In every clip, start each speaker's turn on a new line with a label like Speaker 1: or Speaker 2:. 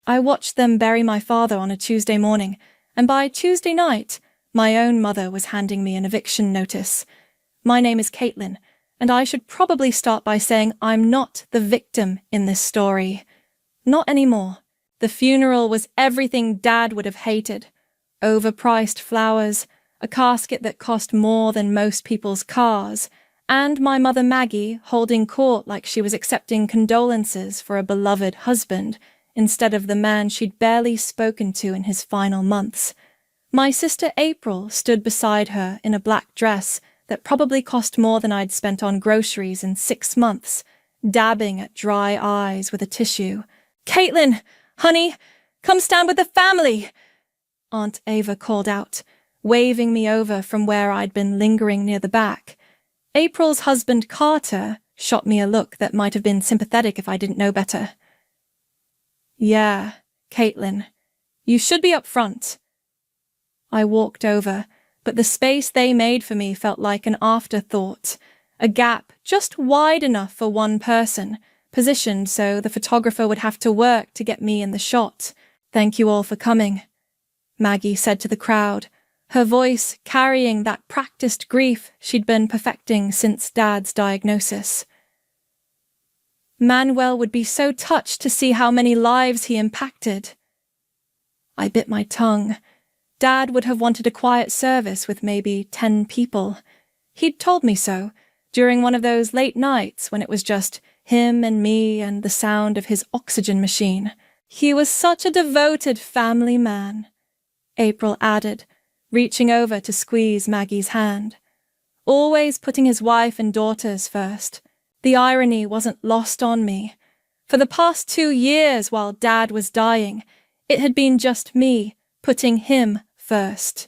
Speaker 1: I watched them bury my father on a Tuesday morning, and by Tuesday night, my own mother was handing me an eviction notice. My name is Caitlin, and I should probably start by saying I'm not the victim in this story. Not anymore. The funeral was everything Dad would have hated. Overpriced flowers, a casket that cost more than most people's cars, and my mother Maggie holding court like she was accepting condolences for a beloved husband instead of the man she'd barely spoken to in his final months. My sister April stood beside her in a black dress that probably cost more than I'd spent on groceries in 6 months, dabbing at dry eyes with a tissue. "Caitlin, honey, come stand with the family!" Aunt Ava called out, waving me over from where I'd been lingering near the back. April's husband Carter shot me a look that might have been sympathetic if I didn't know better. "Yeah, Caitlin, you should be up front." I walked over, but the space they made for me felt like an afterthought, a gap just wide enough for one person, positioned so the photographer would have to work to get me in the shot. "Thank you all for coming," Maggie said to the crowd, her voice carrying that practiced grief she'd been perfecting since Dad's diagnosis. Manuel would be so touched to see how many lives he impacted. I bit my tongue. Dad would have wanted a quiet service with maybe 10 people. He'd told me so, during one of those late nights when it was just him and me and the sound of his oxygen machine. He was such a devoted family man, April added, reaching over to squeeze Maggie's hand. Always putting his wife and daughters first. The irony wasn't lost on me. For the past 2 years while Dad was dying, it had been just me putting him first.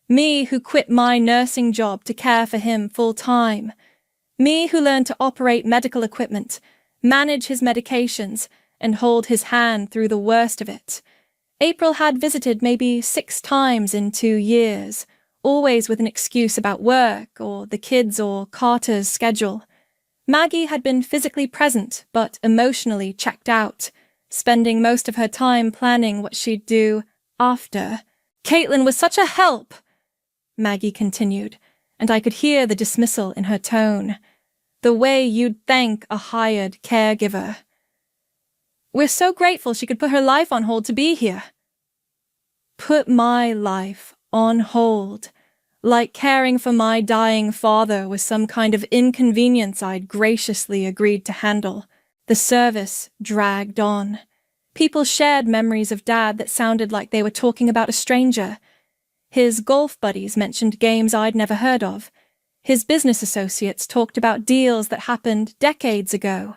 Speaker 1: Me who quit my nursing job to care for him full-time. Me who learned to operate medical equipment, manage his medications, and hold his hand through the worst of it. April had visited maybe 6 times in 2 years, always with an excuse about work or the kids or Carter's schedule. Maggie had been physically present but emotionally checked out, spending most of her time planning what she'd do after. "Caitlin was such a help," Maggie continued, and I could hear the dismissal in her tone. "The way you'd thank a hired caregiver. We're so grateful she could put her life on hold to be here." Put my life on hold, like caring for my dying father was some kind of inconvenience I'd graciously agreed to handle. The service dragged on. People shared memories of Dad that sounded like they were talking about a stranger. His golf buddies mentioned games I'd never heard of. His business associates talked about deals that happened decades ago.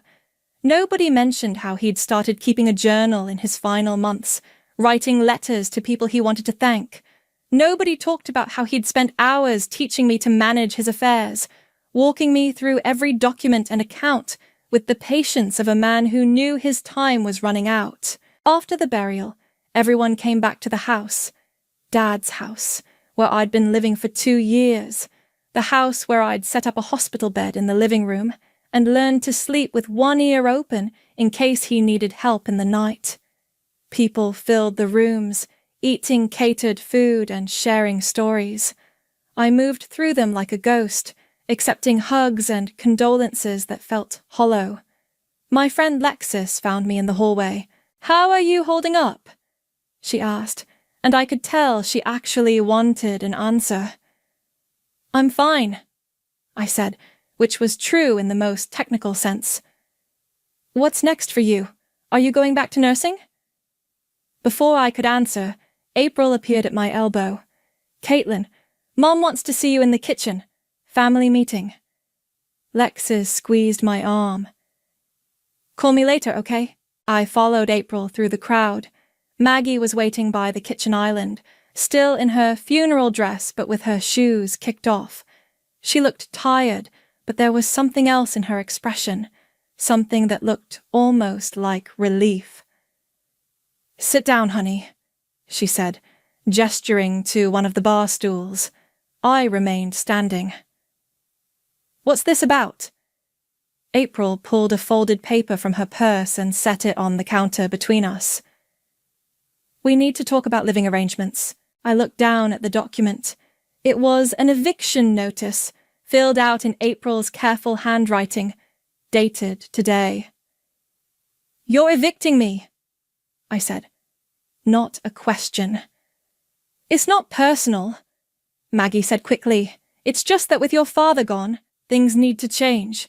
Speaker 1: Nobody mentioned how he'd started keeping a journal in his final months, writing letters to people he wanted to thank. Nobody talked about how he'd spent hours teaching me to manage his affairs, walking me through every document and account with the patience of a man who knew his time was running out. After the burial, everyone came back to the house, Dad's house, where I'd been living for 2 years, the house where I'd set up a hospital bed in the living room and learned to sleep with one ear open in case he needed help in the night. People filled the rooms, eating catered food and sharing stories. I moved through them like a ghost, accepting hugs and condolences that felt hollow. My friend Lexis found me in the hallway. "How are you holding up?" she asked, and I could tell she actually wanted an answer. "I'm fine," I said, which was true in the most technical sense. "What's next for you? Are you going back to nursing?" Before I could answer, April appeared at my elbow. "Caitlin, Mom wants to see you in the kitchen. Family meeting." Lexis squeezed my arm. "Call me later, okay?" I followed April through the crowd. Maggie was waiting by the kitchen island, still in her funeral dress but with her shoes kicked off. She looked tired, but there was something else in her expression, something that looked almost like relief. "Sit down, honey," she said, gesturing to one of the bar stools. I remained standing. "What's this about?" April pulled a folded paper from her purse and set it on the counter between us. We need to talk about living arrangements. I looked down at the document. It was an eviction notice, filled out in April's careful handwriting, dated today. "You're evicting me," I said. Not a question. "It's not personal," Maggie said quickly. "It's just that with your father gone, things need to change.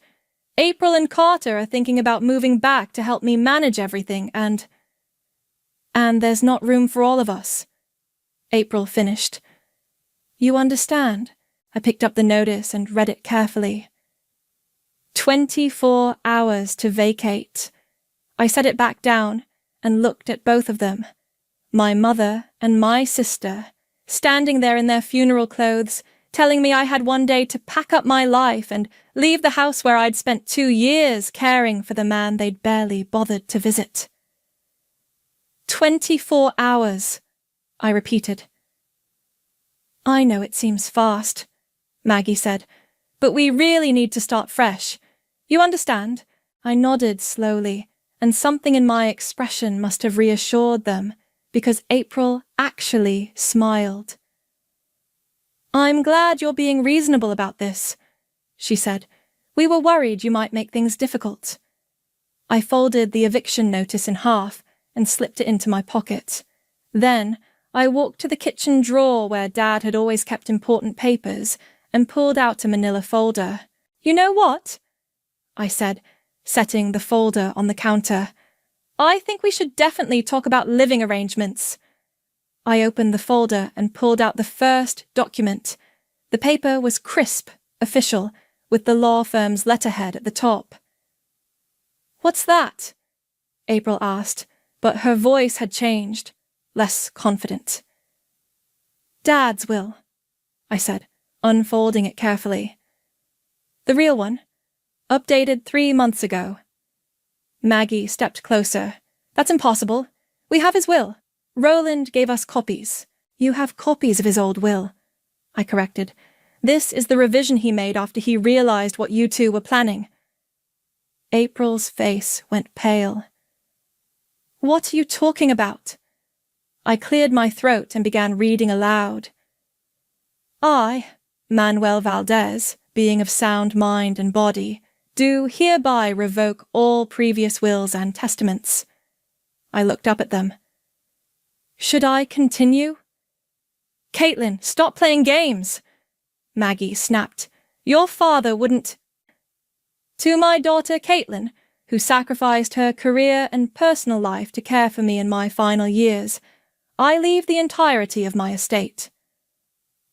Speaker 1: April and Carter are thinking about moving back to help me manage everything, and there's not room for all of us," April finished. "You understand?" I picked up the notice and read it carefully. 24 hours to vacate. I set it back down and looked at both of them. My mother and my sister, standing there in their funeral clothes, telling me I had one day to pack up my life and leave the house where I'd spent 2 years caring for the man they'd barely bothered to visit. 24 hours, I repeated. "I know it seems fast," Maggie said, "but we really need to start fresh. You understand?" I nodded slowly, and something in my expression must have reassured them, because April actually smiled. "I'm glad you're being reasonable about this," she said. "We were worried you might make things difficult." I folded the eviction notice in half and slipped it into my pocket. Then I walked to the kitchen drawer where Dad had always kept important papers and pulled out a manila folder. "You know what?" I said, setting the folder on the counter. "I think we should definitely talk about living arrangements." I opened the folder and pulled out the first document. The paper was crisp, official, with the law firm's letterhead at the top. "What's that?" April asked, but her voice had changed, less confident. "Dad's will," I said, unfolding it carefully. "The real one, updated 3 months ago." Maggie stepped closer. "That's impossible. We have his will. Roland gave us copies." "You have copies of his old will," I corrected. "This is the revision he made after he realized what you two were planning." April's face went pale. "What are you talking about?" I cleared my throat and began reading aloud. "I, Manuel Valdez, being of sound mind and body, do hereby revoke all previous wills and testaments." I looked up at them. "Should I continue?" "Caitlin, stop playing games!" Maggie snapped. "Your father wouldn't—" "To my daughter Caitlin, who sacrificed her career and personal life to care for me in my final years, I leave the entirety of my estate."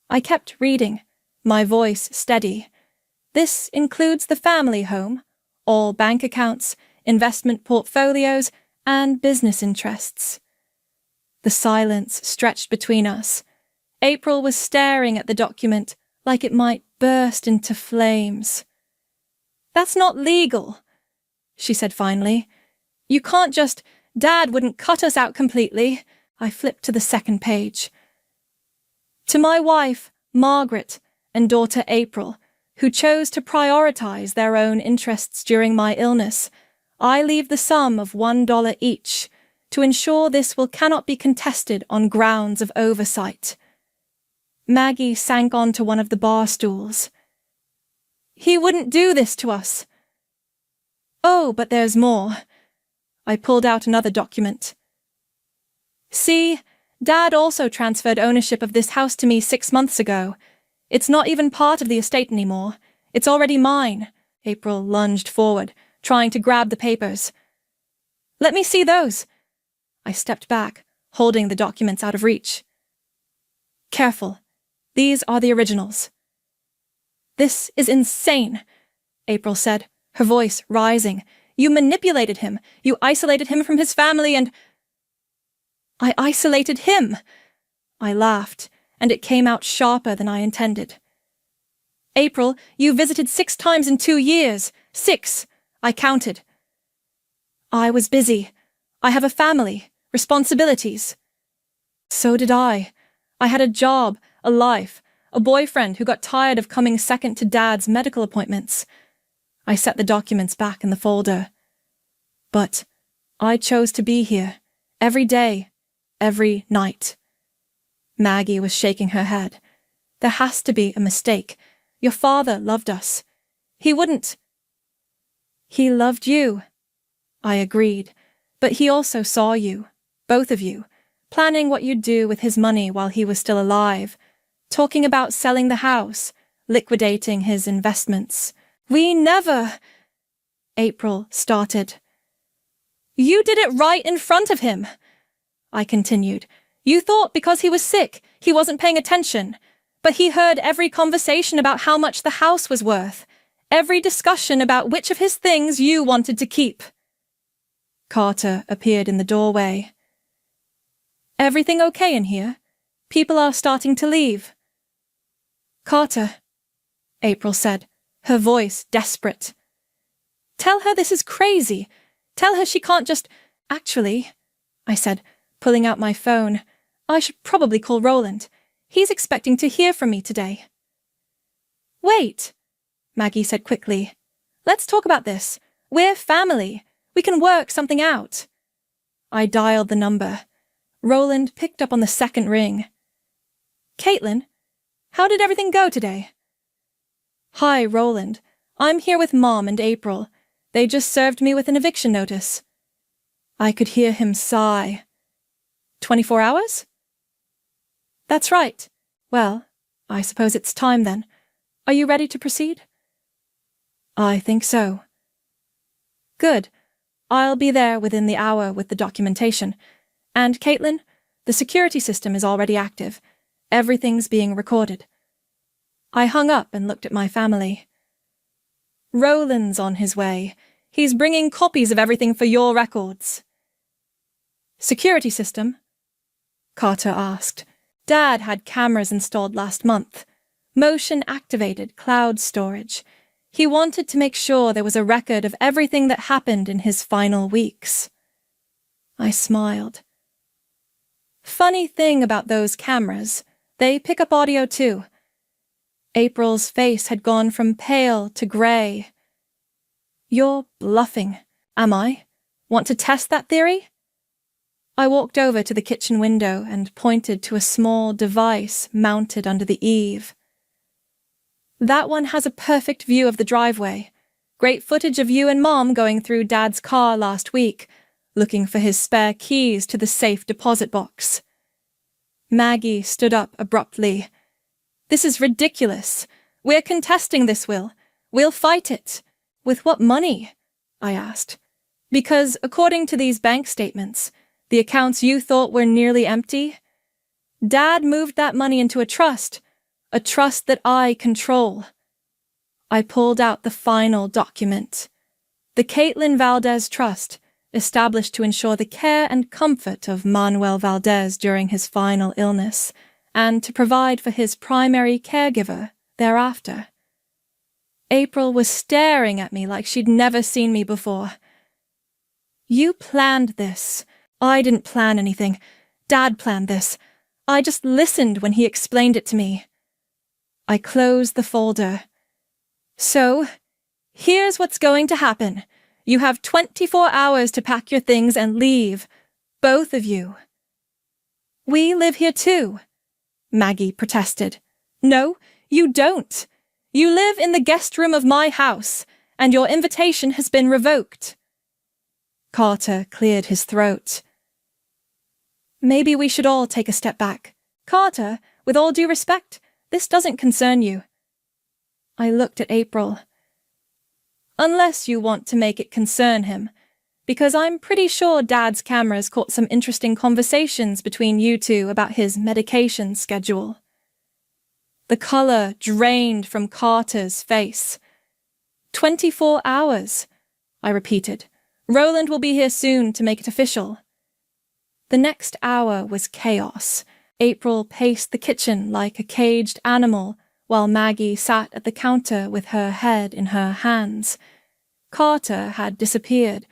Speaker 1: I kept reading, my voice steady. "This includes the family home, all bank accounts, investment portfolios, and business interests." The silence stretched between us. April was staring at the document like it might burst into flames. "That's not legal," she said finally. "You can't just— Dad wouldn't cut us out completely." I flipped to the second page. "To my wife, Margaret, and daughter April, who chose to prioritize their own interests during my illness, I leave the sum of $1 each to ensure this will cannot be contested on grounds of oversight." Maggie sank onto one of the bar stools. "He wouldn't do this to us." "Oh, but there's more." I pulled out another document. "See, Dad also transferred ownership of this house to me 6 months ago. It's not even part of the estate anymore. It's already mine." April lunged forward, trying to grab the papers. "Let me see those." I stepped back, holding the documents out of reach. "Careful. These are the originals." "This is insane," April said, her voice rising. "You manipulated him. You isolated him from his family and—" "I isolated him!" I laughed, and it came out sharper than I intended. "April, you visited 6 times in 2 years. 6! I counted." "I was busy. I have a family, responsibilities." "So did I. I had a job, a life, a boyfriend who got tired of coming second to Dad's medical appointments." I set the documents back in the folder. "But I chose to be here, every day, every night. Maggie was shaking her head. There has to be a mistake. Your father loved us. He wouldn't. He loved you, I agreed, but he also saw you, both of you, planning what you'd do with his money while he was still alive, talking about selling the house, liquidating his investments. We never... April started. You did it right in front of him, I continued. You thought because he was sick, he wasn't paying attention, but he heard every conversation about how much the house was worth, every discussion about which of his things you wanted to keep. Carter appeared in the doorway. Everything okay in here? People are starting to leave. Carter, April said, her voice desperate. Tell her this is crazy. Tell her she can't just... Actually, I said, pulling out my phone, I should probably call Roland. He's expecting to hear from me today. Wait, Maggie said quickly. Let's talk about this. We're family. We can work something out. I dialed the number. Roland picked up on the second ring. Caitlin, how did everything go today? Hi, Roland. I'm here with Mom and April. They just served me with an eviction notice. I could hear him sigh. 24 hours? That's right. Well, I suppose it's time then. Are you ready to proceed? I think so. Good. I'll be there within the hour with the documentation. And, Caitlin, the security system is already active. Everything's being recorded. I hung up and looked at my family. Roland's on his way. He's bringing copies of everything for your records. Security system? Carter asked. Dad had cameras installed last month. Motion-activated cloud storage. He wanted to make sure there was a record of everything that happened in his final weeks. I smiled. Funny thing about those cameras, they pick up audio too. April's face had gone from pale to grey. You're bluffing, am I? Want to test that theory? I walked over to the kitchen window and pointed to a small device mounted under the eave. That one has a perfect view of the driveway. Great footage of you and Mom going through Dad's car last week, looking for his spare keys to the safe deposit box. Maggie stood up abruptly. This is ridiculous. We're contesting this, Will. We'll fight it. With what money? I asked. Because, according to these bank statements, the accounts you thought were nearly empty, Dad moved that money into a trust that I control. I pulled out the final document. The Caitlin Valdez Trust, established to ensure the care and comfort of Manuel Valdez during his final illness, and to provide for his primary caregiver thereafter. April was staring at me like she'd never seen me before. You planned this. I didn't plan anything. Dad planned this. I just listened when he explained it to me. I closed the folder. So, here's what's going to happen. You have 24 hours to pack your things and leave. Both of you. We live here too, Maggie protested. No, you don't. You live in the guest room of my house, and your invitation has been revoked. Carter cleared his throat. Maybe we should all take a step back. Carter, with all due respect, this doesn't concern you. I looked at April. Unless you want to make it concern him, because I'm pretty sure Dad's cameras caught some interesting conversations between you two about his medication schedule. The colour drained from Carter's face. 24 hours, I repeated. Roland will be here soon to make it official. The next hour was chaos. April paced the kitchen like a caged animal, while Maggie sat at the counter with her head in her hands. Carter had disappeared,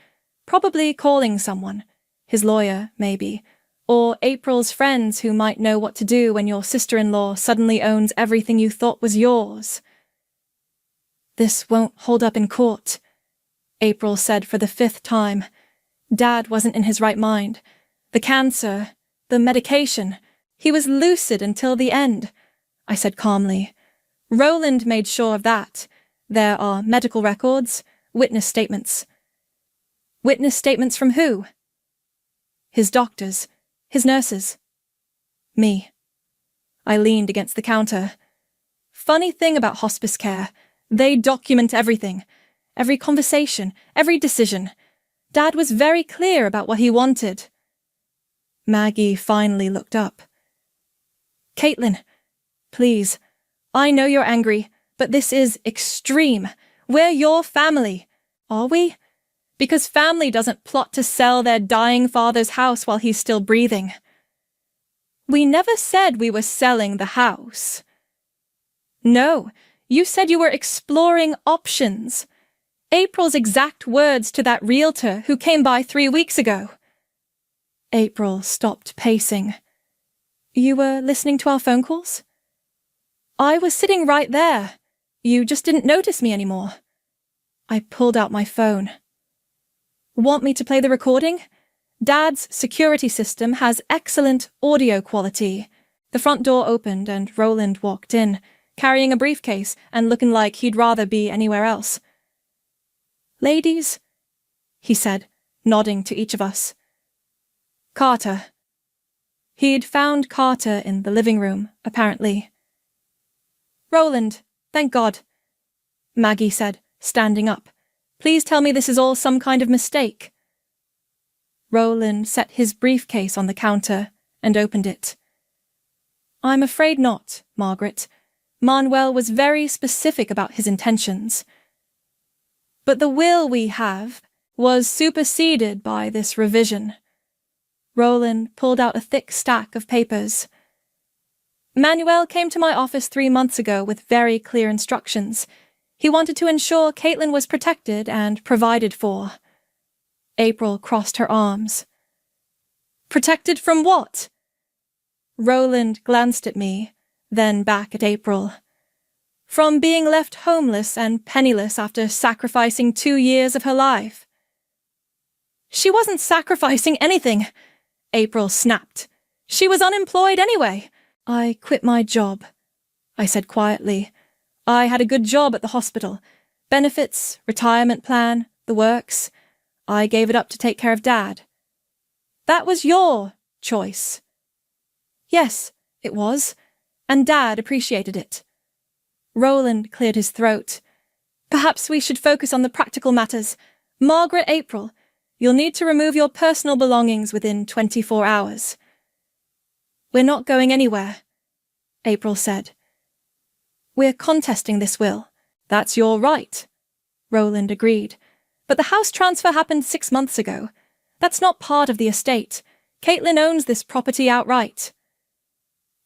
Speaker 1: probably calling someone, his lawyer, maybe, or April's friends who might know what to do when your sister-in-law suddenly owns everything you thought was yours. This won't hold up in court, April said for the 5th time. Dad wasn't in his right mind. The cancer, the medication. He was lucid until the end, I said calmly. Roland made sure of that. There are medical records, witness statements. Witness statements from who? His doctors, his nurses. Me. I leaned against the counter. Funny thing about hospice care, they document everything. Every conversation, every decision. Dad was very clear about what he wanted. Maggie finally looked up. Caitlin, please, I know you're angry, but this is extreme. We're your family, are we? Because family doesn't plot to sell their dying father's house while he's still breathing. We never said we were selling the house. No, you said you were exploring options. April's exact words to that realtor who came by 3 weeks ago. April stopped pacing. You were listening to our phone calls? I was sitting right there. You just didn't notice me anymore. I pulled out my phone. Want me to play the recording? Dad's security system has excellent audio quality. The front door opened and Roland walked in, carrying a briefcase and looking like he'd rather be anywhere else. Ladies, he said, nodding to each of us. Carter. He'd found Carter in the living room, apparently. Roland, thank God, Maggie said, standing up. Please tell me this is all some kind of mistake. Roland set his briefcase on the counter and opened it. I'm afraid not, Margaret. Manuel was very specific about his intentions. But the will we have was superseded by this revision. Roland pulled out a thick stack of papers. Manuel came to my office 3 months ago with very clear instructions. He wanted to ensure Caitlin was protected and provided for. April crossed her arms. Protected from what? Roland glanced at me, then back at April. From being left homeless and penniless after sacrificing 2 years of her life. She wasn't sacrificing anything, April snapped. She was unemployed anyway. I quit my job, I said quietly. I had a good job at the hospital. Benefits, retirement plan, the works. I gave it up to take care of Dad. That was your choice. Yes, it was, and Dad appreciated it. Roland cleared his throat. Perhaps we should focus on the practical matters. Margaret, April, you'll need to remove your personal belongings within 24 hours. We're not going anywhere, April said. We're contesting this will. That's your right, Roland agreed. But the house transfer happened 6 months ago. That's not part of the estate. Caitlin owns this property outright.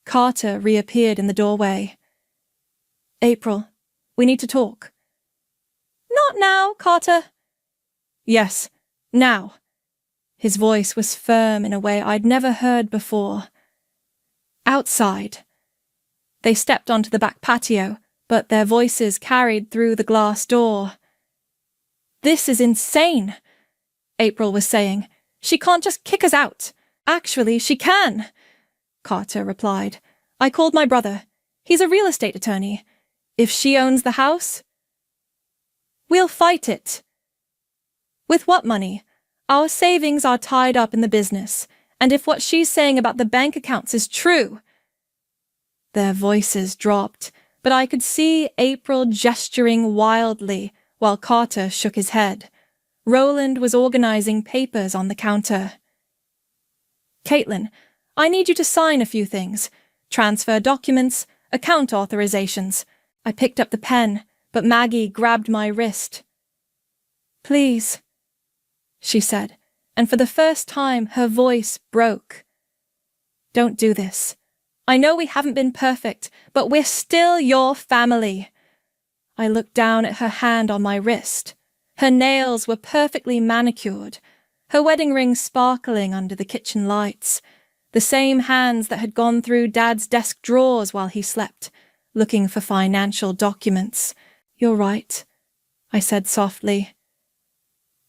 Speaker 1: Carter reappeared in the doorway. April, we need to talk. Not now, Carter. Yes, now. His voice was firm in a way I'd never heard before. Outside. They stepped onto the back patio, but their voices carried through the glass door. This is insane, April was saying. She can't just kick us out. Actually, she can, Carter replied. I called my brother. He's a real estate attorney. If she owns the house, we'll fight it. With what money? Our savings are tied up in the business, and if what she's saying about the bank accounts is true. Their voices dropped, but I could see April gesturing wildly while Carter shook his head. Roland was organizing papers on the counter. Caitlin, I need you to sign a few things. Transfer documents, account authorizations. I picked up the pen, but Maggie grabbed my wrist. Please, she said, and for the first time her voice broke. Don't do this. I know we haven't been perfect, but we're still your family. I looked down at her hand on my wrist. Her nails were perfectly manicured, her wedding ring sparkling under the kitchen lights, the same hands that had gone through Dad's desk drawers while he slept, looking for financial documents. You're right, I said softly.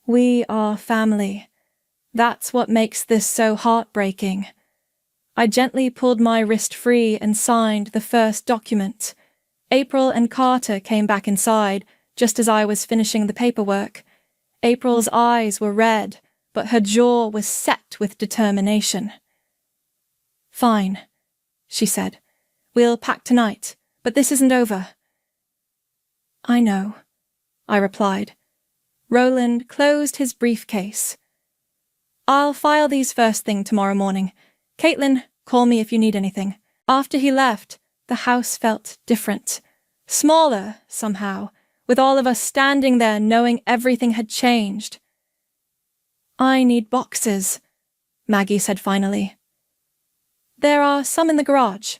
Speaker 1: We are family. That's what makes this so heartbreaking. I gently pulled my wrist free and signed the first document. April and Carter came back inside, just as I was finishing the paperwork. April's eyes were red, but her jaw was set with determination. "Fine," she said. "We'll pack tonight, but this isn't over." "I know," I replied. Roland closed his briefcase. "I'll file these first thing tomorrow morning. Caitlin, call me if you need anything." After he left, the house felt different. Smaller, somehow, with all of us standing there knowing everything had changed. "I need boxes," Maggie said finally. "There are some in the garage,"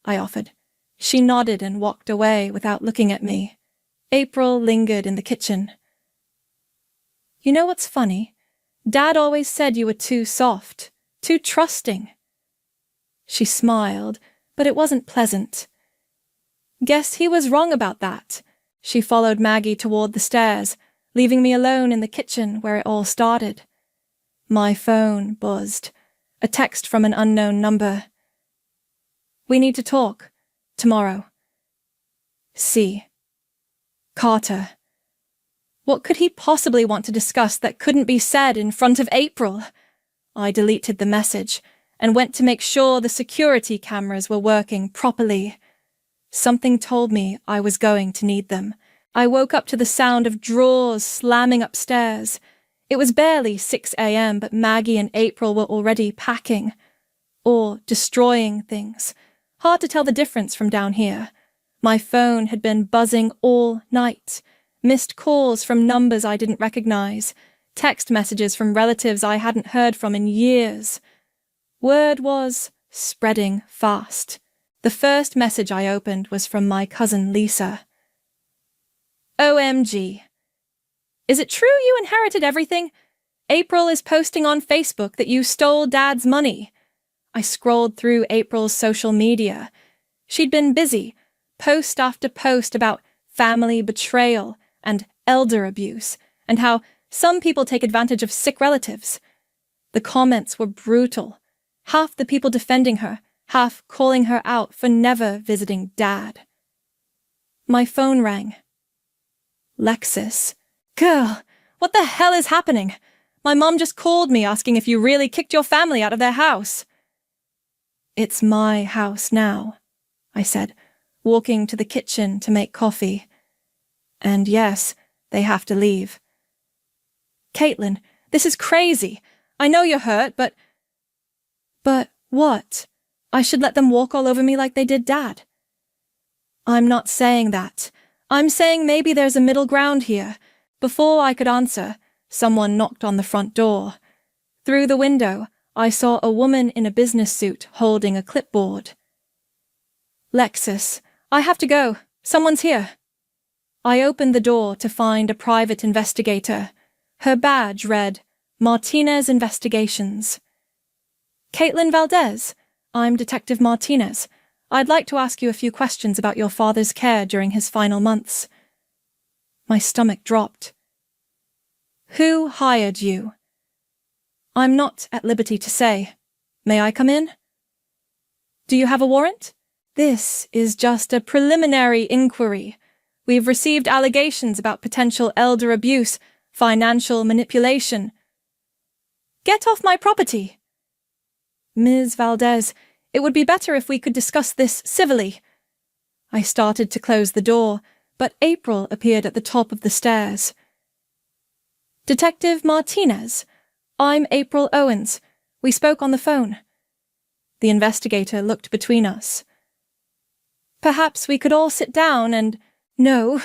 Speaker 1: I offered. She nodded and walked away without looking at me. April lingered in the kitchen. "You know what's funny? Dad always said you were too soft, too trusting." She smiled, but it wasn't pleasant. "Guess he was wrong about that." She followed Maggie toward the stairs, leaving me alone in the kitchen where it all started. My phone buzzed. A text from an unknown number. "We need to talk. Tomorrow." C. Carter. What could he possibly want to discuss that couldn't be said in front of April? I deleted the message and went to make sure the security cameras were working properly. Something told me I was going to need them. I woke up to the sound of drawers slamming upstairs. It was barely 6 a.m., but Maggie and April were already packing. Or destroying things. Hard to tell the difference from down here. My phone had been buzzing all night. Missed calls from numbers I didn't recognize. Text messages from relatives I hadn't heard from in years. Word was spreading fast. The first message I opened was from my cousin Lisa. "OMG. Is it true you inherited everything? April is posting on Facebook that you stole Dad's money." I scrolled through April's social media. She'd been busy, post after post about family betrayal and elder abuse, and how some people take advantage of sick relatives. The comments were brutal, half the people defending her, half calling her out for never visiting Dad. My phone rang. "Lexus. Girl, what the hell is happening? My mom just called me asking if you really kicked your family out of their house." "It's my house now," I said, walking to the kitchen to make coffee. "And yes, they have to leave." "Caitlin, this is crazy. I know you're hurt, but..." "But what? I should let them walk all over me like they did Dad." "I'm not saying that. I'm saying maybe there's a middle ground here." Before I could answer, someone knocked on the front door. Through the window, I saw a woman in a business suit holding a clipboard. "Lexus, I have to go. Someone's here." I opened the door to find a private investigator. Her badge read, "Martinez Investigations." "Caitlin Valdez, I'm Detective Martinez. I'd like to ask you a few questions about your father's care during his final months." My stomach dropped. "Who hired you?" "I'm not at liberty to say. May I come in?" "Do you have a warrant?" "This is just a preliminary inquiry. We've received allegations about potential elder abuse, financial manipulation." "Get off my property!" "Ms. Valdez, it would be better if we could discuss this civilly." I started to close the door, but April appeared at the top of the stairs. "Detective Martinez, I'm April Owens. We spoke on the phone." The investigator looked between us. "Perhaps we could all sit down and..." "No,"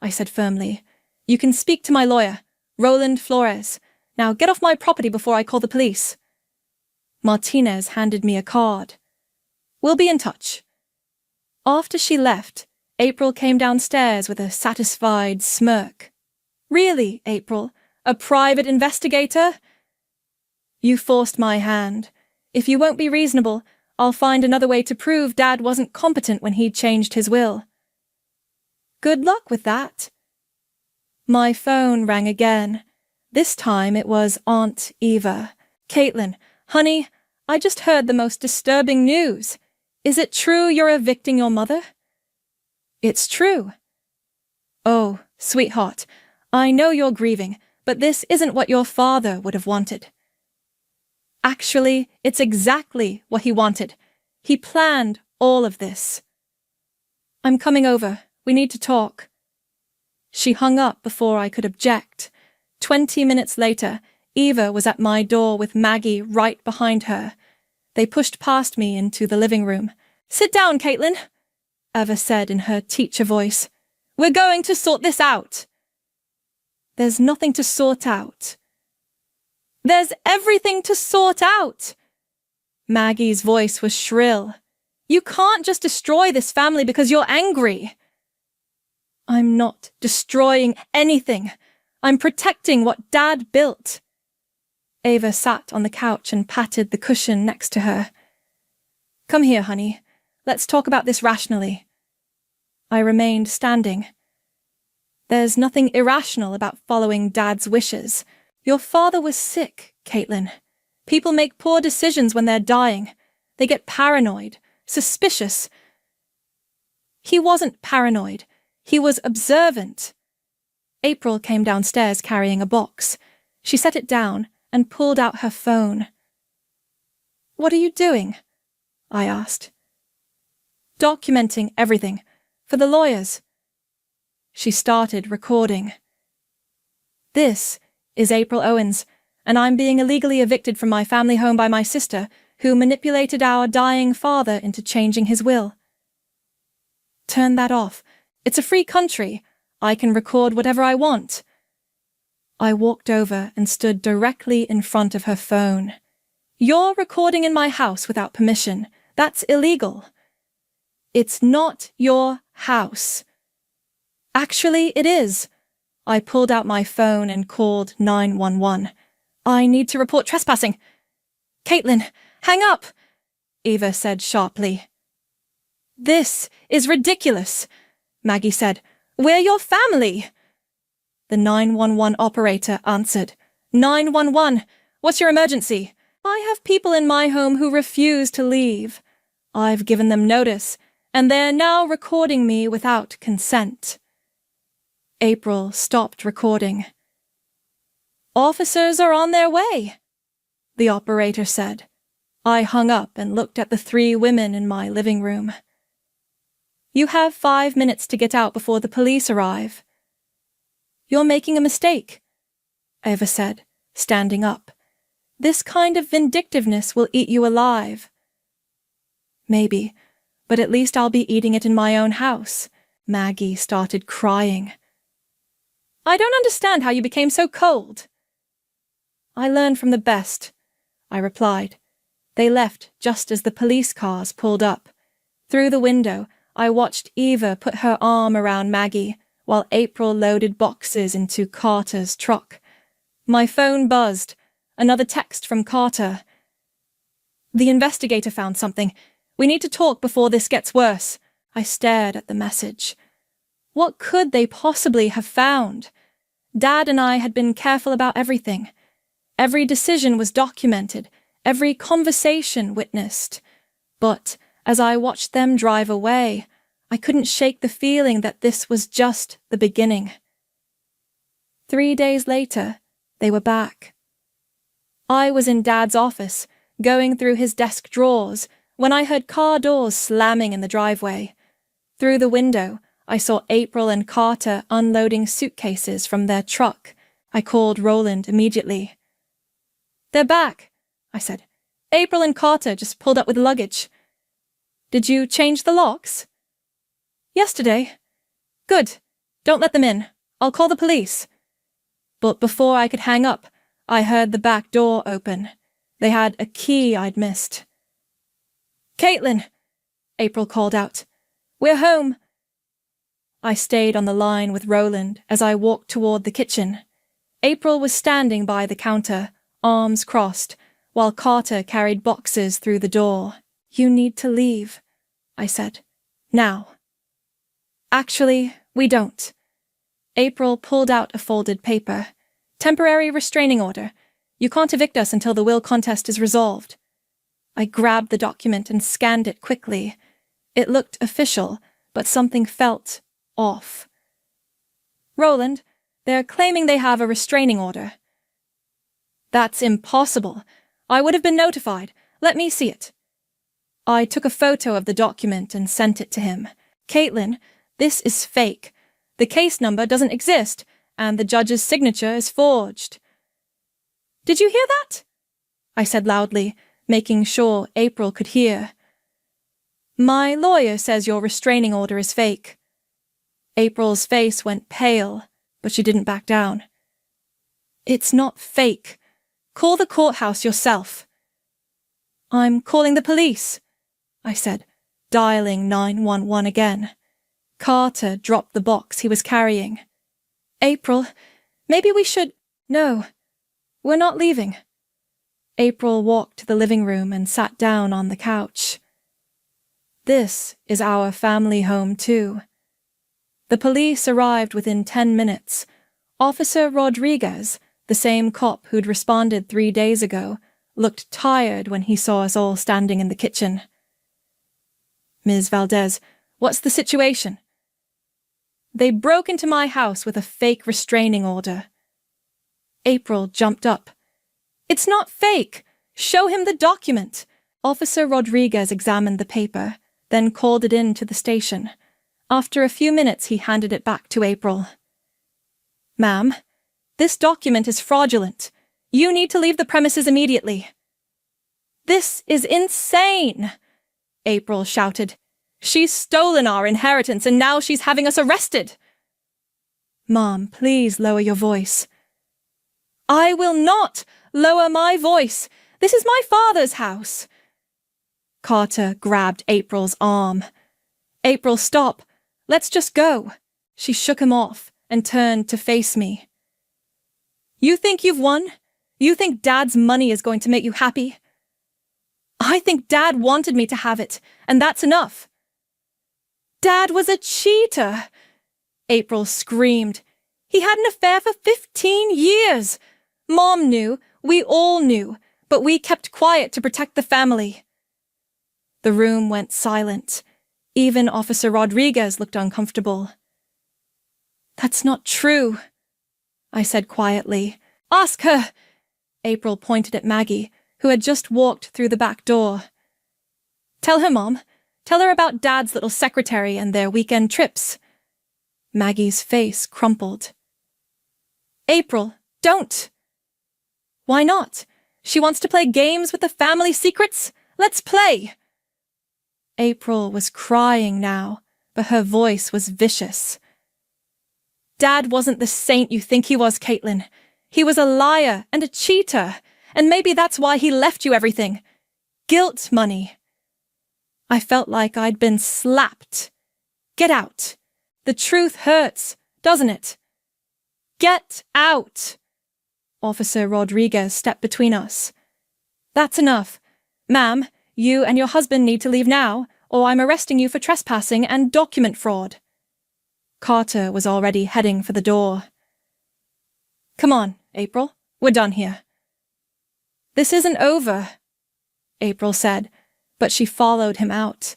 Speaker 1: I said firmly. "You can speak to my lawyer, Roland Flores. Now get off my property before I call the police." Martinez handed me a card. "We'll be in touch." After she left, April came downstairs with a satisfied smirk. "Really, April? A private investigator?" "You forced my hand. If you won't be reasonable, I'll find another way to prove Dad wasn't competent when he changed his will." "Good luck with that." My phone rang again. This time it was Aunt Eva. "Caitlin, honey, I just heard the most disturbing news. Is it true you're evicting your mother? It's true. Oh, sweetheart, I know you're grieving, but this isn't what your father would have wanted. Actually, it's exactly what he wanted. He planned all of this. I'm coming over. We need to talk. She hung up before I could object. 20 minutes later, Eva was at my door with Maggie right behind her. They pushed past me into the living room. Sit down, Caitlin, Eva said in her teacher voice. We're going to sort this out. There's nothing to sort out. There's everything to sort out. Maggie's voice was shrill. You can't just destroy this family because you're angry. I'm not destroying anything. I'm protecting what Dad built. Eva sat on the couch and patted the cushion next to her. Come here, honey. Let's talk about this rationally. I remained standing. There's nothing irrational about following Dad's wishes. Your father was sick, Caitlin. People make poor decisions when they're dying. They get paranoid, suspicious. He wasn't paranoid. He was observant. April came downstairs carrying a box. She set it down and pulled out her phone. What are you doing? I asked. Documenting everything, for the lawyers. She started recording. This is April Owens, and I'm being illegally evicted from my family home by my sister, who manipulated our dying father into changing his will. Turn that off. It's a free country. I can record whatever I want. I walked over and stood directly in front of her phone. You're recording in my house without permission. That's illegal. It's not your house. Actually, it is. I pulled out my phone and called 911. I need to report trespassing. Caitlin, hang up, Eva said sharply. This is ridiculous, Maggie said. We're your family. The 911 operator answered. 911, what's your emergency? I have people in my home who refuse to leave. I've given them notice, and they're now recording me without consent. April stopped recording. Officers are on their way, the operator said. I hung up and looked at the 3 women in my living room. You have 5 minutes to get out before the police arrive. You're making a mistake, Eva said, standing up. This kind of vindictiveness will eat you alive. Maybe, but at least I'll be eating it in my own house. Maggie started crying. I don't understand how you became so cold. I learned from the best, I replied. They left just as the police cars pulled up. Through the window, I watched Eva put her arm around Maggie, while April loaded boxes into Carter's truck. My phone buzzed. Another text from Carter. The investigator found something. We need to talk before this gets worse. I stared at the message. What could they possibly have found? Dad and I had been careful about everything. Every decision was documented, every conversation witnessed. But as I watched them drive away, I couldn't shake the feeling that this was just the beginning. 3 days later, they were back. I was in Dad's office, going through his desk drawers, when I heard car doors slamming in the driveway. Through the window, I saw April and Carter unloading suitcases from their truck. I called Roland immediately. They're back, I said. April and Carter just pulled up with luggage. Did you change the locks? Yesterday. Good. Don't let them in. I'll call the police. But before I could hang up, I heard the back door open. They had a key I'd missed. Caitlin, April called out. We're home. I stayed on the line with Roland as I walked toward the kitchen. April was standing by the counter, arms crossed, while Carter carried boxes through the door. You need to leave, I said. Now. Actually, we don't. April pulled out a folded paper. Temporary restraining order. You can't evict us until the will contest is resolved. I grabbed the document and scanned it quickly. It looked official, but something felt off. Roland, they're claiming they have a restraining order. That's impossible. I would have been notified. Let me see it. I took a photo of the document and sent it to him. Caitlin, this is fake. The case number doesn't exist, and the judge's signature is forged. Did you hear that? I said loudly, making sure April could hear. My lawyer says your restraining order is fake. April's face went pale, but she didn't back down. It's not fake. Call the courthouse yourself. I'm calling the police, I said, dialing 911 again. Carter dropped the box he was carrying. April, maybe we should— No, we're not leaving. April walked to the living room and sat down on the couch. This is our family home, too. The police arrived within 10 minutes. Officer Rodriguez, the same cop who'd responded 3 days ago, looked tired when he saw us all standing in the kitchen. Ms. Valdez, what's the situation? They broke into my house with a fake restraining order. April jumped up. It's not fake. Show him the document. Officer Rodriguez examined the paper, then called it in to the station. After a few minutes, he handed it back to April. Ma'am, this document is fraudulent. You need to leave the premises immediately. This is insane, April shouted. She's stolen our inheritance and now she's having us arrested. Mom, please lower your voice. I will not lower my voice. This is my father's house. Carter grabbed April's arm. April, stop. Let's just go. She shook him off and turned to face me. You think you've won? You think Dad's money is going to make you happy? I think Dad wanted me to have it, and that's enough. Dad was a cheater, April screamed. He had an affair for 15 years. Mom knew, we all knew, but we kept quiet to protect the family. The room went silent. Even Officer Rodriguez looked uncomfortable. That's not true, I said quietly. Ask her. April pointed at Maggie, who had just walked through the back door. Tell her, Mom. Tell her about Dad's little secretary and their weekend trips. Maggie's face crumpled. April, don't. Why not? She wants to play games with the family secrets? Let's play. April was crying now, but her voice was vicious. Dad wasn't the saint you think he was, Caitlin. He was a liar and a cheater, and maybe that's why he left you everything. Guilt money. I felt like I'd been slapped. Get out. The truth hurts, doesn't it? Get out. Officer Rodriguez stepped between us. That's enough. Ma'am, you and your husband need to leave now, or I'm arresting you for trespassing and document fraud. Carter was already heading for the door. Come on, April. We're done here. This isn't over, April said, but she followed him out.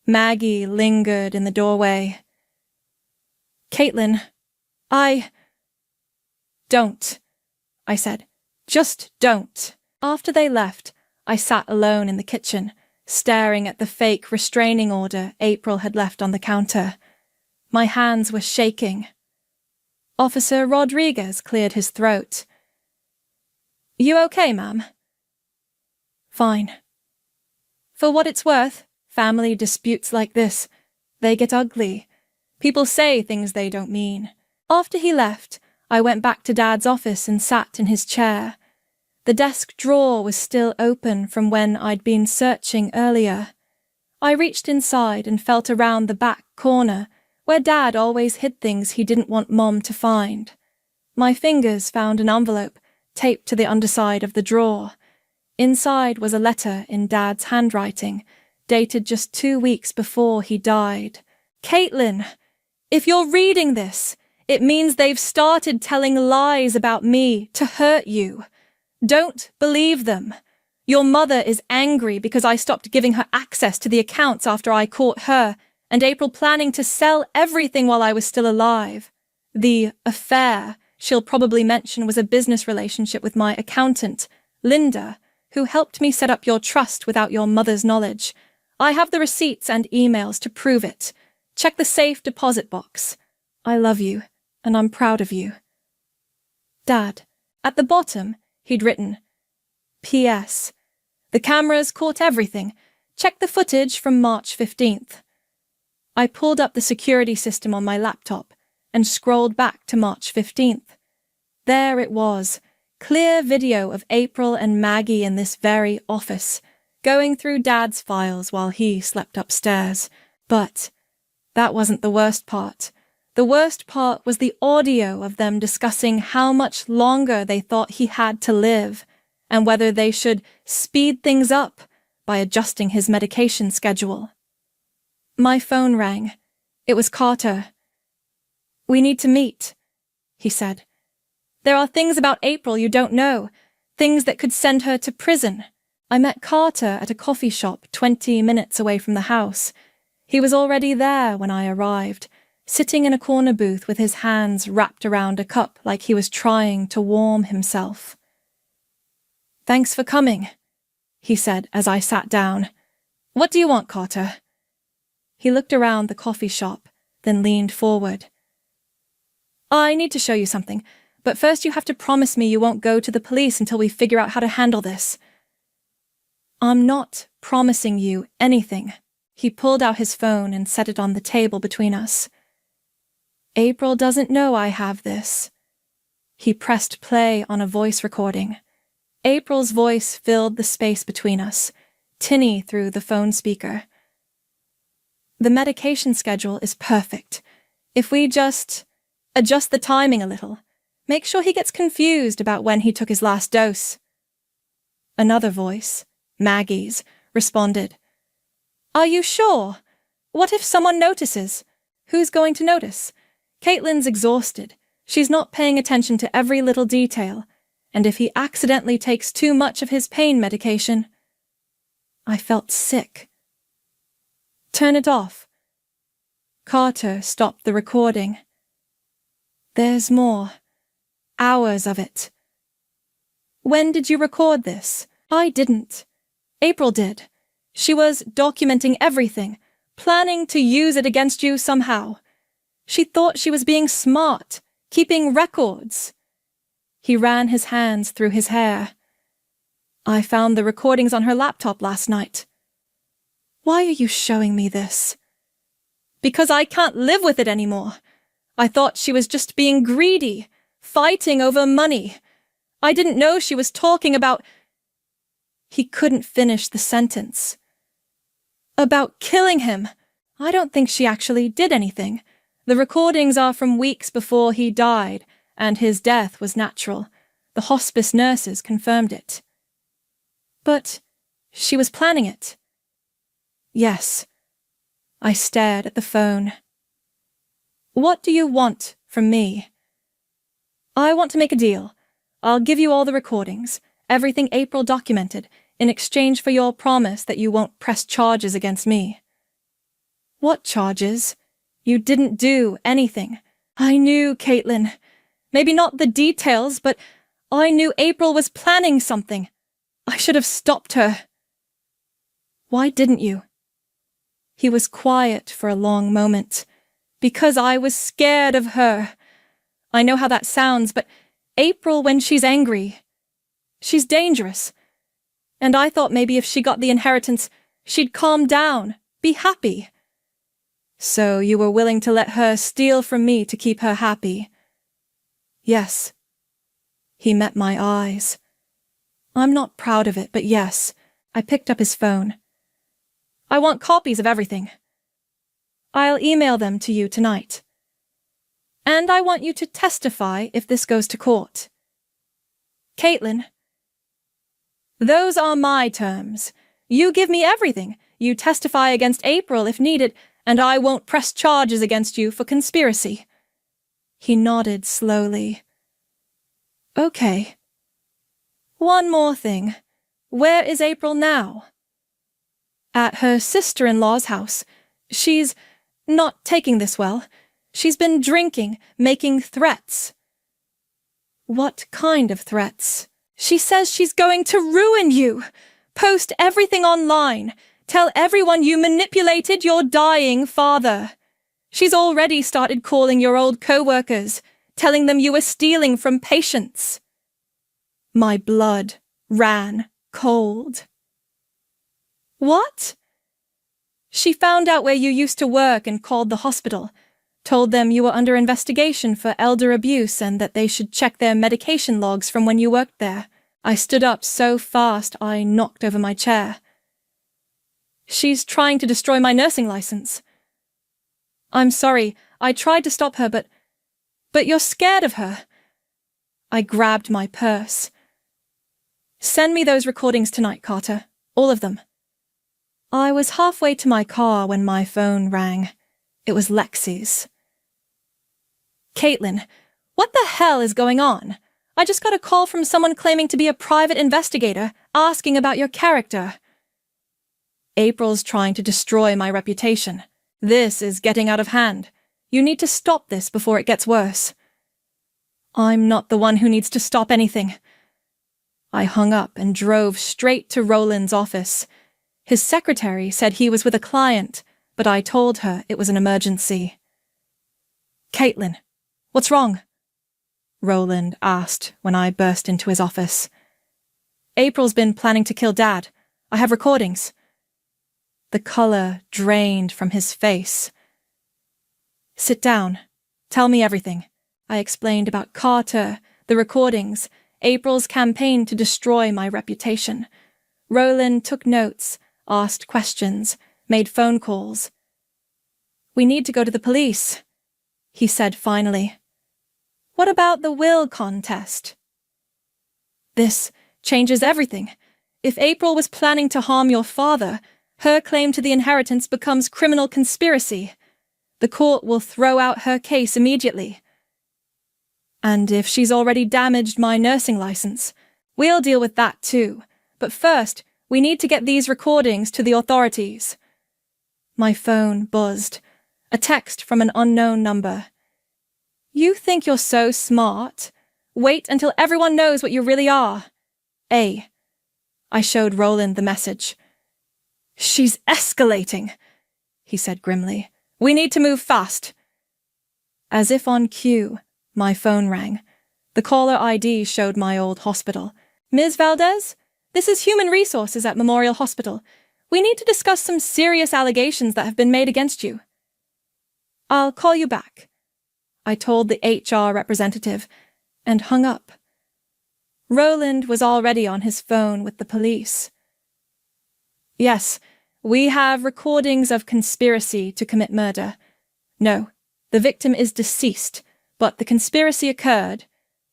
Speaker 1: Maggie lingered in the doorway. Caitlin, Don't, I said. Just don't. After they left, I sat alone in the kitchen, staring at the fake restraining order April had left on the counter. My hands were shaking. Officer Rodriguez cleared his throat. You okay, ma'am? Fine. For what it's worth, family disputes like this, they get ugly. People say things they don't mean. After he left, I went back to Dad's office and sat in his chair. The desk drawer was still open from when I'd been searching earlier. I reached inside and felt around the back corner, where Dad always hid things he didn't want Mom to find. My fingers found an envelope taped to the underside of the drawer. Inside was a letter in Dad's handwriting, dated just 2 weeks before he died. Caitlin, if you're reading this, it means they've started telling lies about me to hurt you. Don't believe them. Your mother is angry because I stopped giving her access to the accounts after I caught her, and April planning to sell everything while I was still alive. The affair she'll probably mention was a business relationship with my accountant, Linda, who helped me set up your trust without your mother's knowledge. I have the receipts and emails to prove it. Check the safe deposit box. I love you, and I'm proud of you. Dad. At the bottom, he'd written, P.S. The cameras caught everything. Check the footage from March 15th. I pulled up the security system on my laptop and scrolled back to March 15th. There it was, clear video of April and Maggie in this very office, going through Dad's files while he slept upstairs. But that wasn't the worst part. The worst part was the audio of them discussing how much longer they thought he had to live, and whether they should speed things up by adjusting his medication schedule. My phone rang. It was Carter. We need to meet, he said. There are things about April you don't know, things that could send her to prison. I met Carter at a coffee shop 20 minutes away from the house. He was already there when I arrived, sitting in a corner booth with his hands wrapped around a cup like he was trying to warm himself. Thanks for coming, he said as I sat down. What do you want, Carter? He looked around the coffee shop, then leaned forward. I need to show you something, but first you have to promise me you won't go to the police until we figure out how to handle this. I'm not promising you anything. He pulled out his phone and set it on the table between us. April doesn't know I have this. He pressed play on a voice recording. April's voice filled the space between us, tinny through the phone speaker. The medication schedule is perfect. If we just adjust the timing a little, make sure he gets confused about when he took his last dose. Another voice, Maggie's, responded. Are you sure? What if someone notices? Who's going to notice? Caitlin's exhausted. She's not paying attention to every little detail, and if he accidentally takes too much of his pain medication... I felt sick. Turn it off. Carter stopped the recording. There's more. Hours of it. When did you record this? I didn't. April did. She was documenting everything, planning to use it against you somehow. She thought she was being smart, keeping records. He ran his hands through his hair. I found the recordings on her laptop last night. Why are you showing me this? Because I can't live with it anymore. I thought she was just being greedy, fighting over money. I didn't know she was talking about... He couldn't finish the sentence. About killing him. I don't think she actually did anything. The recordings are from weeks before he died, and his death was natural. The hospice nurses confirmed it. But she was planning it. Yes. I stared at the phone. What do you want from me? I want to make a deal. I'll give you all the recordings, everything April documented, in exchange for your promise that you won't press charges against me. What charges? You didn't do anything. I knew, Caitlin. Maybe not the details, but I knew April was planning something. I should have stopped her. Why didn't you? He was quiet for a long moment. Because I was scared of her. I know how that sounds, but April, when she's angry, she's dangerous. And I thought maybe if she got the inheritance, she'd calm down, be happy. So you were willing to let her steal from me to keep her happy? Yes. He met my eyes. I'm not proud of it, but yes. I picked up his phone. I want copies of everything. I'll email them to you tonight. And I want you to testify if this goes to court. Caitlin. Those are my terms. You give me everything. You testify against April if needed, and I won't press charges against you for conspiracy. He nodded slowly. Okay. One more thing. Where is April now? At her sister-in-law's house. She's not taking this well. She's been drinking, making threats. What kind of threats? She says she's going to ruin you. Post everything online. Tell everyone you manipulated your dying father. She's already started calling your old co-workers, telling them you were stealing from patients. My blood ran cold. What? She found out where you used to work and called the hospital, told them you were under investigation for elder abuse and that they should check their medication logs from when you worked there. I stood up so fast I knocked over my chair. She's trying to destroy my nursing license. I'm sorry, I tried to stop her, but you're scared of her. I grabbed my purse. Send me those recordings tonight, Carter. All of them. I was halfway to my car when my phone rang. It was Lexi's. Caitlin, what the hell is going on? I just got a call from someone claiming to be a private investigator, asking about your character. April's trying to destroy my reputation. This is getting out of hand. You need to stop this before it gets worse. I'm not the one who needs to stop anything. I hung up and drove straight to Roland's office. His secretary said he was with a client, but I told her it was an emergency. Caitlin, what's wrong? Roland asked when I burst into his office. April's been planning to kill Dad. I have recordings. The color drained from his face. Sit down. Tell me everything. I explained about Carter, the recordings, April's campaign to destroy my reputation. Roland took notes, asked questions, made phone calls. We need to go to the police, he said finally. What about the will contest? This changes everything. If April was planning to harm your father, her claim to the inheritance becomes criminal conspiracy. The court will throw out her case immediately. And if she's already damaged my nursing license, we'll deal with that too. But first, we need to get these recordings to the authorities. My phone buzzed. A text from an unknown number. You think you're so smart? Wait until everyone knows what you really are. A. I showed Roland the message. She's escalating, he said grimly. We need to move fast. As if on cue, my phone rang. The caller ID showed my old hospital. Ms. Valdez, this is Human Resources at Memorial Hospital. We need to discuss some serious allegations that have been made against you. I'll call you back, I told the HR representative, and hung up. Roland was already on his phone with the police. Yes, we have recordings of conspiracy to commit murder. No, the victim is deceased, but the conspiracy occurred.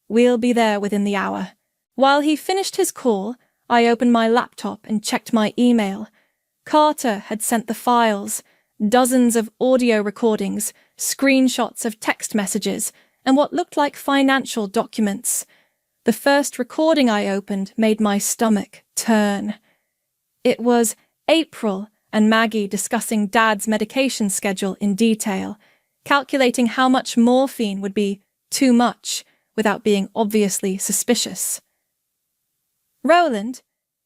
Speaker 1: We'll be there within the hour. While he finished his call, I opened my laptop and checked my email. Carter had sent the files, dozens of audio recordings, screenshots of text messages, and what looked like financial documents. The first recording I opened made my stomach turn. It was April and Maggie discussing Dad's medication schedule in detail, calculating how much morphine would be too much without being obviously suspicious. Roland,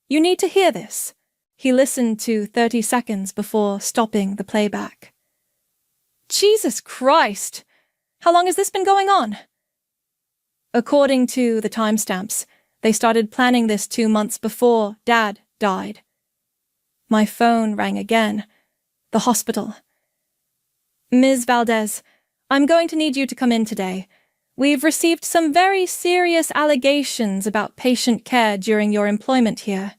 Speaker 1: you need to hear this. He listened to 30 seconds before stopping the playback. Jesus Christ! How long has this been going on? According to the timestamps, they started planning this 2 months before Dad died. My phone rang again. The hospital. Ms. Valdez, I'm going to need you to come in today. We've received some very serious allegations about patient care during your employment here.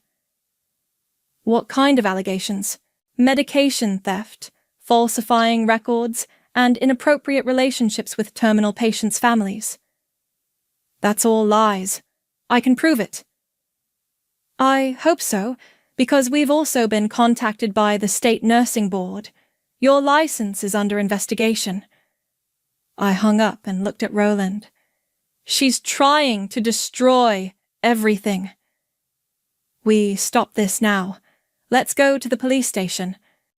Speaker 1: What kind of allegations? Medication theft, falsifying records, and inappropriate relationships with terminal patients' families. That's all lies. I can prove it. I hope so, because we've also been contacted by the State Nursing Board. Your license is under investigation. I hung up and looked at Roland. She's trying to destroy everything. We stop this now. Let's go to the police station.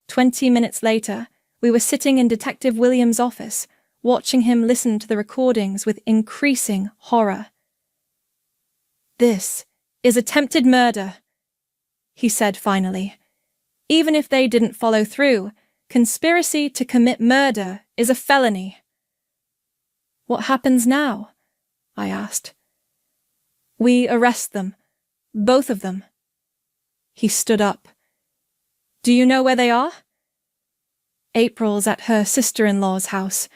Speaker 1: 20 minutes later, we were sitting in Detective Williams' office, watching him listen to the recordings with increasing horror. "This is attempted murder," he said finally. "Even if they didn't follow through, conspiracy to commit murder is a felony." "What happens now?" I asked. "We arrest them. Both of them." He stood up. "Do you know where they are?" "April's at her sister-in-law's house.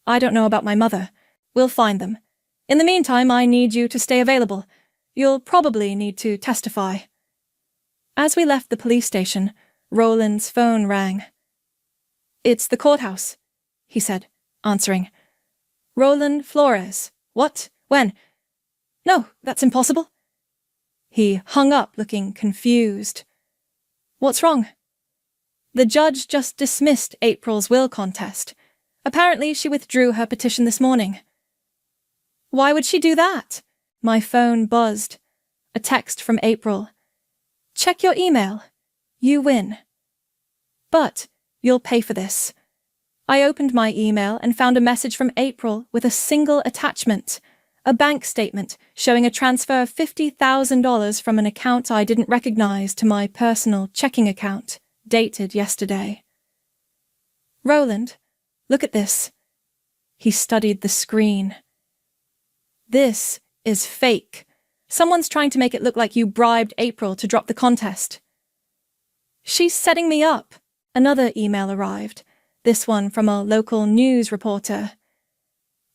Speaker 1: I don't know about my mother. We'll find them. In the meantime, I need you to stay available. You'll probably need to testify." As we left the police station, Roland's phone rang. "It's the courthouse," he said, answering. "Roland Flores. What? When? No, that's impossible." He hung up looking confused. "What's wrong?" "The judge just dismissed April's will contest. Apparently she withdrew her petition this morning." "Why would she do that?" My phone buzzed. A text from April. "Check your email. You win. But you'll pay for this." I opened my email and found a message from April with a single attachment, a bank statement showing a transfer of $50,000 from an account I didn't recognize to my personal checking account, dated yesterday. "Roland, look at this." He studied the screen. "This is fake. Someone's trying to make it look like you bribed April to drop the contest." "She's setting me up." Another email arrived, this one from a local news reporter.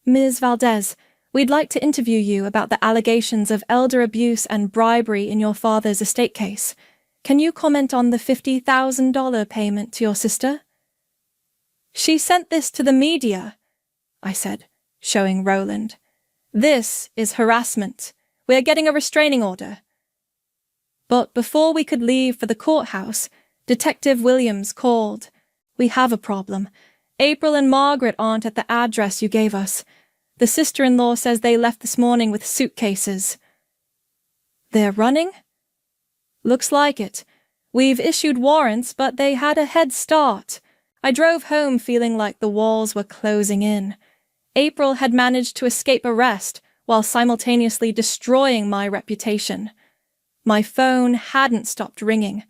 Speaker 1: "Ms. Valdez, we'd like to interview you about the allegations of elder abuse and bribery in your father's estate case. Can you comment on the $50,000 payment to your sister?" "She sent this to the media," I said, showing Roland. "This is harassment. We're getting a restraining order." But before we could leave for the courthouse, Detective Williams called. "We have a problem. April and Margaret aren't at the address you gave us. The sister-in-law says they left this morning with suitcases." "They're running?" "Looks like it. We've issued warrants, but they had a head start. I drove home feeling like the walls were closing in. April had managed to escape arrest while simultaneously destroying my reputation. My phone hadn't stopped ringing.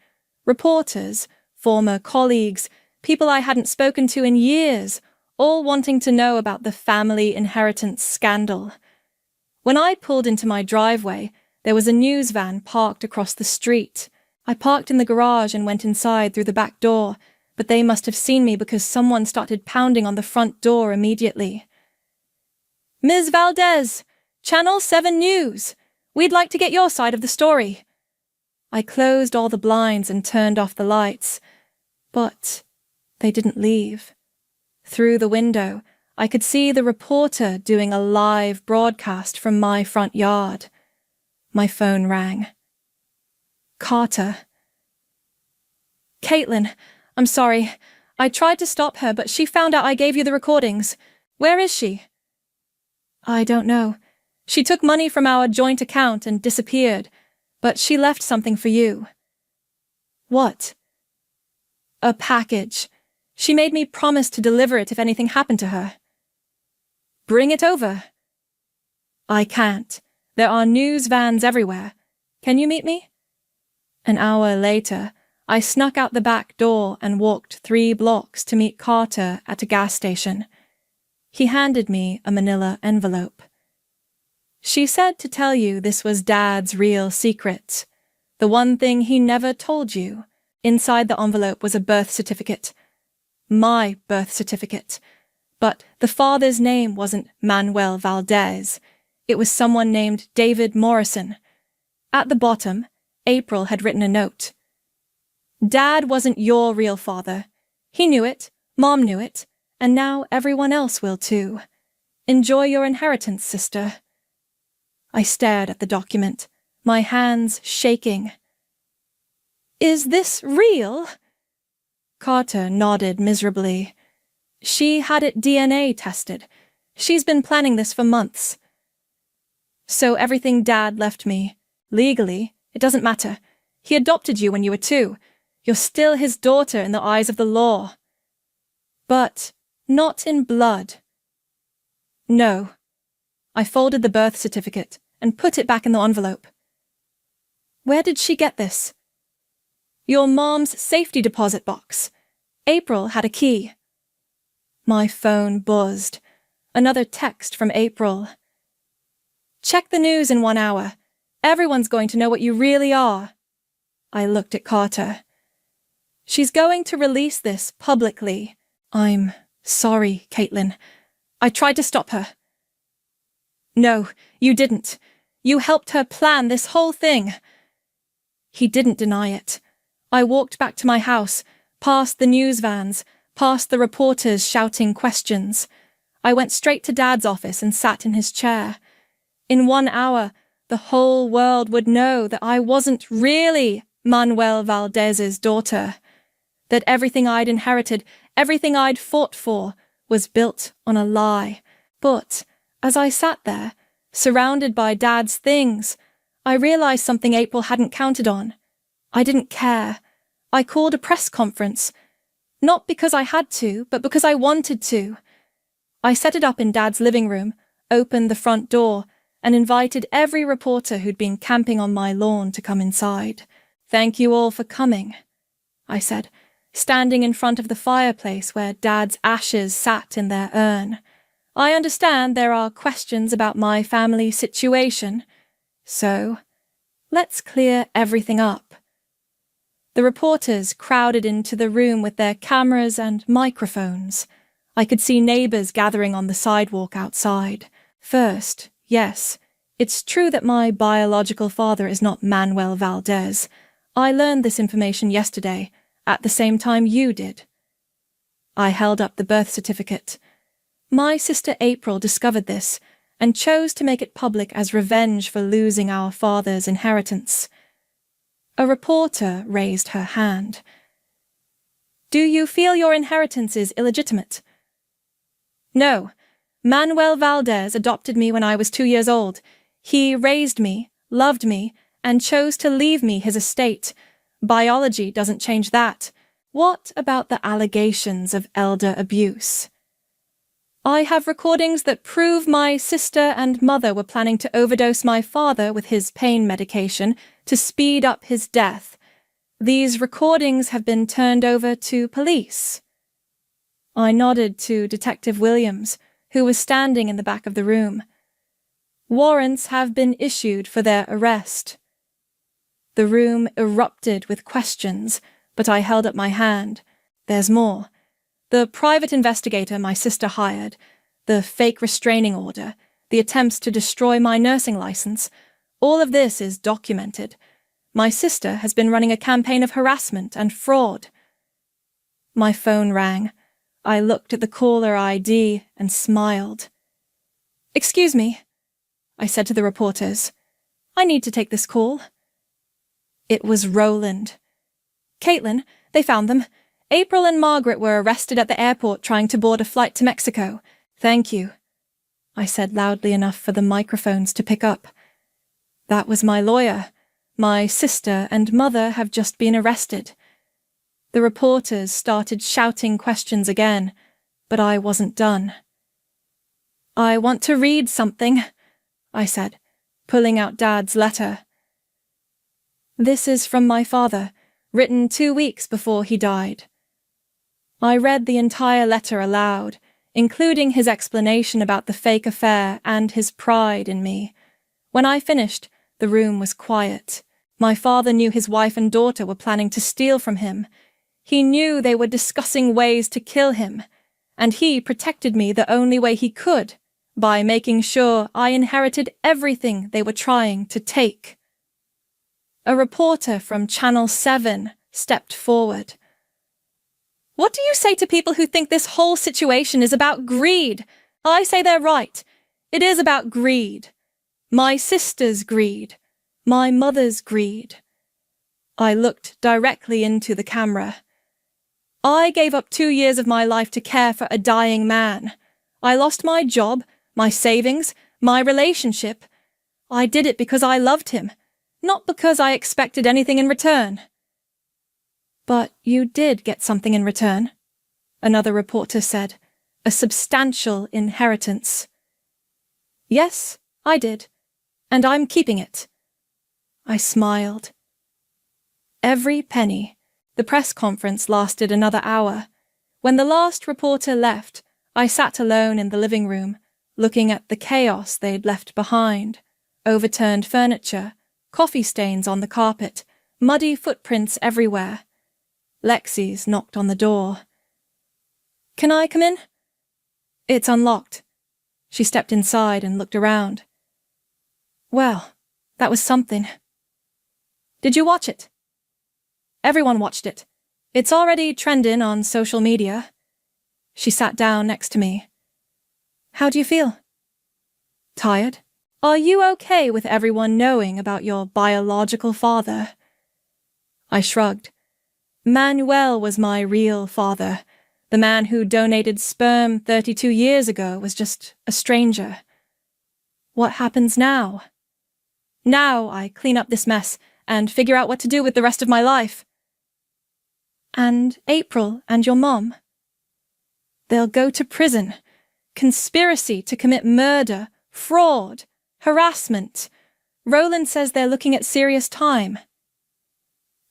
Speaker 1: Reporters, former colleagues, people I hadn't spoken to in years, all wanting to know about the family inheritance scandal. When I pulled into my driveway, there was a news van parked across the street. I parked in the garage and went inside through the back door, but they must have seen me because someone started pounding on the front door immediately. "Ms. Valdez, Channel 7 News. We'd like to get your side of the story." I closed all the blinds and turned off the lights, but they didn't leave. Through the window, I could see the reporter doing a live broadcast from my front yard. My phone rang. Carter. "Caitlin, I'm sorry. I tried to stop her, but she found out I gave you the recordings. Where is she?" "I don't know. She took money from our joint account and disappeared, but she left something for you." "What?" "A package. She made me promise to deliver it if anything happened to her." "Bring it over." "I can't. There are news vans everywhere. Can you meet me?" An hour later, I snuck out the back door and walked 3 blocks to meet Carter at a gas station. He handed me a manila envelope. "She said to tell you this was Dad's real secret. The one thing he never told you." Inside the envelope was a birth certificate. My birth certificate. But the father's name wasn't Manuel Valdez. It was someone named David Morrison. At the bottom, April had written a note. "Dad wasn't your real father. He knew it, Mom knew it, and now everyone else will too. Enjoy your inheritance, sister." I stared at the document, my hands shaking. "Is this real?" Carter nodded miserably. "She had it DNA tested. She's been planning this for months." "So everything Dad left me, legally, it doesn't matter. He adopted you when you were 2. You're still his daughter in the eyes of the law. But not in blood. No. I folded the birth certificate and put it back in the envelope. Where did she get this? Your mom's safety deposit box. April had a key. My phone buzzed. Another text from April. Check the news in 1 hour. Everyone's going to know what you really are. I looked at Carter. She's going to release this publicly. I'm sorry, Caitlin. I tried to stop her. No, you didn't. You helped her plan this whole thing. He didn't deny it. I walked back to my house, past the news vans, past the reporters shouting questions. I went straight to Dad's office and sat in his chair. In 1 hour, the whole world would know that I wasn't really Manuel Valdez's daughter, that everything I'd inherited, everything I'd fought for, was built on a lie. But as I sat there, surrounded by Dad's things, I realized something April hadn't counted on. I didn't care. I called a press conference. Not because I had to, but because I wanted to. I set it up in Dad's living room, opened the front door, and invited every reporter who'd been camping on my lawn to come inside. Thank you all for coming, I said, standing in front of the fireplace where Dad's ashes sat in their urn. I understand there are questions about my family situation, so let's clear everything up. The reporters crowded into the room with their cameras and microphones. I could see neighbors gathering on the sidewalk outside. First, yes, it's true that my biological father is not Manuel Valdez. I learned this information yesterday, at the same time you did. I held up the birth certificate. My sister April discovered this and chose to make it public as revenge for losing our father's inheritance. A reporter raised her hand. Do you feel your inheritance is illegitimate? No. Manuel Valdez adopted me when I was 2 years old. He raised me, loved me, and chose to leave me his estate. Biology doesn't change that. What about the allegations of elder abuse? I have recordings that prove my sister and mother were planning to overdose my father with his pain medication to speed up his death. These recordings have been turned over to police. I nodded to Detective Williams, who was standing in the back of the room. Warrants have been issued for their arrest. The room erupted with questions, but I held up my hand. There's more. The private investigator my sister hired, the fake restraining order, the attempts to destroy my nursing license, all of this is documented. My sister has been running a campaign of harassment and fraud. My phone rang. I looked at the caller ID and smiled. Excuse me, I said to the reporters. I need to take this call. It was Roland. Caitlin, they found them. April and Margaret were arrested at the airport trying to board a flight to Mexico. Thank you, I said loudly enough for the microphones to pick up. That was my lawyer. My sister and mother have just been arrested. The reporters started shouting questions again, but I wasn't done. I want to read something, I said, pulling out Dad's letter. This is from my father, written 2 weeks before he died. I read the entire letter aloud, including his explanation about the fake affair and his pride in me. When I finished, the room was quiet. My father knew his wife and daughter were planning to steal from him. He knew they were discussing ways to kill him, and he protected me the only way he could, by making sure I inherited everything they were trying to take. A reporter from Channel 7 stepped forward. What do you say to people who think this whole situation is about greed? I say they're right. It is about greed. My sister's greed. My mother's greed. I looked directly into the camera. I gave up 2 years of my life to care for a dying man. I lost my job, my savings, my relationship. I did it because I loved him, not because I expected anything in return." "But you did get something in return," another reporter said. "A substantial inheritance." "Yes, I did, and I'm keeping it." I smiled. Every penny. The press conference lasted another hour. When the last reporter left, I sat alone in the living room, looking at the chaos they'd left behind. Overturned furniture, coffee stains on the carpet, muddy footprints everywhere. Lexi's knocked on the door. "Can I come in?" "It's unlocked." She stepped inside and looked around. "Well, that was something." "Did you watch it?" "Everyone watched it. It's already trending on social media." She sat down next to me. "How do you feel?" "Tired." "Are you okay with everyone knowing about your biological father?" I shrugged. Manuel was my real father. The man who donated sperm 32 years ago was just a stranger. What happens now? Now I clean up this mess and figure out what to do with the rest of my life. And April and your mom? They'll go to prison. Conspiracy to commit murder, fraud, harassment. Roland says they're looking at serious time.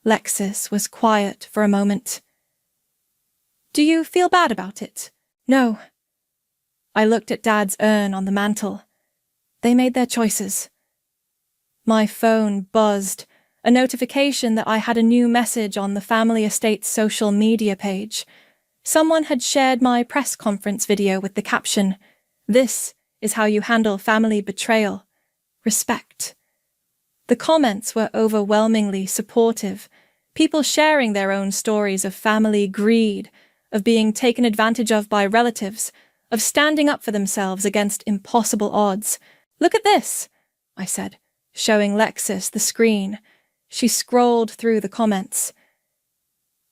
Speaker 1: Lexis was quiet for a moment. "Do you feel bad about it?" "No." I looked at Dad's urn on the mantel. They made their choices. My phone buzzed, a notification that I had a new message on the family estate's social media page. Someone had shared my press conference video with the caption, "This is how you handle family betrayal. Respect." The comments were overwhelmingly supportive, people sharing their own stories of family greed, of being taken advantage of by relatives, of standing up for themselves against impossible odds. "Look at this," I said, showing Lexis the screen. She scrolled through the comments.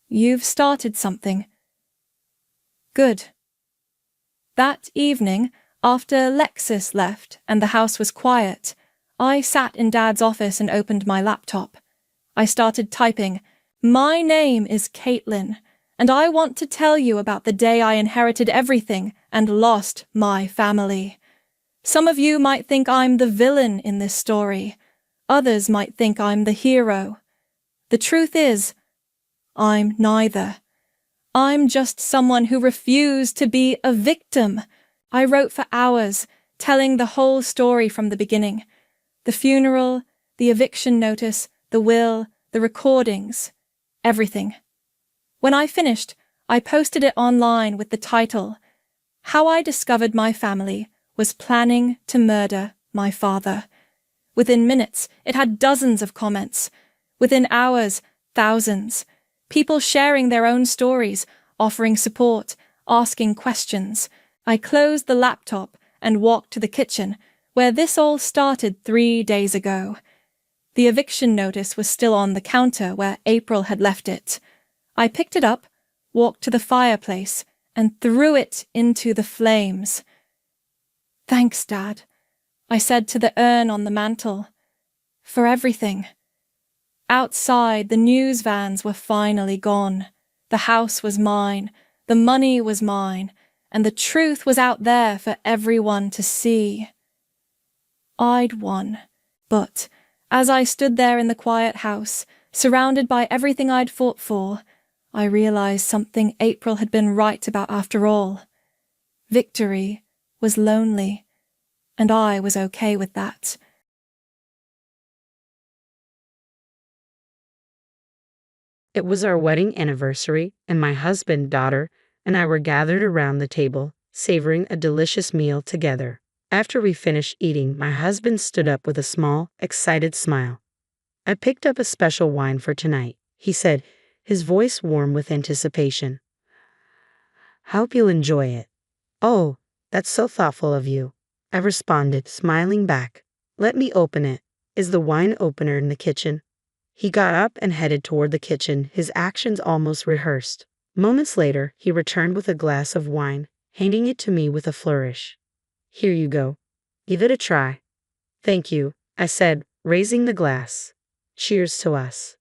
Speaker 1: "You've started something." "Good." That evening, after Lexis left and the house was quiet, I sat in Dad's office and opened my laptop. I started typing, "My name is Caitlin, and I want to tell you about the day I inherited everything and lost my family. Some of you might think I'm the villain in this story. Others might think I'm the hero. The truth is, I'm neither. I'm just someone who refused to be a victim." I wrote for hours, telling the whole story from the beginning. The funeral, the eviction notice, the will, the recordings, everything. When I finished, I posted it online with the title, "How I Discovered My Family Was Planning to Murder My Father." Within minutes, it had dozens of comments. Within hours, thousands. People sharing their own stories, offering support, asking questions. I closed the laptop and walked to the kitchen, where this all started 3 days ago. The eviction notice was still on the counter where April had left it. I picked it up, walked to the fireplace, and threw it into the flames. "Thanks, Dad," I said to the urn on the mantel. "For everything." Outside, the news vans were finally gone. The house was mine, the money was mine, and the truth was out there for everyone to see. I'd won, but as I stood there in the quiet house, surrounded by everything I'd fought for, I realized something April had been right about after all. Victory was lonely, and I was okay with that.
Speaker 2: It was our wedding anniversary, and my husband, daughter, and I were gathered around the table, savoring a delicious meal together. After we finished eating, my husband stood up with a small, excited smile. "I picked up a special wine for tonight," he said, his voice warm with anticipation. "Hope you'll enjoy it." "Oh, that's so thoughtful of you," I responded, smiling back. "Let me open it. Is the wine opener in the kitchen?" He got up and headed toward the kitchen, his actions almost rehearsed. Moments later, he returned with a glass of wine, handing it to me with a flourish. "Here you go. Give it a try." "Thank you," I said, raising the glass. Cheers to us.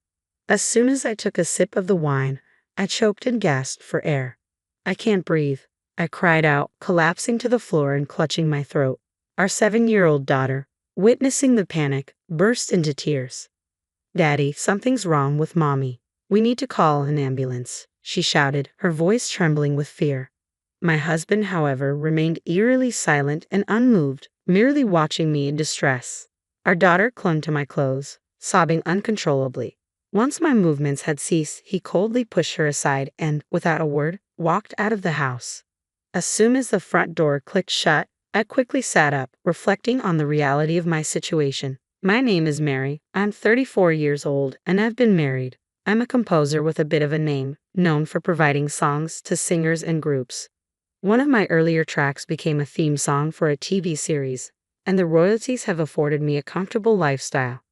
Speaker 2: As soon as I took a sip of the wine, I choked and gasped for air. I can't breathe, I cried out, collapsing to the floor and clutching my throat. Our 7-year-old daughter, witnessing the panic, burst into tears. Daddy, something's wrong with Mommy. We need to call an ambulance, she shouted, her voice trembling with fear. My husband, however, remained eerily silent and unmoved, merely watching me in distress. Our daughter clung to my clothes, sobbing uncontrollably. Once my movements had ceased, he coldly pushed her aside and, without a word, walked out of the house. As soon as the front door clicked shut, I quickly sat up, reflecting on the reality of my situation. My name is Mary, I'm 34 years old, and I've been married. I'm a composer with a bit of a name, known for providing songs to singers and groups. One of my earlier tracks became a theme song for a TV series, and the royalties have afforded me a comfortable lifestyle.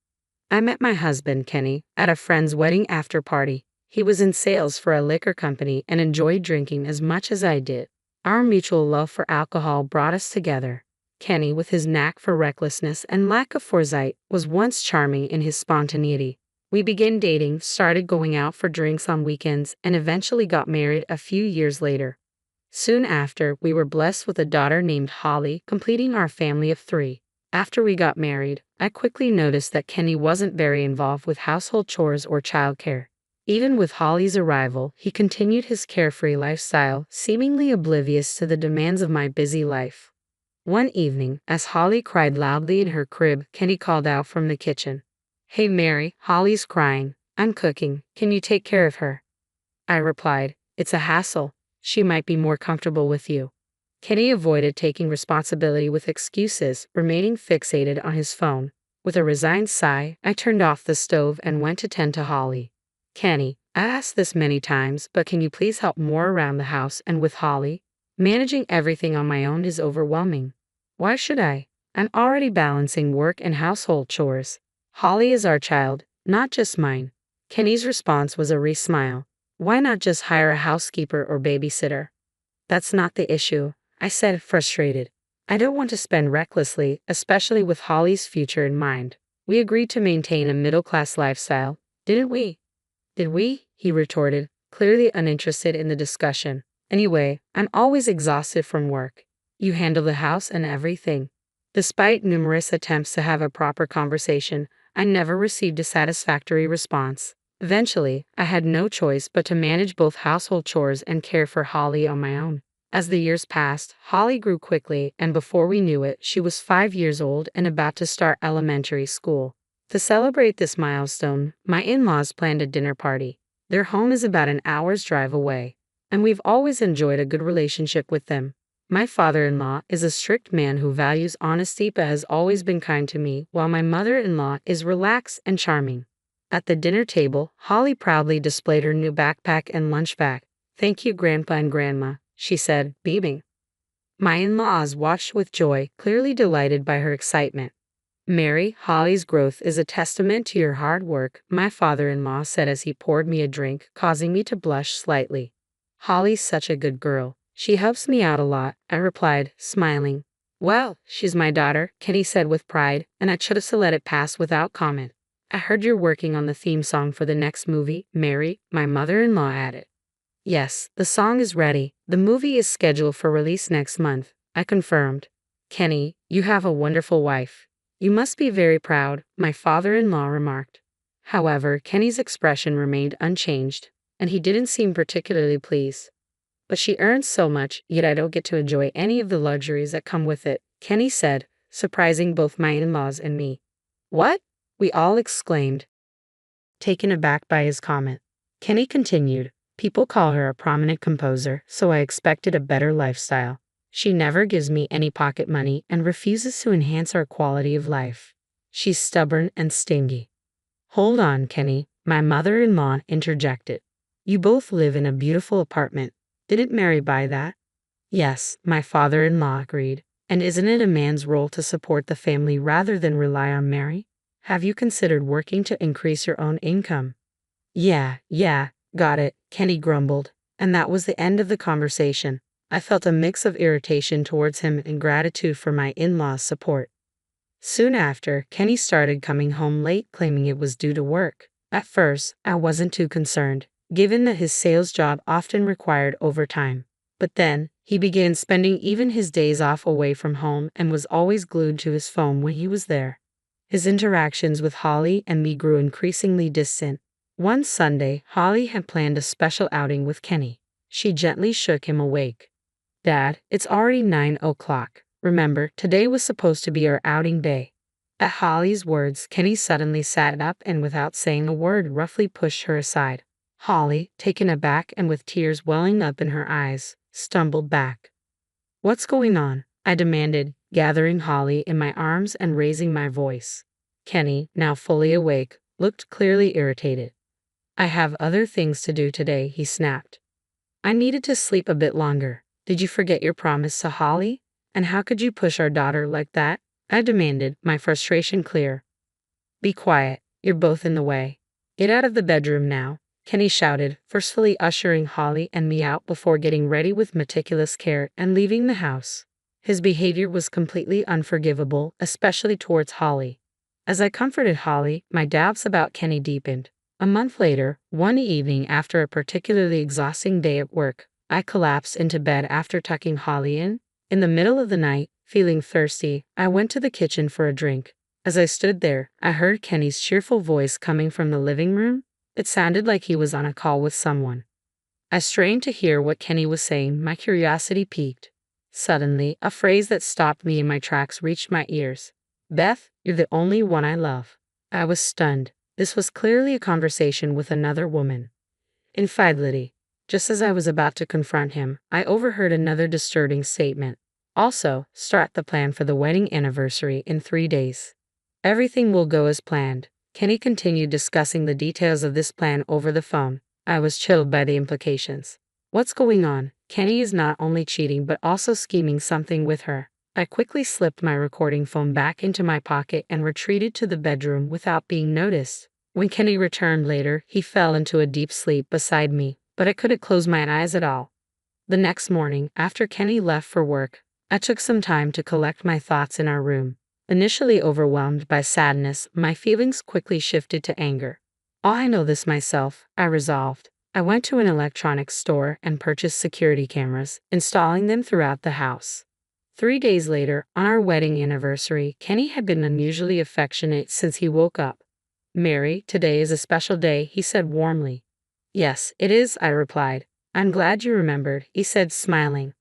Speaker 2: I met my husband, Kenny, at a friend's wedding after party. He was in sales for a liquor company and enjoyed drinking as much as I did. Our mutual love for alcohol brought us together. Kenny, with his knack for recklessness and lack of foresight, was once charming in his spontaneity. We began dating, started going out for drinks on weekends, and eventually got married a few years later. Soon after, we were blessed with a daughter named Holly, completing our family of 3. After we got married, I quickly noticed that Kenny wasn't very involved with household chores or childcare. Even with Holly's arrival, he continued his carefree lifestyle, seemingly oblivious to the demands of my busy life. One evening, as Holly cried loudly in her crib, Kenny called out from the kitchen. "Hey Mary, Holly's crying. I'm cooking. Can you take care of her?" I replied, "It's a hassle. She might be more comfortable with you." Kenny avoided taking responsibility with excuses, remaining fixated on his phone. With a resigned sigh, I turned off the stove and went to tend to Holly. "Kenny, I asked this many times, but can you please help more around the house and with Holly? Managing everything on my own is overwhelming." "Why should I? I'm already balancing work and household chores. Holly is our child, not just mine." Kenny's response was a wry smile. "Why not just hire a housekeeper or babysitter?" "That's not the issue," I said, frustrated. "I don't want to spend recklessly, especially with Holly's future in mind. We agreed to maintain a middle-class lifestyle, didn't we?" "Did we?" he retorted, clearly uninterested in the discussion. "Anyway, I'm always exhausted from work. You handle the house and everything." Despite numerous attempts to have a proper conversation, I never received a satisfactory response. Eventually, I had no choice but to manage both household chores and care for Holly on my own. As the years passed, Holly grew quickly, and before we knew it, she was 5 years old and about to start elementary school. To celebrate this milestone, my in-laws planned a dinner party. Their home is about an hour's drive away, and we've always enjoyed a good relationship with them. My father-in-law is a strict man who values honesty but has always been kind to me, while my mother-in-law is relaxed and charming. At the dinner table, Holly proudly displayed her new backpack and lunch bag. "Thank you, Grandpa and Grandma," she said, beaming. My in-laws watched with joy, clearly delighted by her excitement. "Mary, Holly's growth is a testament to your hard work," my father-in-law said as he poured me a drink, causing me to blush slightly. "Holly's such a good girl. She helps me out a lot," I replied, smiling. "Well, she's my daughter," Kenny said with pride, and I chose to let it pass without comment. "I heard you're working on the theme song for the next movie, Mary," my mother-in-law added. "Yes, the song is ready. The movie is scheduled for release next month," I confirmed. "Kenny, you have a wonderful wife. You must be very proud," my father-in-law remarked. However, Kenny's expression remained unchanged, and he didn't seem particularly pleased. "But she earns so much, yet I don't get to enjoy any of the luxuries that come with it," Kenny said, surprising both my in-laws and me. "What?" we all exclaimed, taken aback by his comment. Kenny continued, "People call her a prominent composer, so I expected a better lifestyle. She never gives me any pocket money and refuses to enhance our quality of life. She's stubborn and stingy." "Hold on, Kenny," my mother-in-law interjected. "You both live in a beautiful apartment. Didn't Mary buy that?" "Yes," my father-in-law agreed. "And isn't it a man's role to support the family rather than rely on Mary? Have you considered working to increase your own income?" Yeah, got it," Kenny grumbled, and that was the end of the conversation. I felt a mix of irritation towards him and gratitude for my in-laws' support. Soon after, Kenny started coming home late, claiming it was due to work. At first, I wasn't too concerned, given that his sales job often required overtime. But then, he began spending even his days off away from home and was always glued to his phone when he was there. His interactions with Holly and me grew increasingly distant. One Sunday, Holly had planned a special outing with Kenny. She gently shook him awake. "Dad, it's already 9 o'clock. Remember, today was supposed to be our outing day." At Holly's words, Kenny suddenly sat up and without saying a word roughly pushed her aside. Holly, taken aback and with tears welling up in her eyes, stumbled back. "What's going on?" I demanded, gathering Holly in my arms and raising my voice. Kenny, now fully awake, looked clearly irritated. "I have other things to do today," he snapped. "I needed to sleep a bit longer. Did you forget your promise to Holly? And how could you push our daughter like that?" I demanded, my frustration clear. "Be quiet. You're both in the way. Get out of the bedroom now," Kenny shouted, forcefully ushering Holly and me out before getting ready with meticulous care and leaving the house. His behavior was completely unforgivable, especially towards Holly. As I comforted Holly, my doubts about Kenny deepened. A month later, one evening after a particularly exhausting day at work, I collapsed into bed after tucking Holly in. In the middle of the night, feeling thirsty, I went to the kitchen for a drink. As I stood there, I heard Kenny's cheerful voice coming from the living room. It sounded like he was on a call with someone. I strained to hear what Kenny was saying, my curiosity piqued. Suddenly, a phrase that stopped me in my tracks reached my ears. "Beth, you're the only one I love." I was stunned. This was clearly a conversation with another woman. Infidelity. Just as I was about to confront him, I overheard another disturbing statement. "Also, start the plan for the wedding anniversary in 3 days. Everything will go as planned." Kenny continued discussing the details of this plan over the phone. I was chilled by the implications. What's going on? Kenny is not only cheating but also scheming something with her. I quickly slipped my recording phone back into my pocket and retreated to the bedroom without being noticed. When Kenny returned later, he fell into a deep sleep beside me, but I couldn't close my eyes at all. The next morning, after Kenny left for work, I took some time to collect my thoughts in our room. Initially overwhelmed by sadness, my feelings quickly shifted to anger. "I know this myself," I resolved. I went to an electronics store and purchased security cameras, installing them throughout the house. 3 days later, on our wedding anniversary, Kenny had been unusually affectionate since he woke up. "Mary, today is a special day," he said warmly. "Yes, it is," I replied. "I'm glad you remembered," he said, smiling.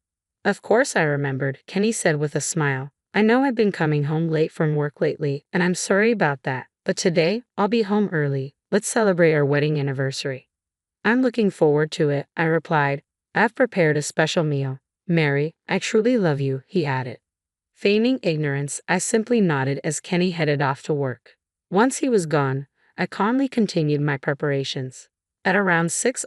Speaker 2: "Of course I remembered," Kenny said with a smile. "I know I've been coming home late from work lately, and I'm sorry about that, but today, I'll be home early. Let's celebrate our wedding anniversary." "I'm looking forward to it," I replied. "I've prepared a special meal." "Mary, I truly love you," he added. Feigning ignorance, I simply nodded as Kenny headed off to work. Once he was gone, I calmly continued my preparations. At around 6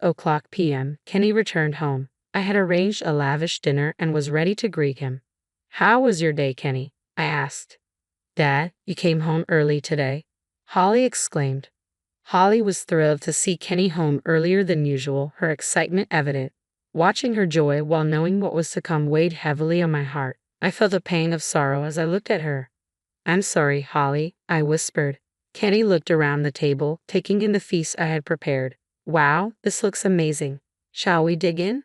Speaker 2: p.m., Kenny returned home. I had arranged a lavish dinner and was ready to greet him. "How was your day, Kenny?" I asked. "Dad, you came home early today," Holly exclaimed. Holly was thrilled to see Kenny home earlier than usual, her excitement evident. Watching her joy while knowing what was to come weighed heavily on my heart. I felt a pang of sorrow as I looked at her. "I'm sorry, Holly," I whispered. Kenny looked around the table, taking in the feast I had prepared. "Wow, this looks amazing. Shall we dig in?"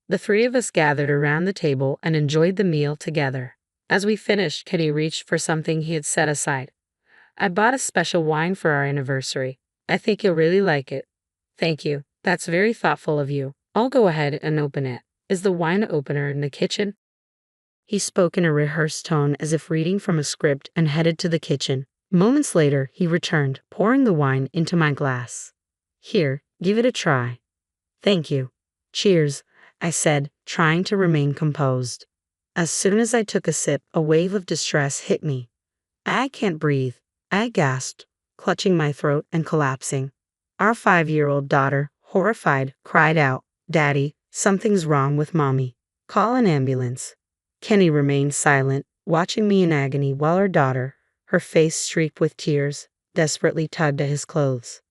Speaker 2: The three of us gathered around the table and enjoyed the meal together. As we finished, Kenny reached for something he had set aside. "I bought a special wine for our anniversary. I think you'll really like it." "Thank you. That's very thoughtful of you. I'll go ahead and open it. Is the wine opener in the kitchen?" He spoke in a rehearsed tone as if reading from a script and headed to the kitchen. Moments later, he returned, pouring the wine into my glass. "Here, give it a try." "Thank you." "Cheers," I said, trying to remain composed. As soon as I took a sip, a wave of distress hit me. "I can't breathe," I gasped, clutching my throat and collapsing. Our 5-year-old daughter, horrified, cried out, "Daddy, something's wrong with Mommy. Call an ambulance." Kenny remained silent, watching me in agony while our daughter, her face streaked with tears, desperately tugged at his clothes.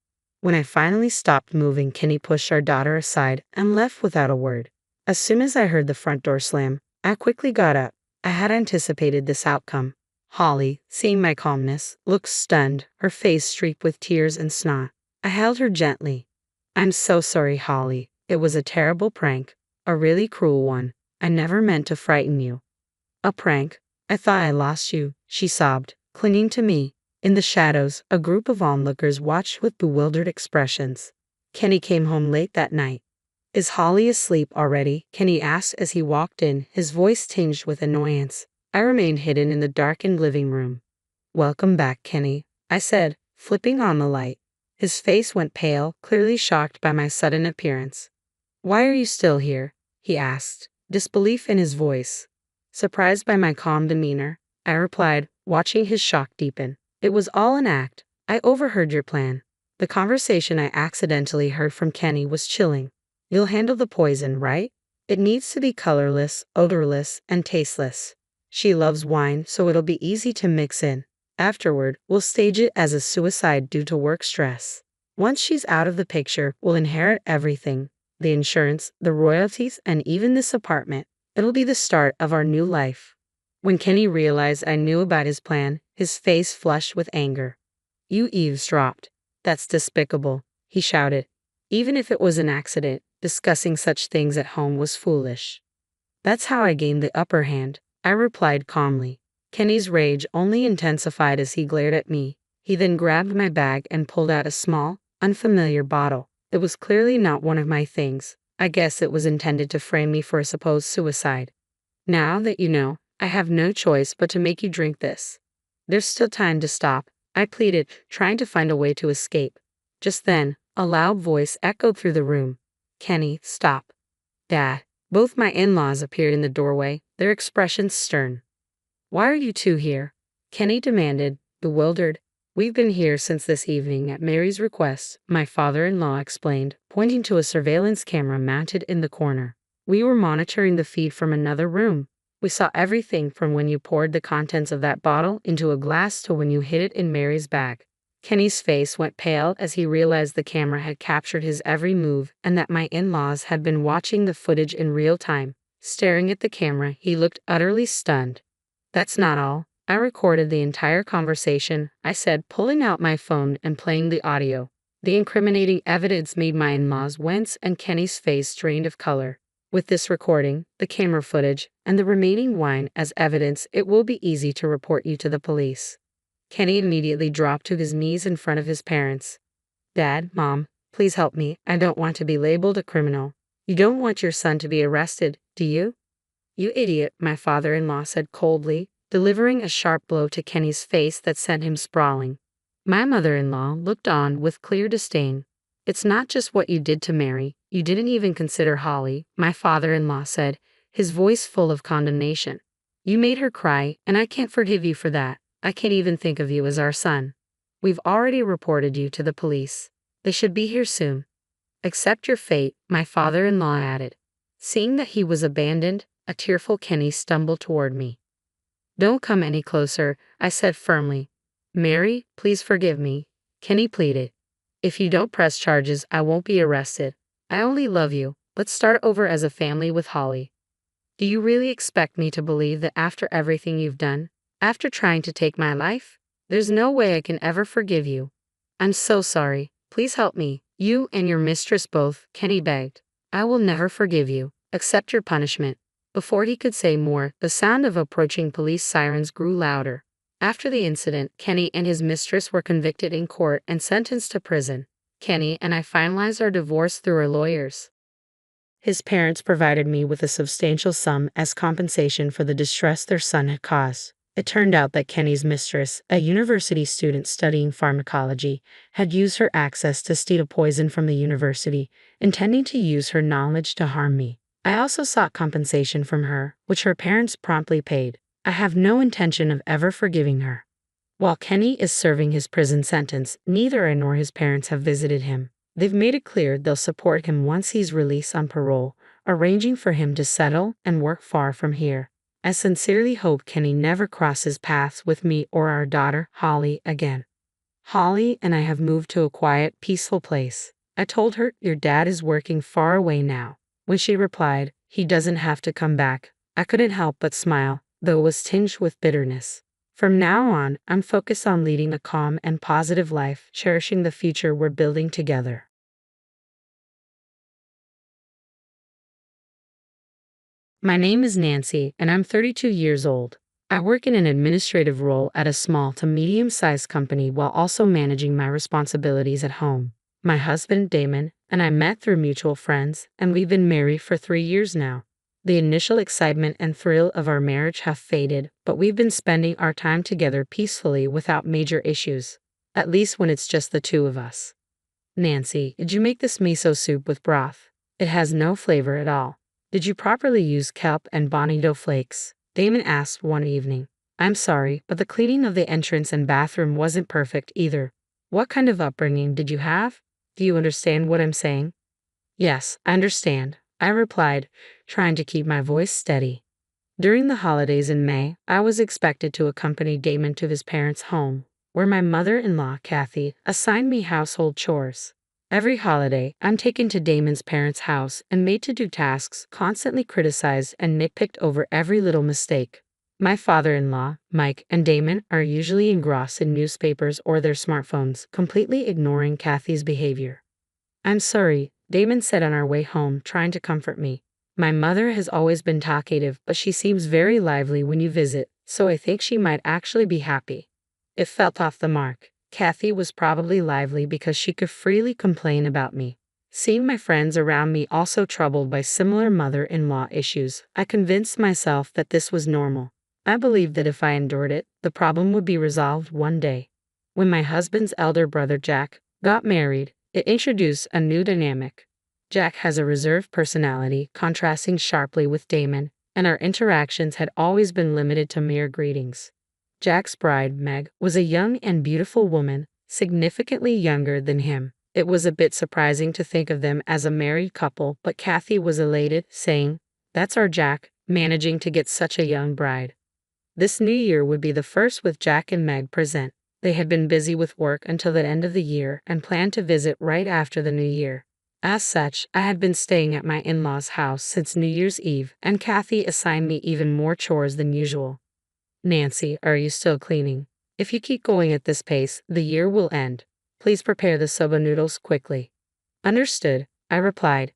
Speaker 2: When I finally stopped moving, Kenny pushed our daughter aside and left without a word. As soon as I heard the front door slam, I quickly got up. I had anticipated this outcome. Holly, seeing my calmness, looked stunned, her face streaked with tears and snot. I held her gently. I'm so sorry, Holly. It was a terrible prank. A really cruel one. I never meant to frighten you. A prank? I thought I lost you, she sobbed, clinging to me. In the shadows, a group of onlookers watched with bewildered expressions. Kenny came home late that night. Is Holly asleep already? Kenny asked as he walked in, his voice tinged with annoyance. I remained hidden in the darkened living room. Welcome back, Kenny, I said, flipping on the light. His face went pale, clearly shocked by my sudden appearance. Why are you still here? He asked, disbelief in his voice. Surprised by my calm demeanor, I replied, watching his shock deepen. It was all an act. I overheard your plan. The conversation I accidentally heard from Kenny was chilling. You'll handle the poison, right? It needs to be colorless, odorless, and tasteless. She loves wine, so it'll be easy to mix in. Afterward, we'll stage it as a suicide due to work stress. Once she's out of the picture, we'll inherit everything. The insurance, the royalties, and even this apartment. It'll be the start of our new life. When Kenny realized I knew about his plan, his face flushed with anger. You eavesdropped. That's despicable, he shouted. Even if it was an accident, discussing such things at home was foolish. That's how I gained the upper hand, I replied calmly. Kenny's rage only intensified as he glared at me. He then grabbed my bag and pulled out a small, unfamiliar bottle. It was clearly not one of my things. I guess it was intended to frame me for a supposed suicide. Now that you know, I have no choice but to make you drink this. There's still time to stop, I pleaded, trying to find a way to escape. Just then, a loud voice echoed through the room. Kenny, stop. Dad. Both my in-laws appeared in the doorway, their expressions stern. Why are you two here? Kenny demanded, bewildered. We've been here since this evening at Mary's request, my father-in-law explained, pointing to a surveillance camera mounted in the corner. We were monitoring the feed from another room. We saw everything from when you poured the contents of that bottle into a glass to when you hid it in Mary's bag. Kenny's face went pale as he realized the camera had captured his every move and that my in-laws had been watching the footage in real time. Staring at the camera, he looked utterly stunned. That's not all. I recorded the entire conversation, I said, pulling out my phone and playing the audio. The incriminating evidence made my in-laws wince and Kenny's face drained of color. With this recording, the camera footage, and the remaining wine as evidence, it will be easy to report you to the police. Kenny immediately dropped to his knees in front of his parents. Dad, Mom, please help me. I don't want to be labeled a criminal. You don't want your son to be arrested, do you? You idiot, my father-in-law said coldly, delivering a sharp blow to Kenny's face that sent him sprawling. My mother-in-law looked on with clear disdain. It's not just what you did to Mary. You didn't even consider Holly, my father-in-law said, his voice full of condemnation. You made her cry, and I can't forgive you for that. I can't even think of you as our son. We've already reported you to the police. They should be here soon. Accept your fate, my father-in-law added. Seeing that he was abandoned, a tearful Kenny stumbled toward me. Don't come any closer, I said firmly. Mary, please forgive me, Kenny pleaded. If you don't press charges, I won't be arrested. I only love you. Let's start over as a family with Holly. Do you really expect me to believe that after everything you've done, after trying to take my life? There's no way I can ever forgive you. I'm so sorry. Please help me. You and your mistress both, Kenny begged. I will never forgive you. Accept your punishment. Before he could say more, the sound of approaching police sirens grew louder. After the incident, Kenny and his mistress were convicted in court and sentenced to prison. Kenny and I finalized our divorce through our lawyers. His parents provided me with a substantial sum as compensation for the distress their son had caused. It turned out that Kenny's mistress, a university student studying pharmacology, had used her access to steal a poison from the university, intending to use her knowledge to harm me. I also sought compensation from her, which her parents promptly paid. I have no intention of ever forgiving her. While Kenny is serving his prison sentence, neither I nor his parents have visited him. They've made it clear they'll support him once he's released on parole, arranging for him to settle and work far from here. I sincerely hope Kenny never crosses paths with me or our daughter, Holly, again. Holly and I have moved to a quiet, peaceful place. I told her, your dad is working far away now. When she replied, he doesn't have to come back, I couldn't help but smile, though it was tinged with bitterness. From now on, I'm focused on leading a calm and positive life, cherishing the future we're building together. My name is Nancy, and I'm 32 years old. I work in an administrative role at a small to medium-sized company while also managing my responsibilities at home. My husband, Damon, and I met through mutual friends, and we've been married for 3 years now. The initial excitement and thrill of our marriage have faded, but we've been spending our time together peacefully without major issues. At least when it's just the two of us. Nancy, did you make this miso soup with broth? It has no flavor at all. Did you properly use kelp and bonito flakes? Damon asked one evening. I'm sorry, but the cleaning of the entrance and bathroom wasn't perfect either. What kind of upbringing did you have? Do you understand what I'm saying? Yes, I understand, I replied, trying to keep my voice steady. During the holidays in May, I was expected to accompany Damon to his parents' home, where my mother-in-law, Kathy, assigned me household chores. Every holiday, I'm taken to Damon's parents' house and made to do tasks, constantly criticized and nitpicked over every little mistake. My father-in-law, Mike, and Damon are usually engrossed in newspapers or their smartphones, completely ignoring Kathy's behavior. I'm sorry, Damon said on our way home, trying to comfort me. My mother has always been talkative, but she seems very lively when you visit, so I think she might actually be happy. It felt off the mark. Kathy was probably lively because she could freely complain about me. Seeing my friends around me also troubled by similar mother-in-law issues, I convinced myself that this was normal. I believed that if I endured it, the problem would be resolved one day. When my husband's elder brother Jack got married, it introduced a new dynamic. Jack has a reserved personality, contrasting sharply with Damon, and our interactions had always been limited to mere greetings. Jack's bride, Meg, was a young and beautiful woman, significantly younger than him. It was a bit surprising to think of them as a married couple, but Kathy was elated, saying, "That's our Jack, managing to get such a young bride." This new year would be the first with Jack and Meg present. They had been busy with work until the end of the year and planned to visit right after the new year. As such, I had been staying at my in-laws' house since New Year's Eve, and Kathy assigned me even more chores than usual. Nancy, are you still cleaning? If you keep going at this pace, the year will end. Please prepare the soba noodles quickly. Understood, I replied.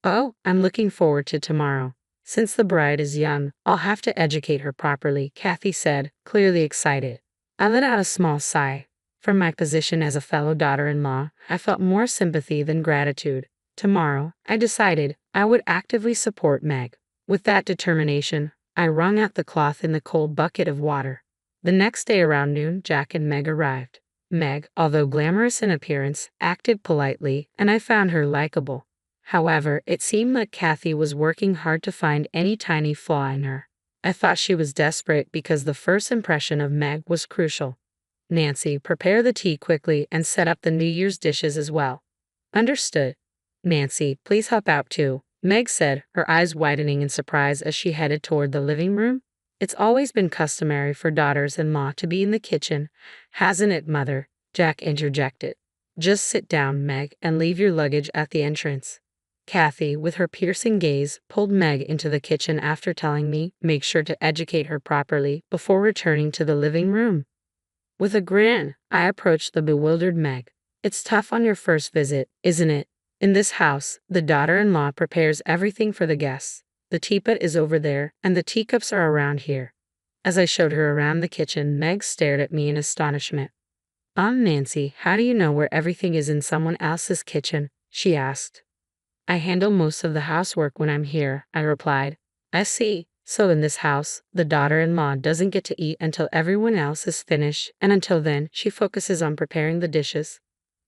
Speaker 2: Oh, I'm looking forward to tomorrow. Since the bride is young, I'll have to educate her properly, Kathy said, clearly excited. I let out a small sigh. From my position as a fellow daughter-in-law, I felt more sympathy than gratitude. Tomorrow, I decided I would actively support Meg. With that determination, I wrung out the cloth in the cold bucket of water. The next day around noon, Jack and Meg arrived. Meg, although glamorous in appearance, acted politely, and I found her likable. However, it seemed like Kathy was working hard to find any tiny flaw in her. I thought she was desperate because the first impression of Meg was crucial. Nancy, prepare the tea quickly and set up the New Year's dishes as well. Understood. Nancy, please help out too, Meg said, her eyes widening in surprise as she headed toward the living room. It's always been customary for daughters-in-law to be in the kitchen, hasn't it, Mother? Jack interjected. Just sit down, Meg, and leave your luggage at the entrance. Kathy, with her piercing gaze, pulled Meg into the kitchen after telling me, make sure to educate her properly before returning to the living room. With a grin, I approached the bewildered Meg. It's tough on your first visit, isn't it? In this house, the daughter-in-law prepares everything for the guests. The teapot is over there, and the teacups are around here. As I showed her around the kitchen, Meg stared at me in astonishment. Nancy, how do you know where everything is in someone else's kitchen? She asked. I handle most of the housework when I'm here, I replied. I see. So in this house, the daughter-in-law doesn't get to eat until everyone else is finished, and until then, she focuses on preparing the dishes.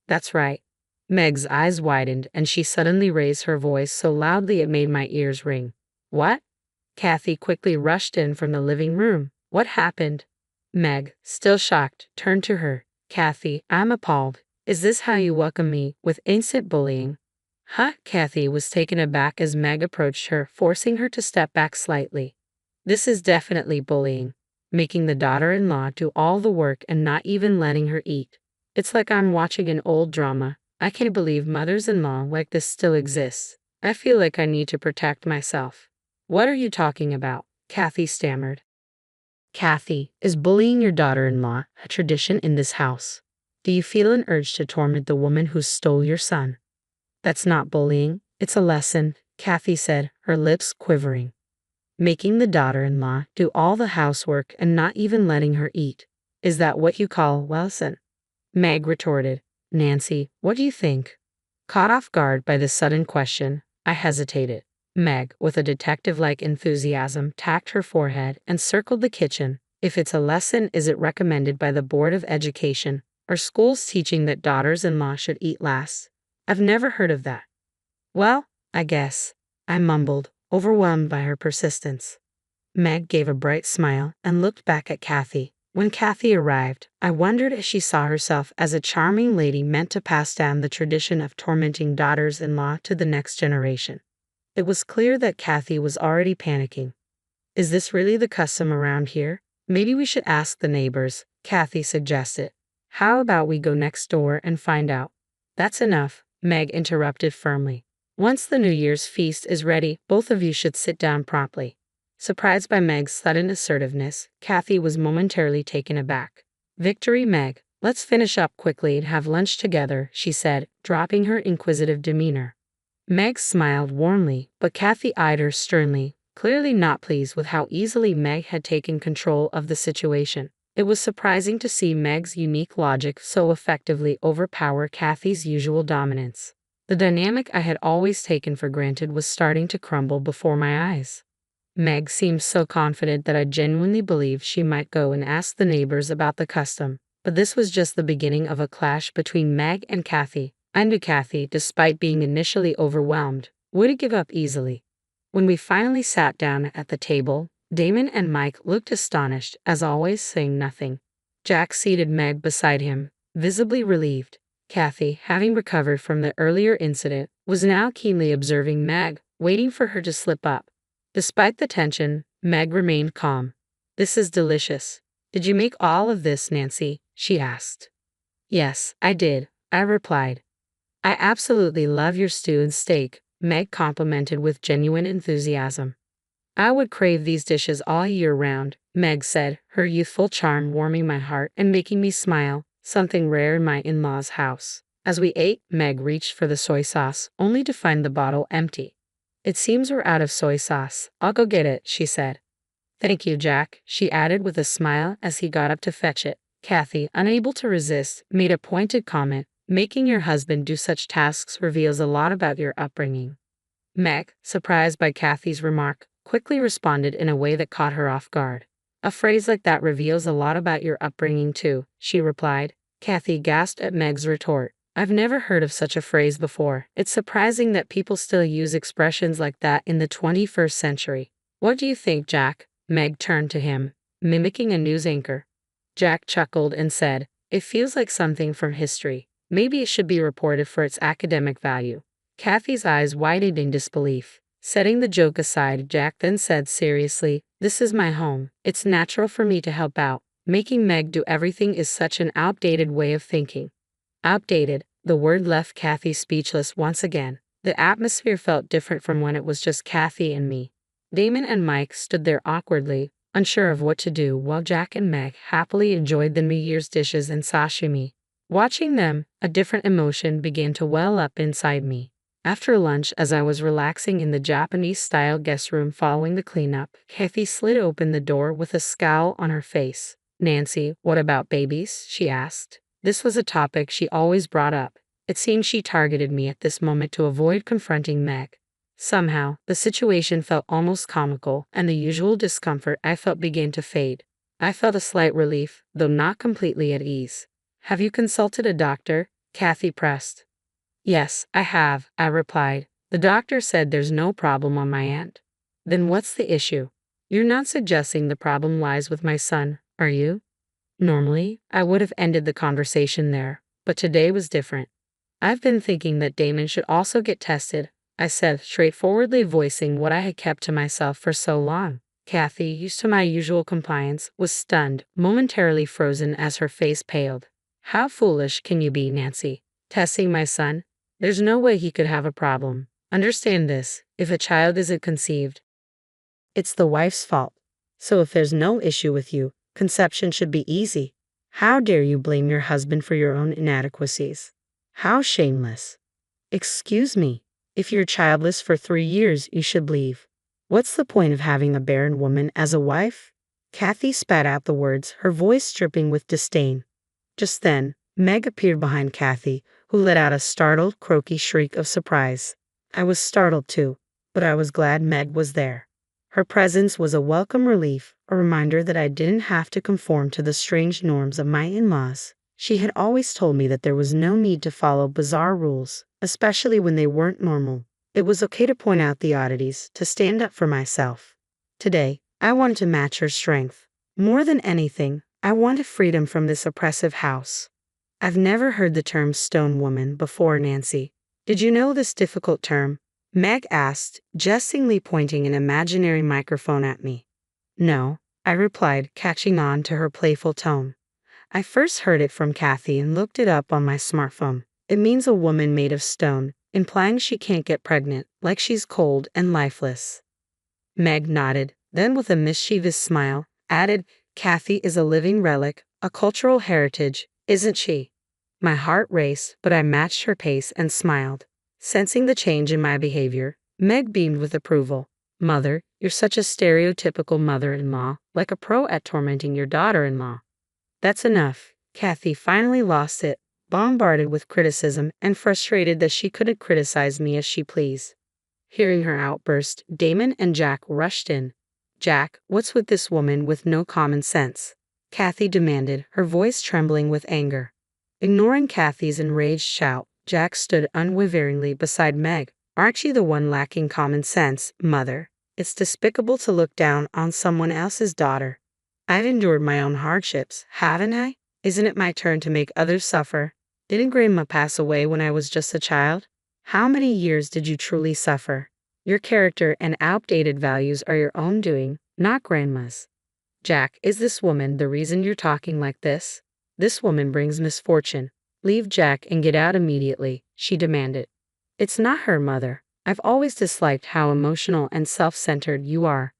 Speaker 2: That's right. Meg's eyes widened, and she suddenly raised her voice so loudly it made my ears ring. What? Kathy quickly rushed in from the living room. What happened? Meg, still shocked, turned to her. Kathy, I'm appalled. Is this how you welcome me, with instant bullying? Huh? Kathy was taken aback as Meg approached her, forcing her to step back slightly. This is definitely bullying. Making the daughter-in-law do all the work and not even letting her eat. It's like I'm watching an old drama. I can't believe mothers-in-law like this still exist. I feel like I need to protect myself. What are you talking about? Kathy stammered. Kathy, is bullying your daughter-in-law a tradition in this house? Do you feel an urge to torment the woman who stole your son? That's not bullying, it's a lesson, Kathy said, her lips quivering. Making the daughter-in-law do all the housework and not even letting her eat. Is that what you call a lesson? Meg retorted. Nancy, what do you think? Caught off guard by this sudden question, I hesitated. Meg, with a detective-like enthusiasm, tapped her forehead and circled the kitchen. If it's a lesson, is it recommended by the Board of Education? Are schools teaching that daughters-in-law should eat last? I've never heard of that. Well, I guess, I mumbled, overwhelmed by her persistence. Meg gave a bright smile and looked back at Kathy. When Kathy arrived, I wondered if she saw herself as a charming lady meant to pass down the tradition of tormenting daughters-in-law to the next generation. It was clear that Kathy was already panicking. Is this really the custom around here? Maybe we should ask the neighbors, Kathy suggested. How about we go next door and find out? That's enough, Meg interrupted firmly. Once the New Year's feast is ready, both of you should sit down promptly. Surprised by Meg's sudden assertiveness, Kathy was momentarily taken aback. Victory, Meg. Let's finish up quickly and have lunch together, she said, dropping her inquisitive demeanor. Meg smiled warmly, but Kathy eyed her sternly, clearly not pleased with how easily Meg had taken control of the situation. It was surprising to see Meg's unique logic so effectively overpower Kathy's usual dominance. The dynamic I had always taken for granted was starting to crumble before my eyes. Meg seemed so confident that I genuinely believed she might go and ask the neighbors about the custom. But this was just the beginning of a clash between Meg and Kathy. I knew Kathy, despite being initially overwhelmed, wouldn't give up easily. When we finally sat down at the table, Damon and Mike looked astonished, as always, saying nothing. Jack seated Meg beside him, visibly relieved. Kathy, having recovered from the earlier incident, was now keenly observing Meg, waiting for her to slip up. Despite the tension, Meg remained calm. This is delicious. Did you make all of this, Nancy? She asked. Yes, I did, I replied. I absolutely love your stew and steak, Meg complimented with genuine enthusiasm. I would crave these dishes all year round, Meg said, her youthful charm warming my heart and making me smile, something rare in my in-laws' house. As we ate, Meg reached for the soy sauce, only to find the bottle empty. It seems we're out of soy sauce. I'll go get it, she said. Thank you, Jack, she added with a smile as he got up to fetch it. Kathy, unable to resist, made a pointed comment. Making your husband do such tasks reveals a lot about your upbringing. Meg, surprised by Kathy's remark, quickly responded in a way that caught her off guard. A phrase like that reveals a lot about your upbringing too, she replied. Kathy gasped at Meg's retort. I've never heard of such a phrase before. It's surprising that people still use expressions like that in the 21st century. What do you think, Jack? Meg turned to him, mimicking a news anchor. Jack chuckled and said, It feels like something from history. Maybe it should be reported for its academic value. Kathy's eyes widened in disbelief. Setting the joke aside, Jack then said seriously, This is my home. It's natural for me to help out. Making Meg do everything is such an outdated way of thinking. Outdated, the word left Kathy speechless once again. The atmosphere felt different from when it was just Kathy and me. Damon and Mike stood there awkwardly, unsure of what to do, while Jack and Meg happily enjoyed the New Year's dishes and sashimi. Watching them, a different emotion began to well up inside me. After lunch, as I was relaxing in the Japanese-style guest room following the cleanup, Kathy slid open the door with a scowl on her face. Nancy, what about babies? She asked. This was a topic she always brought up. It seemed she targeted me at this moment to avoid confronting Meg. Somehow, the situation felt almost comical, and the usual discomfort I felt began to fade. I felt a slight relief, though not completely at ease. Have you consulted a doctor? Kathy pressed. Yes, I have, I replied. The doctor said there's no problem on my end. Then what's the issue? You're not suggesting the problem lies with my son, are you? Normally, I would have ended the conversation there, but today was different. I've been thinking that Damon should also get tested, I said, straightforwardly voicing what I had kept to myself for so long. Kathy, used to my usual compliance, was stunned, momentarily frozen as her face paled. How foolish can you be, Nancy? Testing my son? There's no way he could have a problem. Understand this, if a child isn't conceived, it's the wife's fault. So if there's no issue with you, conception should be easy. How dare you blame your husband for your own inadequacies? How shameless. Excuse me. If you're childless for 3 years, you should leave. What's the point of having a barren woman as a wife? Kathy spat out the words, her voice dripping with disdain. Just then, Meg appeared behind Kathy, who let out a startled, croaky shriek of surprise. I was startled too, but I was glad Meg was there. Her presence was a welcome relief, a reminder that I didn't have to conform to the strange norms of my in-laws. She had always told me that there was no need to follow bizarre rules, especially when they weren't normal. It was okay to point out the oddities, to stand up for myself. Today, I wanted to match her strength. More than anything, I wanted freedom from this oppressive house. I've never heard the term stone woman before, Nancy. Did you know this difficult term? Meg asked, jestingly pointing an imaginary microphone at me. No, I replied, catching on to her playful tone. I first heard it from Kathy and looked it up on my smartphone. It means a woman made of stone, implying she can't get pregnant, like she's cold and lifeless. Meg nodded, then with a mischievous smile, added, Kathy is a living relic, a cultural heritage, isn't she? My heart raced, but I matched her pace and smiled. Sensing the change in my behavior, Meg beamed with approval. Mother, you're such a stereotypical mother-in-law, like a pro at tormenting your daughter-in-law. That's enough. Kathy finally lost it, bombarded with criticism and frustrated that she couldn't criticize me as she pleased. Hearing her outburst, Damon and Jack rushed in. Jack, what's with this woman with no common sense? Kathy demanded, her voice trembling with anger. Ignoring Kathy's enraged shout, Jack stood unwaveringly beside Meg. Aren't you the one lacking common sense, Mother? It's despicable to look down on someone else's daughter. I've endured my own hardships, haven't I? Isn't it my turn to make others suffer? Didn't Grandma pass away when I was just a child? How many years did you truly suffer? Your character and outdated values are your own doing, not Grandma's. Jack, is this woman the reason you're talking like this? This woman brings misfortune. Leave Jack and get out immediately, she demanded. It's not her, Mother. I've always disliked how emotional and self-centered you are.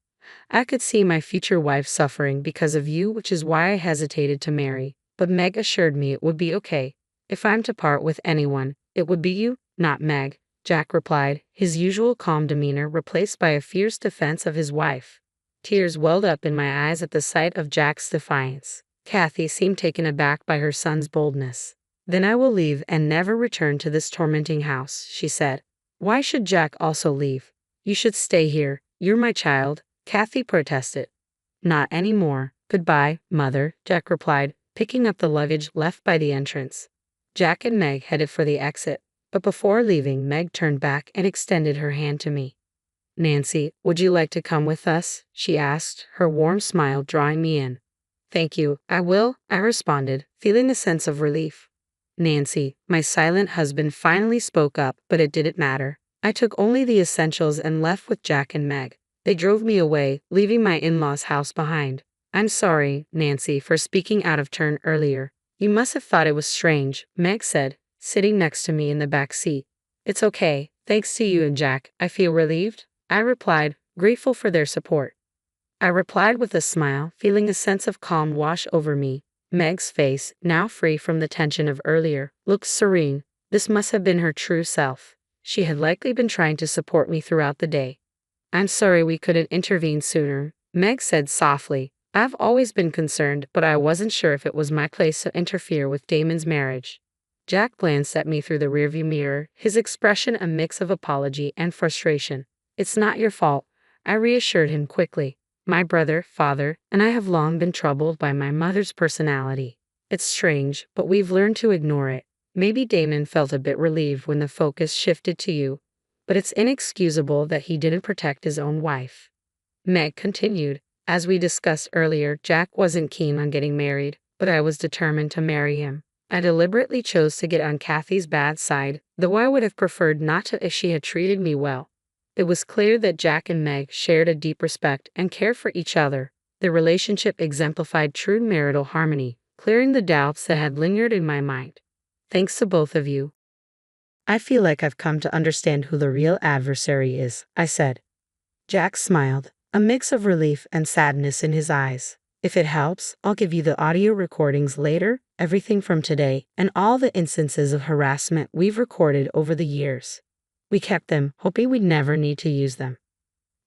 Speaker 2: I could see my future wife suffering because of you, which is why I hesitated to marry. But Meg assured me it would be okay. If I'm to part with anyone, it would be you, not Meg, Jack replied, his usual calm demeanor replaced by a fierce defense of his wife. Tears welled up in my eyes at the sight of Jack's defiance. Kathy seemed taken aback by her son's boldness. Then I will leave and never return to this tormenting house, she said. Why should Jack also leave? You should stay here. You're my child, Kathy protested. Not anymore. Goodbye, Mother, Jack replied, picking up the luggage left by the entrance. Jack and Meg headed for the exit, but before leaving, Meg turned back and extended her hand to me. Nancy, would you like to come with us? She asked, her warm smile drawing me in. Thank you, I will, I responded, feeling a sense of relief. Nancy, my silent husband finally spoke up, but it didn't matter. I took only the essentials and left with Jack and Meg. They drove me away, leaving my in-laws' house behind. I'm sorry, Nancy, for speaking out of turn earlier. You must have thought it was strange, Meg said, sitting next to me in the back seat. It's okay, thanks to you and Jack, I feel relieved, I replied, grateful for their support. I replied with a smile, feeling a sense of calm wash over me. Meg's face, now free from the tension of earlier, looked serene. This must have been her true self. She had likely been trying to support me throughout the day. I'm sorry we couldn't intervene sooner, Meg said softly. I've always been concerned, but I wasn't sure if it was my place to interfere with Damon's marriage. Jack glanced at me through the rearview mirror, his expression a mix of apology and frustration. It's not your fault, I reassured him quickly. My brother, father, and I have long been troubled by my mother's personality. It's strange, but we've learned to ignore it. Maybe Damon felt a bit relieved when the focus shifted to you, but it's inexcusable that he didn't protect his own wife. Meg continued, as we discussed earlier, Jack wasn't keen on getting married, but I was determined to marry him. I deliberately chose to get on Kathy's bad side, though I would have preferred not to if she had treated me well. It was clear that Jack and Meg shared a deep respect and care for each other. Their relationship exemplified true marital harmony, clearing the doubts that had lingered in my mind. Thanks to both of you. I feel like I've come to understand who the real adversary is, I said. Jack smiled, a mix of relief and sadness in his eyes. If it helps, I'll give you the audio recordings later, everything from today, and all the instances of harassment we've recorded over the years. We kept them, hoping we'd never need to use them.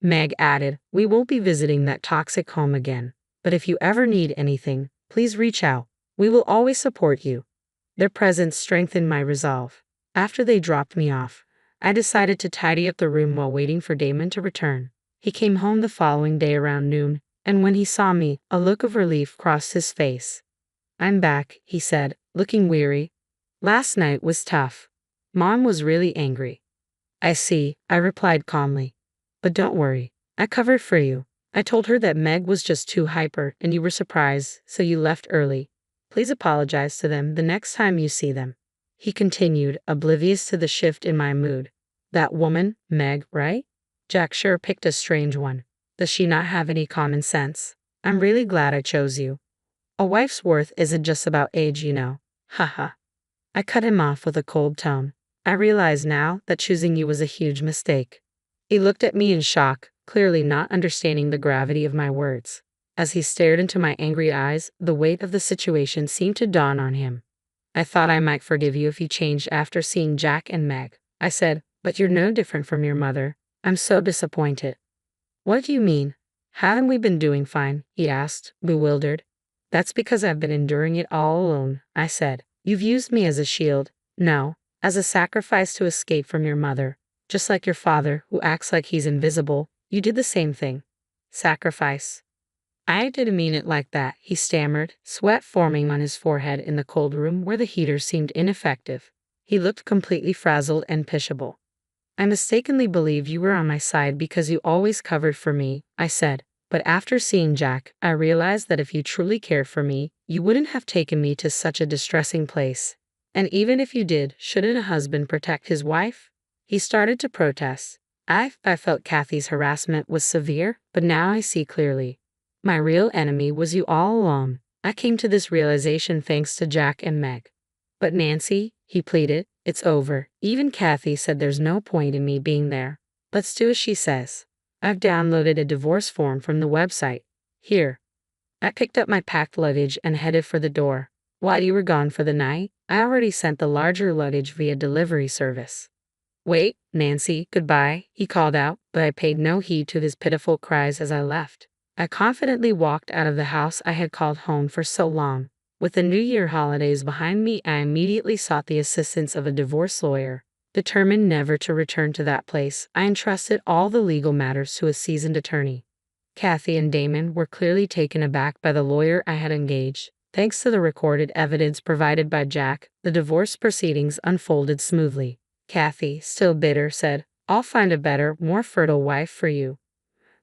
Speaker 2: Meg added, we won't be visiting that toxic home again, but if you ever need anything, please reach out. We will always support you. Their presence strengthened my resolve. After they dropped me off, I decided to tidy up the room while waiting for Damon to return. He came home the following day around noon, and when he saw me, a look of relief crossed his face. I'm back, he said, looking weary. Last night was tough. Mom was really angry. I see, I replied calmly. But don't worry, I covered for you. I told her that Meg was just too hyper and you were surprised, so you left early. Please apologize to them the next time you see them. He continued, oblivious to the shift in my mood. That woman, Meg, right? Jack sure picked a strange one. Does she not have any common sense? I'm really glad I chose you. A wife's worth isn't just about age, you know. Haha. I cut him off with a cold tone. I realize now that choosing you was a huge mistake. He looked at me in shock, clearly not understanding the gravity of my words. As he stared into my angry eyes, the weight of the situation seemed to dawn on him. I thought I might forgive you if you changed after seeing Jack and Meg. I said, but you're no different from your mother. I'm so disappointed. What do you mean? Haven't we been doing fine? He asked, bewildered. That's because I've been enduring it all alone, I said. You've used me as a shield. No, as a sacrifice to escape from your mother. Just like your father, who acts like he's invisible, you did the same thing. Sacrifice. I didn't mean it like that, he stammered, sweat forming on his forehead in the cold room where the heater seemed ineffective. He looked completely frazzled and pitiable. I mistakenly believed you were on my side because you always covered for me, I said. But after seeing Jack, I realized that if you truly cared for me, you wouldn't have taken me to such a distressing place. And even if you did, shouldn't a husband protect his wife? He started to protest. I felt Kathy's harassment was severe, but now I see clearly. My real enemy was you all along. I came to this realization thanks to Jack and Meg. But Nancy, he pleaded, it's over. Even Kathy said there's no point in me being there. Let's do as she says. I've downloaded a divorce form from the website. Here. I picked up my packed luggage and headed for the door. While you were gone for the night, I already sent the larger luggage via delivery service. Wait, Nancy, goodbye, he called out, but I paid no heed to his pitiful cries as I left. I confidently walked out of the house I had called home for so long. With the New Year holidays behind me, I immediately sought the assistance of a divorce lawyer. Determined never to return to that place, I entrusted all the legal matters to a seasoned attorney. Kathy and Damon were clearly taken aback by the lawyer I had engaged. Thanks to the recorded evidence provided by Jack, the divorce proceedings unfolded smoothly. Kathy, still bitter, said, I'll find a better, more fertile wife for you.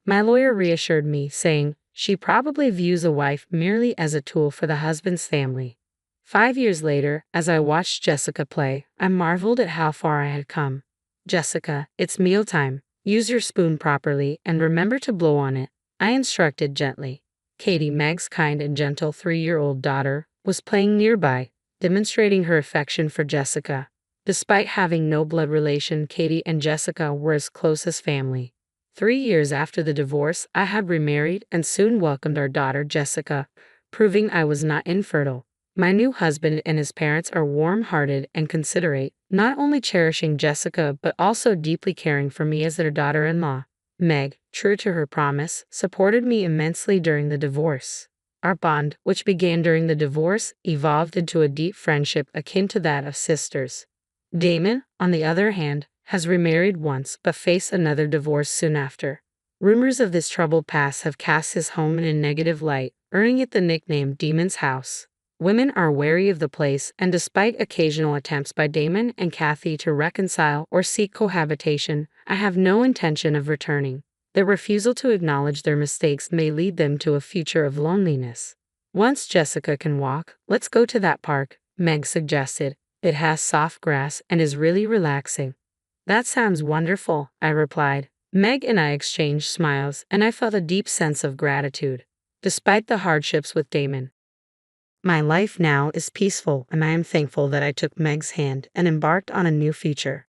Speaker 2: My lawyer reassured me, saying, she probably views a wife merely as a tool for the husband's family. 5 years later, as I watched Jessica play, I marveled at how far I had come. Jessica, it's mealtime. Use your spoon properly and remember to blow on it, I instructed gently. Katie, Meg's kind and gentle 3-year-old daughter, was playing nearby, demonstrating her affection for Jessica. Despite having no blood relation, Katie and Jessica were as close as family. 3 years after the divorce, I had remarried and soon welcomed our daughter Jessica, proving I was not infertile. My new husband and his parents are warm-hearted and considerate, not only cherishing Jessica but also deeply caring for me as their daughter-in-law. Meg, true to her promise, supported me immensely during the divorce. Our bond, which began during the divorce, evolved into a deep friendship akin to that of sisters. Damon, on the other hand, has remarried once but faced another divorce soon after. Rumors of this troubled past have cast his home in a negative light, earning it the nickname Damon's House. Women are wary of the place, and despite occasional attempts by Damon and Kathy to reconcile or seek cohabitation, I have no intention of returning. Their refusal to acknowledge their mistakes may lead them to a future of loneliness. Once Jessica can walk, let's go to that park, Meg suggested. It has soft grass and is really relaxing. That sounds wonderful, I replied. Meg and I exchanged smiles, and I felt a deep sense of gratitude. Despite the hardships with Damon, my life now is peaceful, and I am thankful that I took Meg's hand and embarked on a new future.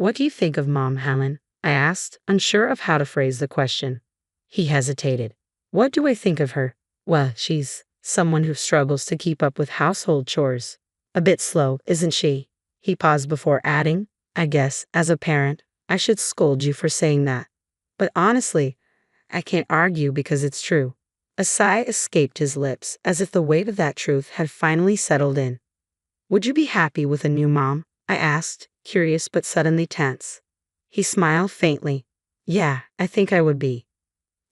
Speaker 2: What do you think of Mom, Helen? I asked, unsure of how to phrase the question. He hesitated. What do I think of her? Well, she's someone who struggles to keep up with household chores. A bit slow, isn't she? He paused before adding, I guess, as a parent, I should scold you for saying that. But honestly, I can't argue because it's true. A sigh escaped his lips, as if the weight of that truth had finally settled in. Would you be happy with a new mom? I asked, curious but suddenly tense. He smiled faintly. Yeah, I think I would be.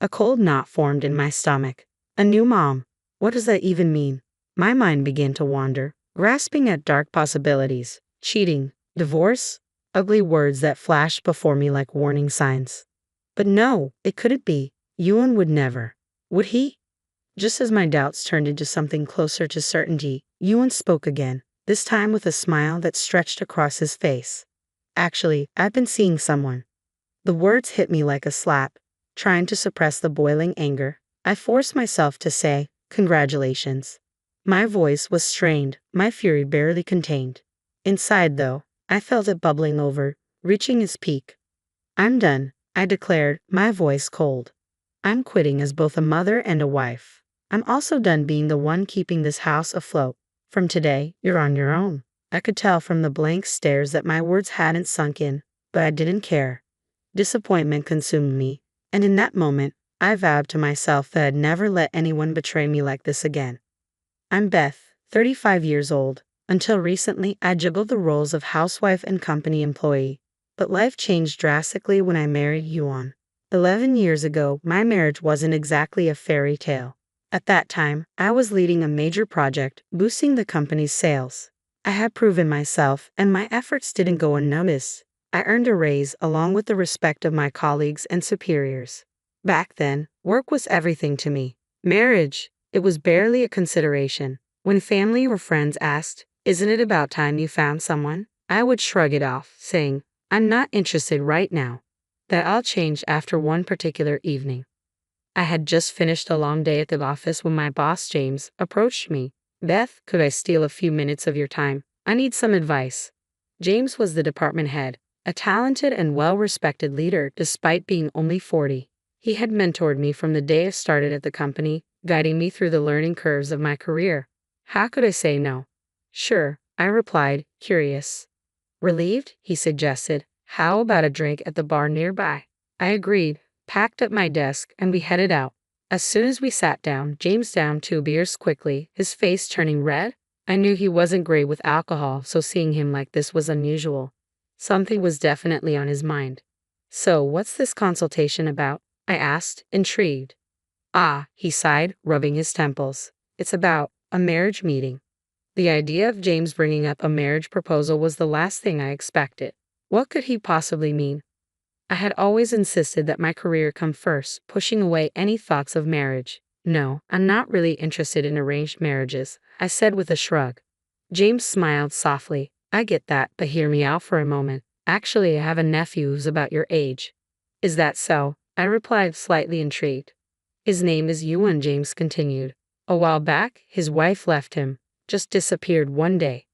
Speaker 2: A cold knot formed in my stomach. A new mom. What does that even mean? My mind began to wander, grasping at dark possibilities. Cheating, divorce, ugly words that flashed before me like warning signs. But no, it couldn't be. Ewan would never. Would he? Just as my doubts turned into something closer to certainty, Ewan spoke again, this time with a smile that stretched across his face. Actually, I've been seeing someone. The words hit me like a slap. Trying to suppress the boiling anger, I forced myself to say, congratulations. My voice was strained, my fury barely contained. Inside, though, I felt it bubbling over, reaching its peak. I'm done, I declared, my voice cold. I'm quitting as both a mother and a wife. I'm also done being the one keeping this house afloat. From today, you're on your own. I could tell from the blank stares that my words hadn't sunk in, but I didn't care. Disappointment consumed me, and in that moment, I vowed to myself that I'd never let anyone betray me like this again. I'm Beth, 35 years old. Until recently, I juggled the roles of housewife and company employee. But life changed drastically when I married Yuan. 11 years ago, my marriage wasn't exactly a fairy tale. At that time, I was leading a major project, boosting the company's sales. I had proven myself, and my efforts didn't go unnoticed. I earned a raise along with the respect of my colleagues and superiors. Back then, work was everything to me. Marriage, it was barely a consideration. When family or friends asked, isn't it about time you found someone? I would shrug it off, saying, I'm not interested right now. That all changed after one particular evening. I had just finished a long day at the office when my boss, James, approached me. Beth, could I steal a few minutes of your time? I need some advice. James was the department head, a talented and well-respected leader despite being only 40. He had mentored me from the day I started at the company, guiding me through the learning curves of my career. How could I say no? Sure, I replied, curious. Relieved, he suggested, how about a drink at the bar nearby? I agreed, packed up my desk, and we headed out. As soon as we sat down, James downed 2 beers quickly, his face turning red. I knew he wasn't great with alcohol, so seeing him like this was unusual. Something was definitely on his mind. So, what's this consultation about? I asked, intrigued. Ah, he sighed, rubbing his temples. It's about a marriage meeting. The idea of James bringing up a marriage proposal was the last thing I expected. What could he possibly mean? I had always insisted that my career come first, pushing away any thoughts of marriage. No, I'm not really interested in arranged marriages, I said with a shrug. James smiled softly. I get that, but hear me out for a moment. Actually, I have a nephew who's about your age. Is that so? I replied, slightly intrigued. His name is Ewan, James continued. A while back, his wife left him, just disappeared one day.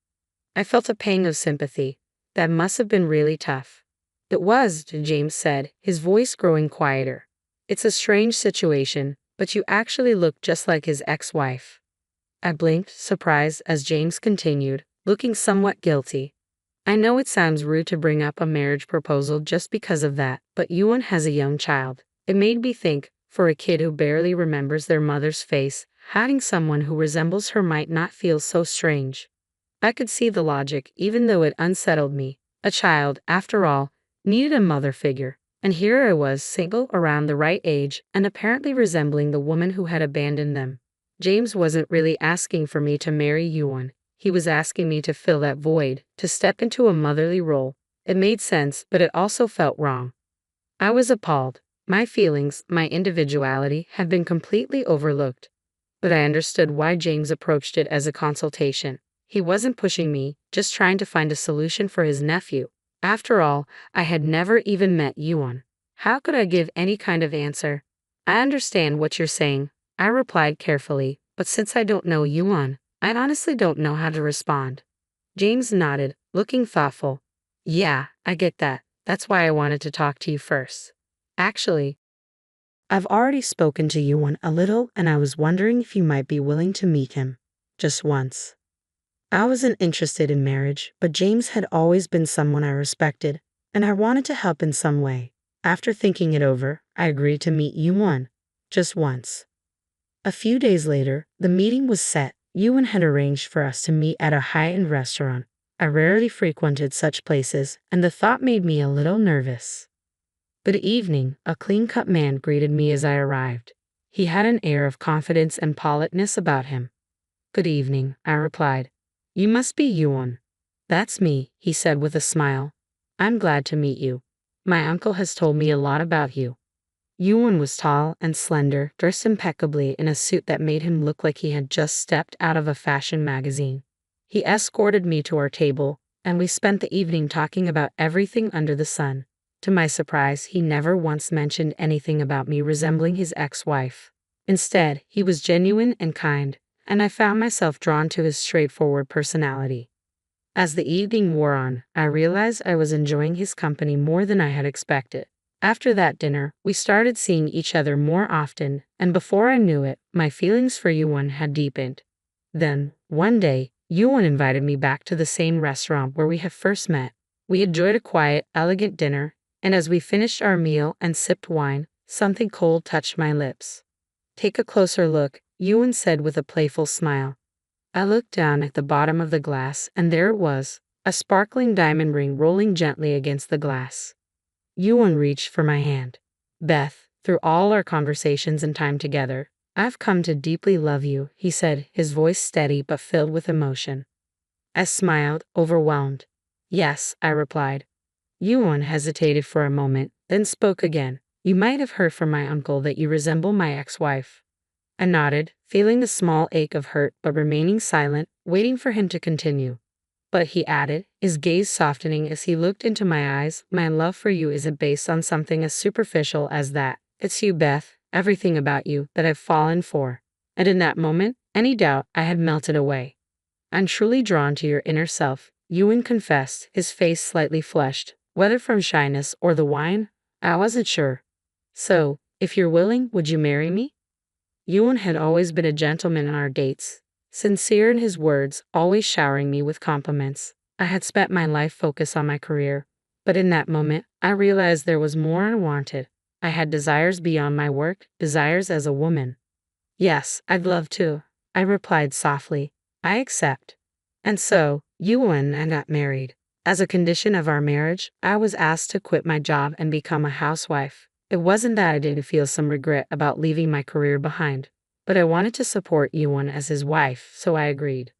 Speaker 2: I felt a pang of sympathy. That must have been really tough. It was, James said, his voice growing quieter. It's a strange situation, but you actually look just like his ex-wife. I blinked, surprised, as James continued, looking somewhat guilty. I know it sounds rude to bring up a marriage proposal just because of that, but Ewan has a young child. It made me think, for a kid who barely remembers their mother's face, having someone who resembles her might not feel so strange. I could see the logic, even though it unsettled me. A child, after all, needed a mother figure, and here I was, single, around the right age, and apparently resembling the woman who had abandoned them. James wasn't really asking for me to marry Ewan. He was asking me to fill that void, to step into a motherly role. It made sense, but it also felt wrong. I was appalled. My feelings, my individuality, had been completely overlooked. But I understood why James approached it as a consultation. He wasn't pushing me, just trying to find a solution for his nephew. After all, I had never even met Ewan. How could I give any kind of answer? I understand what you're saying, I replied carefully, but since I don't know Ewan, I honestly don't know how to respond. James nodded, looking thoughtful. Yeah, I get that. That's why I wanted to talk to you first. Actually, I've already spoken to Yuan a little, and I was wondering if you might be willing to meet him. Just once. I wasn't interested in marriage, but James had always been someone I respected, and I wanted to help in some way. After thinking it over, I agreed to meet Yuan. Just once. A few days later, the meeting was set. Yuan had arranged for us to meet at a high-end restaurant. I rarely frequented such places, and the thought made me a little nervous. Good evening, a clean-cut man greeted me as I arrived. He had an air of confidence and politeness about him. Good evening, I replied. You must be Yuan. That's me, he said with a smile. I'm glad to meet you. My uncle has told me a lot about you. Yuan was tall and slender, dressed impeccably in a suit that made him look like he had just stepped out of a fashion magazine. He escorted me to our table, and we spent the evening talking about everything under the sun. To my surprise, he never once mentioned anything about me resembling his ex-wife. Instead, he was genuine and kind, and I found myself drawn to his straightforward personality. As the evening wore on, I realized I was enjoying his company more than I had expected. After that dinner, we started seeing each other more often, and before I knew it, my feelings for Yuan had deepened. Then, one day, Yuan invited me back to the same restaurant where we had first met. We enjoyed a quiet, elegant dinner, and as we finished our meal and sipped wine, something cold touched my lips. Take a closer look, Yuan said with a playful smile. I looked down at the bottom of the glass, and there it was, a sparkling diamond ring rolling gently against the glass. Yuan reached for my hand. Beth, through all our conversations and time together, I've come to deeply love you, he said, his voice steady but filled with emotion. I smiled, overwhelmed. Yes, I replied. Yuan hesitated for a moment, then spoke again. You might have heard from my uncle that you resemble my ex-wife. I nodded, feeling a small ache of hurt but remaining silent, waiting for him to continue. But he added, his gaze softening as he looked into my eyes, my love for you isn't based on something as superficial as that. It's you, Beth, everything about you that I've fallen for. And in that moment, any doubt I had melted away. I'm truly drawn to your inner self, Yuan confessed, his face slightly flushed. Whether from shyness or the wine, I wasn't sure. So, if you're willing, would you marry me? Yuan had always been a gentleman on our dates, sincere in his words, always showering me with compliments. I had spent my life focused on my career, but in that moment, I realized there was more I wanted. I had desires beyond my work, desires as a woman. Yes, I'd love to, I replied softly. I accept. And so, Yuan and I got married. As a condition of our marriage, I was asked to quit my job and become a housewife. It wasn't that I didn't feel some regret about leaving my career behind, but I wanted to support Yuan as his wife, so I agreed.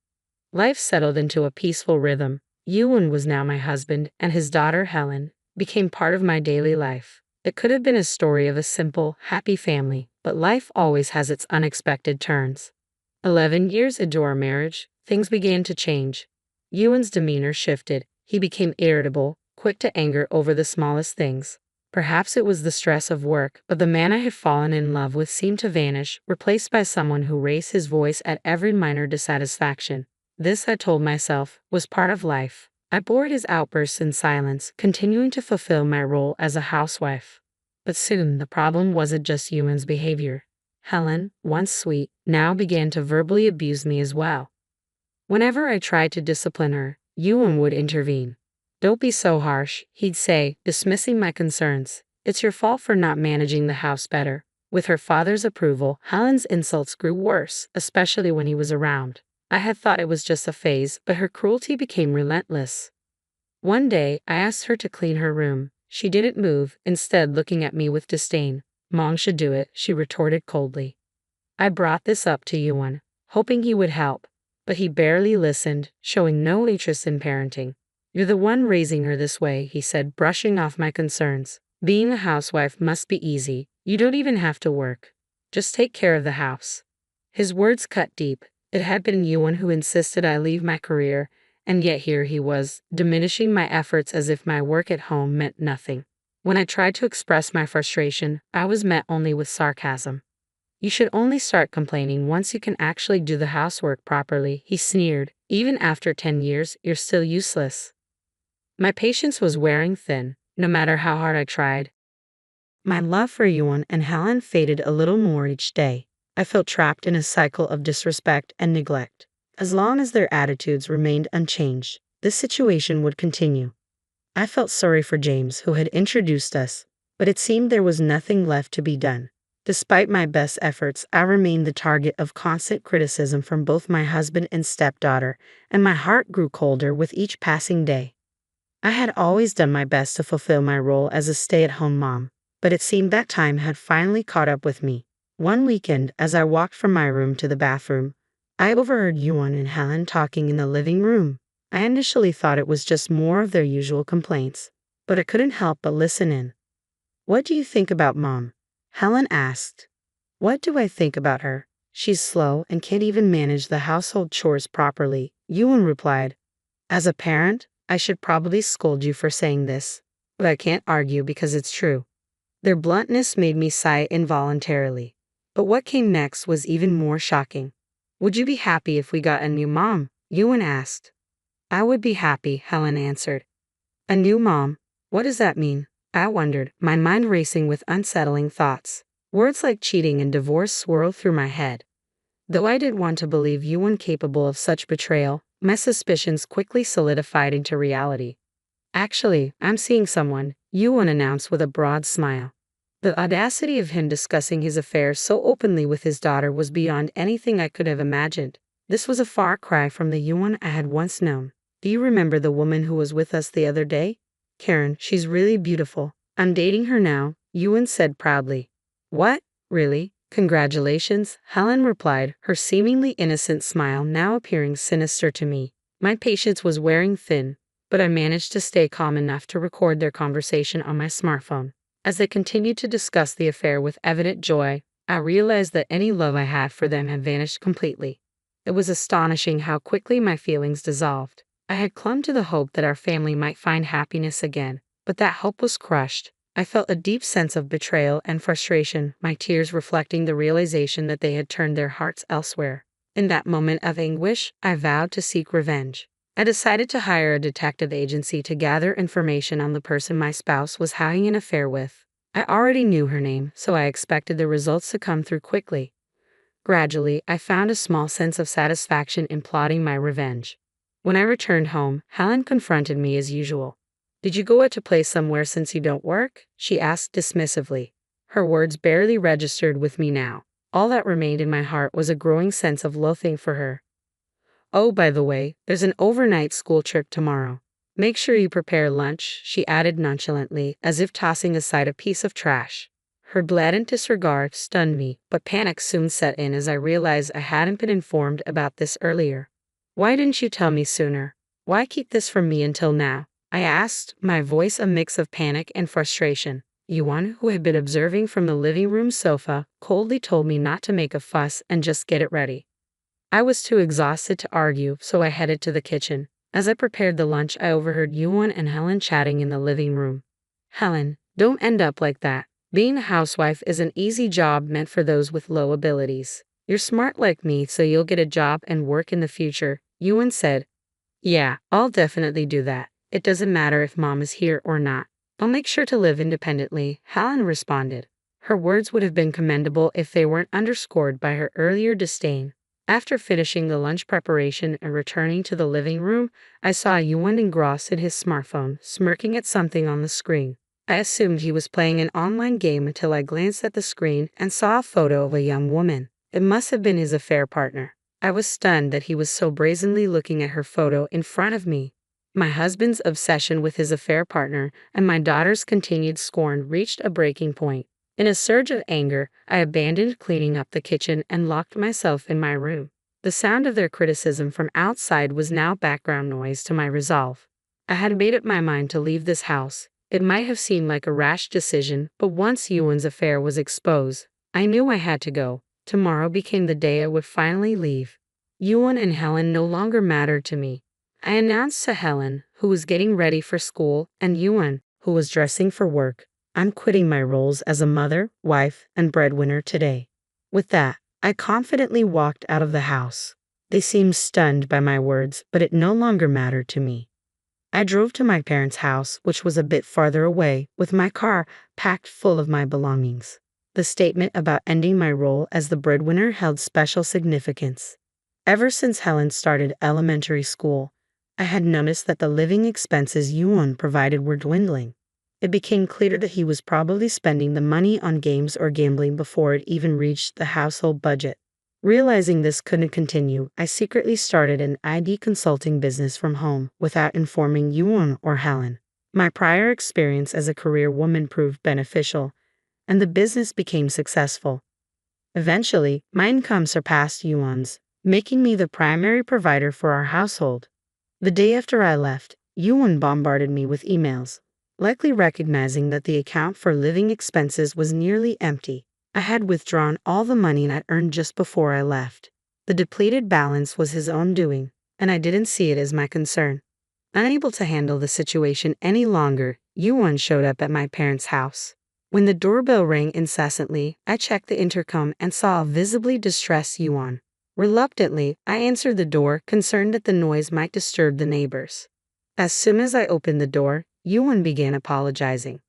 Speaker 2: Life settled into a peaceful rhythm. Yuan was now my husband, and his daughter, Helen, became part of my daily life. It could have been a story of a simple, happy family, but life always has its unexpected turns. 11 years into our marriage, things began to change. Yuan's demeanor shifted. He became irritable, quick to anger over the smallest things. Perhaps it was the stress of work, but the man I had fallen in love with seemed to vanish, replaced by someone who raised his voice at every minor dissatisfaction. This, I told myself, was part of life. I bore his outbursts in silence, continuing to fulfill my role as a housewife. But soon the problem wasn't just Yuan's behavior. Helen, once sweet, now began to verbally abuse me as well. Whenever I tried to discipline her, Yuan would intervene. Don't be so harsh, he'd say, dismissing my concerns. It's your fault for not managing the house better. With her father's approval, Helen's insults grew worse, especially when he was around. I had thought it was just a phase, but her cruelty became relentless. One day, I asked her to clean her room. She didn't move, instead looking at me with disdain. Mom should do it, she retorted coldly. I brought this up to Yuan, hoping he would help, but he barely listened, showing no interest in parenting. You're the one raising her this way, he said, brushing off my concerns. Being a housewife must be easy. You don't even have to work. Just take care of the house. His words cut deep. It had been Yuan who insisted I leave my career, and yet here he was, diminishing my efforts as if my work at home meant nothing. When I tried to express my frustration, I was met only with sarcasm. You should only start complaining once you can actually do the housework properly, he sneered. Even after 10 years, you're still useless. My patience was wearing thin. no matter how hard I tried. My love for Yuan and Helen faded a little more each day. I felt trapped in a cycle of disrespect and neglect. As long as their attitudes remained unchanged, this situation would continue. I felt sorry for James, who had introduced us, but it seemed there was nothing left to be done. Despite my best efforts, I remained the target of constant criticism from both my husband and stepdaughter, and my heart grew colder with each passing day. I had always done my best to fulfill my role as a stay-at-home mom, but it seemed that time had finally caught up with me. One weekend, as I walked from my room to the bathroom, I overheard Yuan and Helen talking in the living room. I initially thought it was just more of their usual complaints, but I couldn't help but listen in. "What do you think about Mom?" Helen asked. "What do I think about her? She's slow and can't even manage the household chores properly," Yuan replied. "As a parent, I should probably scold you for saying this, but I can't argue because it's true." Their bluntness made me sigh involuntarily. But what came next was even more shocking. "Would you be happy if we got a new mom?" Yuan asked. "I would be happy," Helen answered. "A new mom? What does that mean?" I wondered, my mind racing with unsettling thoughts. Words like cheating and divorce swirled through my head. Though I didn't want to believe Yuan capable of such betrayal, my suspicions quickly solidified into reality. "Actually, I'm seeing someone," Yuan announced with a broad smile. The audacity of him discussing his affairs so openly with his daughter was beyond anything I could have imagined. This was a far cry from the Yuan I had once known. "Do you remember the woman who was with us the other day? Karen, she's really beautiful. I'm dating her now," Yuan said proudly. "What? Really? Congratulations," Helen replied, her seemingly innocent smile now appearing sinister to me. My patience was wearing thin, but I managed to stay calm enough to record their conversation on my smartphone. As they continued to discuss the affair with evident joy, I realized that any love I had for them had vanished completely. It was astonishing how quickly my feelings dissolved. I had clung to the hope that our family might find happiness again, but that hope was crushed. I felt a deep sense of betrayal and frustration, my tears reflecting the realization that they had turned their hearts elsewhere. In that moment of anguish, I vowed to seek revenge. I decided to hire a detective agency to gather information on the person my spouse was having an affair with. I already knew her name, so I expected the results to come through quickly. Gradually, I found a small sense of satisfaction in plotting my revenge. When I returned home, Helen confronted me as usual. "Did you go out to play somewhere since you don't work?" she asked dismissively. Her words barely registered with me now. All that remained in my heart was a growing sense of loathing for her. "Oh, by the way, there's an overnight school trip tomorrow. Make sure you prepare lunch," she added nonchalantly, as if tossing aside a piece of trash. Her blatant disregard stunned me, but panic soon set in as I realized I hadn't been informed about this earlier. "Why didn't you tell me sooner? Why keep this from me until now?" I asked, my voice a mix of panic and frustration. Yuan, who had been observing from the living room sofa, coldly told me not to make a fuss and just get it ready. I was too exhausted to argue, so I headed to the kitchen. As I prepared the lunch, I overheard Yuan and Helen chatting in the living room. "Helen, don't end up like that. Being a housewife is an easy job meant for those with low abilities. You're smart like me, so you'll get a job and work in the future," Yuan said. "Yeah, I'll definitely do that. It doesn't matter if Mom is here or not. I'll make sure to live independently," Helen responded. Her words would have been commendable if they weren't underscored by her earlier disdain. After finishing the lunch preparation and returning to the living room, I saw Yuan engrossed in his smartphone, smirking at something on the screen. I assumed he was playing an online game until I glanced at the screen and saw a photo of a young woman. It must have been his affair partner. I was stunned that he was so brazenly looking at her photo in front of me. My husband's obsession with his affair partner and my daughter's continued scorn reached a breaking point. In a surge of anger, I abandoned cleaning up the kitchen and locked myself in my room. The sound of their criticism from outside was now background noise to my resolve. I had made up my mind to leave this house. It might have seemed like a rash decision, but once Yuan's affair was exposed, I knew I had to go. Tomorrow became the day I would finally leave. Yuan and Helen no longer mattered to me. I announced to Helen, who was getting ready for school, and Yuan, who was dressing for work, "I'm quitting my roles as a mother, wife, and breadwinner today." With that, I confidently walked out of the house. They seemed stunned by my words, but it no longer mattered to me. I drove to my parents' house, which was a bit farther away, with my car packed full of my belongings. The statement about ending my role as the breadwinner held special significance. Ever since Helen started elementary school, I had noticed that the living expenses Yuan provided were dwindling. It became clear that he was probably spending the money on games or gambling before it even reached the household budget. Realizing this couldn't continue, I secretly started an ID consulting business from home without informing Yuan or Helen. My prior experience as a career woman proved beneficial, and the business became successful. Eventually, my income surpassed Yuan's, making me the primary provider for our household. The day after I left, Yuan bombarded me with emails, likely recognizing that the account for living expenses was nearly empty. I had withdrawn all the money I'd earned just before I left. The depleted balance was his own doing, and I didn't see it as my concern. Unable to handle the situation any longer, Yuan showed up at my parents' house. When the doorbell rang incessantly, I checked the intercom and saw a visibly distressed Yuan. Reluctantly, I answered the door, concerned that the noise might disturb the neighbors. As soon as I opened the door, Yuan began apologizing.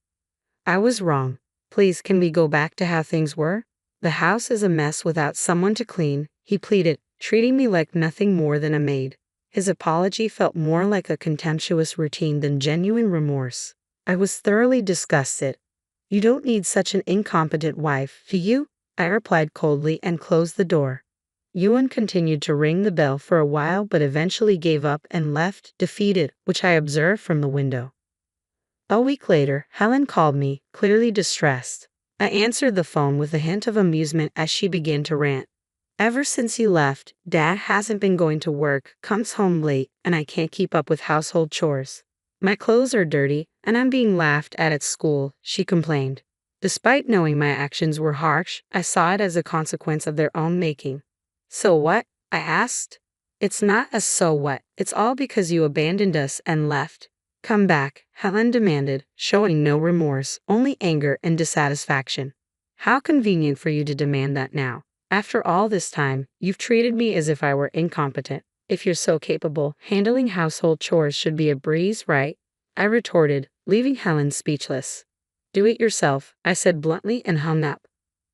Speaker 2: I was wrong. Please, can we go back to how things were? The house is a mess without someone to clean, he pleaded, treating me like nothing more than a maid. His apology felt more like a contemptuous routine than genuine remorse. I was thoroughly disgusted. You don't need such an incompetent wife, do you? I replied coldly and closed the door. Yuan continued to ring the bell for a while but eventually gave up and left, defeated, which I observed from the window. A week later, Helen called me, clearly distressed. I answered the phone with a hint of amusement as she began to rant. Ever since you left, Dad hasn't been going to work, comes home late, and I can't keep up with household chores. My clothes are dirty, and I'm being laughed at school, she complained. Despite knowing my actions were harsh, I saw it as a consequence of their own making. So what? I asked. It's not a so what, it's all because you abandoned us and left. Come back, Helen demanded, showing no remorse, only anger and dissatisfaction. How convenient for you to demand that now. After all this time, you've treated me as if I were incompetent. If you're so capable, handling household chores should be a breeze, right? I retorted, leaving Helen speechless. Do it yourself, I said bluntly and hung up.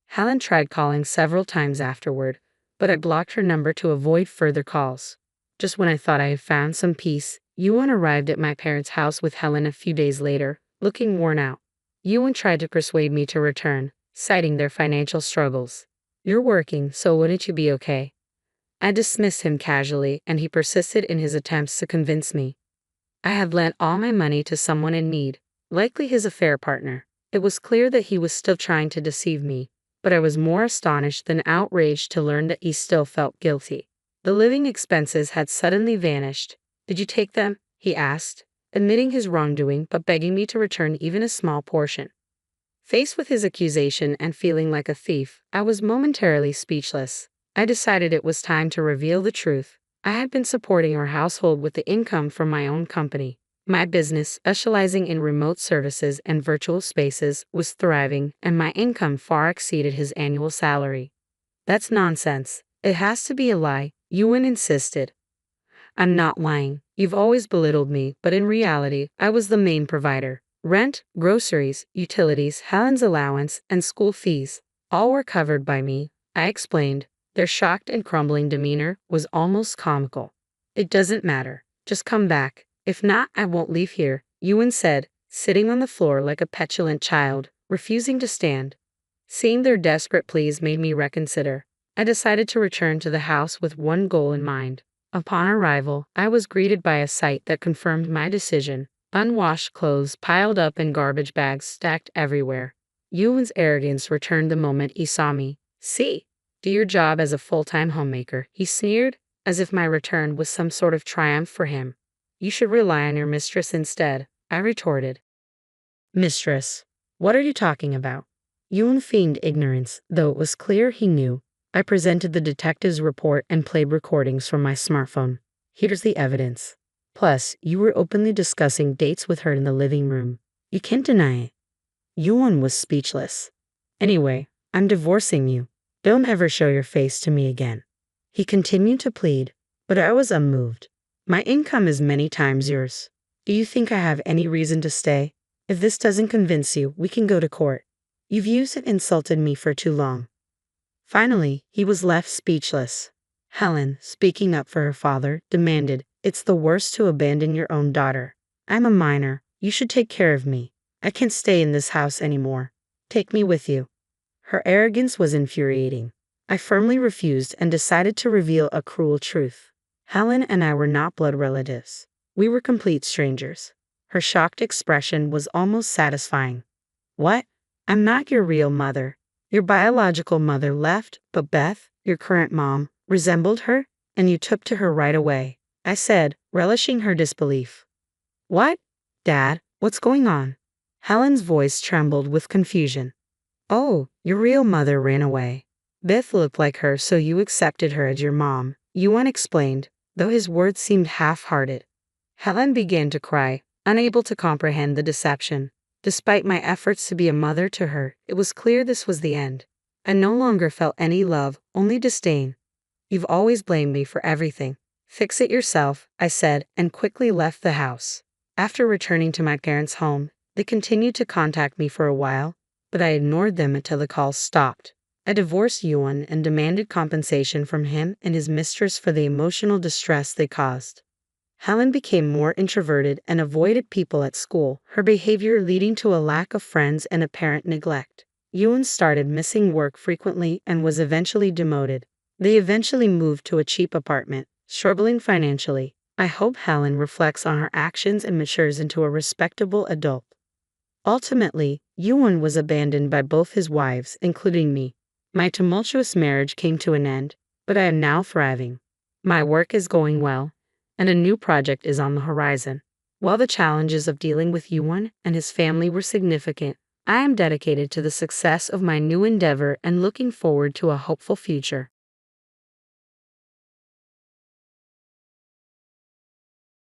Speaker 2: Helen tried calling several times afterward, but I blocked her number to avoid further calls. Just when I thought I had found some peace, Yuan arrived at my parents' house with Helen a few days later, looking worn out. Yuan tried to persuade me to return, citing their financial struggles. You're working, so wouldn't you be okay? I dismissed him casually, and he persisted in his attempts to convince me. I had lent all my money to someone in need, likely his affair partner. It was clear that he was still trying to deceive me, but I was more astonished than outraged to learn that he still felt guilty. The living expenses had suddenly vanished. Did you take them? He asked, admitting his wrongdoing but begging me to return even a small portion. Faced with his accusation and feeling like a thief, I was momentarily speechless. I decided it was time to reveal the truth. I had been supporting our household with the income from my own company. My business, specializing in remote services and virtual spaces, was thriving, and my income far exceeded his annual salary. That's nonsense. It has to be a lie, Yuan insisted. I'm not lying. You've always belittled me, but in reality, I was the main provider. Rent, groceries, utilities, Helen's allowance, and school fees, all were covered by me, I explained. Their shocked and crumbling demeanor was almost comical. It doesn't matter. Just come back. If not, I won't leave here, Yuan said, sitting on the floor like a petulant child, refusing to stand. Seeing their desperate pleas made me reconsider. I decided to return to the house with one goal in mind. Upon arrival, I was greeted by a sight that confirmed my decision. Unwashed clothes piled up in garbage bags stacked everywhere. Yuan's arrogance returned the moment he saw me. See? Do your job as a full-time homemaker, he sneered, as if my return was some sort of triumph for him. You should rely on your mistress instead, I retorted. Mistress? What are you talking about? Yuan feigned ignorance, though it was clear he knew. I presented the detective's report and played recordings from my smartphone. Here's the evidence. Plus, you were openly discussing dates with her in the living room. You can't deny it. Yuan was speechless. Anyway, I'm divorcing you. Don't ever show your face to me again. He continued to plead, but I was unmoved. My income is many times yours. Do you think I have any reason to stay? If this doesn't convince you, we can go to court. You've used and insulted me for too long. Finally, he was left speechless. Helen, speaking up for her father, demanded, "It's the worst to abandon your own daughter. I'm a minor. You should take care of me. I can't stay in this house anymore. Take me with you." Her arrogance was infuriating. I firmly refused and decided to reveal a cruel truth. Helen and I were not blood relatives. We were complete strangers. Her shocked expression was almost satisfying. "What? I'm not your real mother. Your biological mother left, but Beth, your current mom, resembled her, and you took to her right away," I said, relishing her disbelief. "What? Dad, what's going on?" Helen's voice trembled with confusion. "Oh, your real mother ran away. Beth looked like her, so you accepted her as your mom," Yuan explained, though his words seemed half-hearted. Helen began to cry, unable to comprehend the deception. Despite my efforts to be a mother to her, it was clear this was the end. I no longer felt any love, only disdain. "You've always blamed me for everything. Fix it yourself," I said, and quickly left the house. After returning to my parents' home, they continued to contact me for a while, but I ignored them until the calls stopped. I divorced Yuan and demanded compensation from him and his mistress for the emotional distress they caused. Helen became more introverted and avoided people at school, her behavior leading to a lack of friends and apparent neglect. Yuan started missing work frequently and was eventually demoted. They eventually moved to a cheap apartment, struggling financially. I hope Helen reflects on her actions and matures into a respectable adult. Ultimately, Yuan was abandoned by both his wives, including me. My tumultuous marriage came to an end, but I am now thriving. My work is going well, and a new project is on the horizon. While the challenges of dealing with Yuan and his family were significant, I am dedicated to the success of my new endeavor and looking forward to a hopeful future.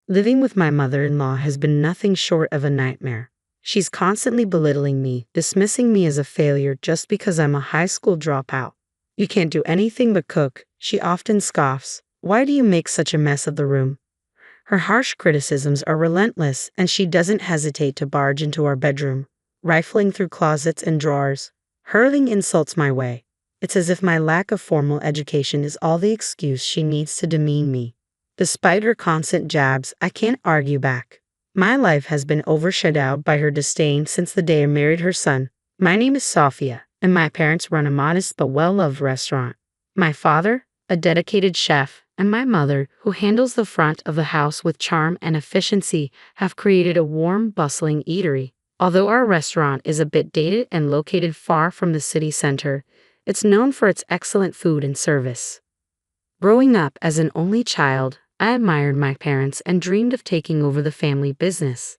Speaker 2: Living with my mother-in-law has been nothing short of a nightmare. She's constantly belittling me, dismissing me as a failure just because I'm a high school dropout. "You can't do anything but cook," she often scoffs. "Why do you make such a mess of the room?" Her harsh criticisms are relentless, and she doesn't hesitate to barge into our bedroom, rifling through closets and drawers, hurling insults my way. It's as if my lack of formal education is all the excuse she needs to demean me. Despite her constant jabs, I can't argue back. My life has been overshadowed by her disdain since the day I married her son. My name is Sophia, and my parents run a modest but well-loved restaurant. My father, a dedicated chef, and my mother, who handles the front of the house with charm and efficiency, have created a warm, bustling eatery. Although our restaurant is a bit dated and located far from the city center, it's known for its excellent food and service. Growing up as an only child, I admired my parents and dreamed of taking over the family business.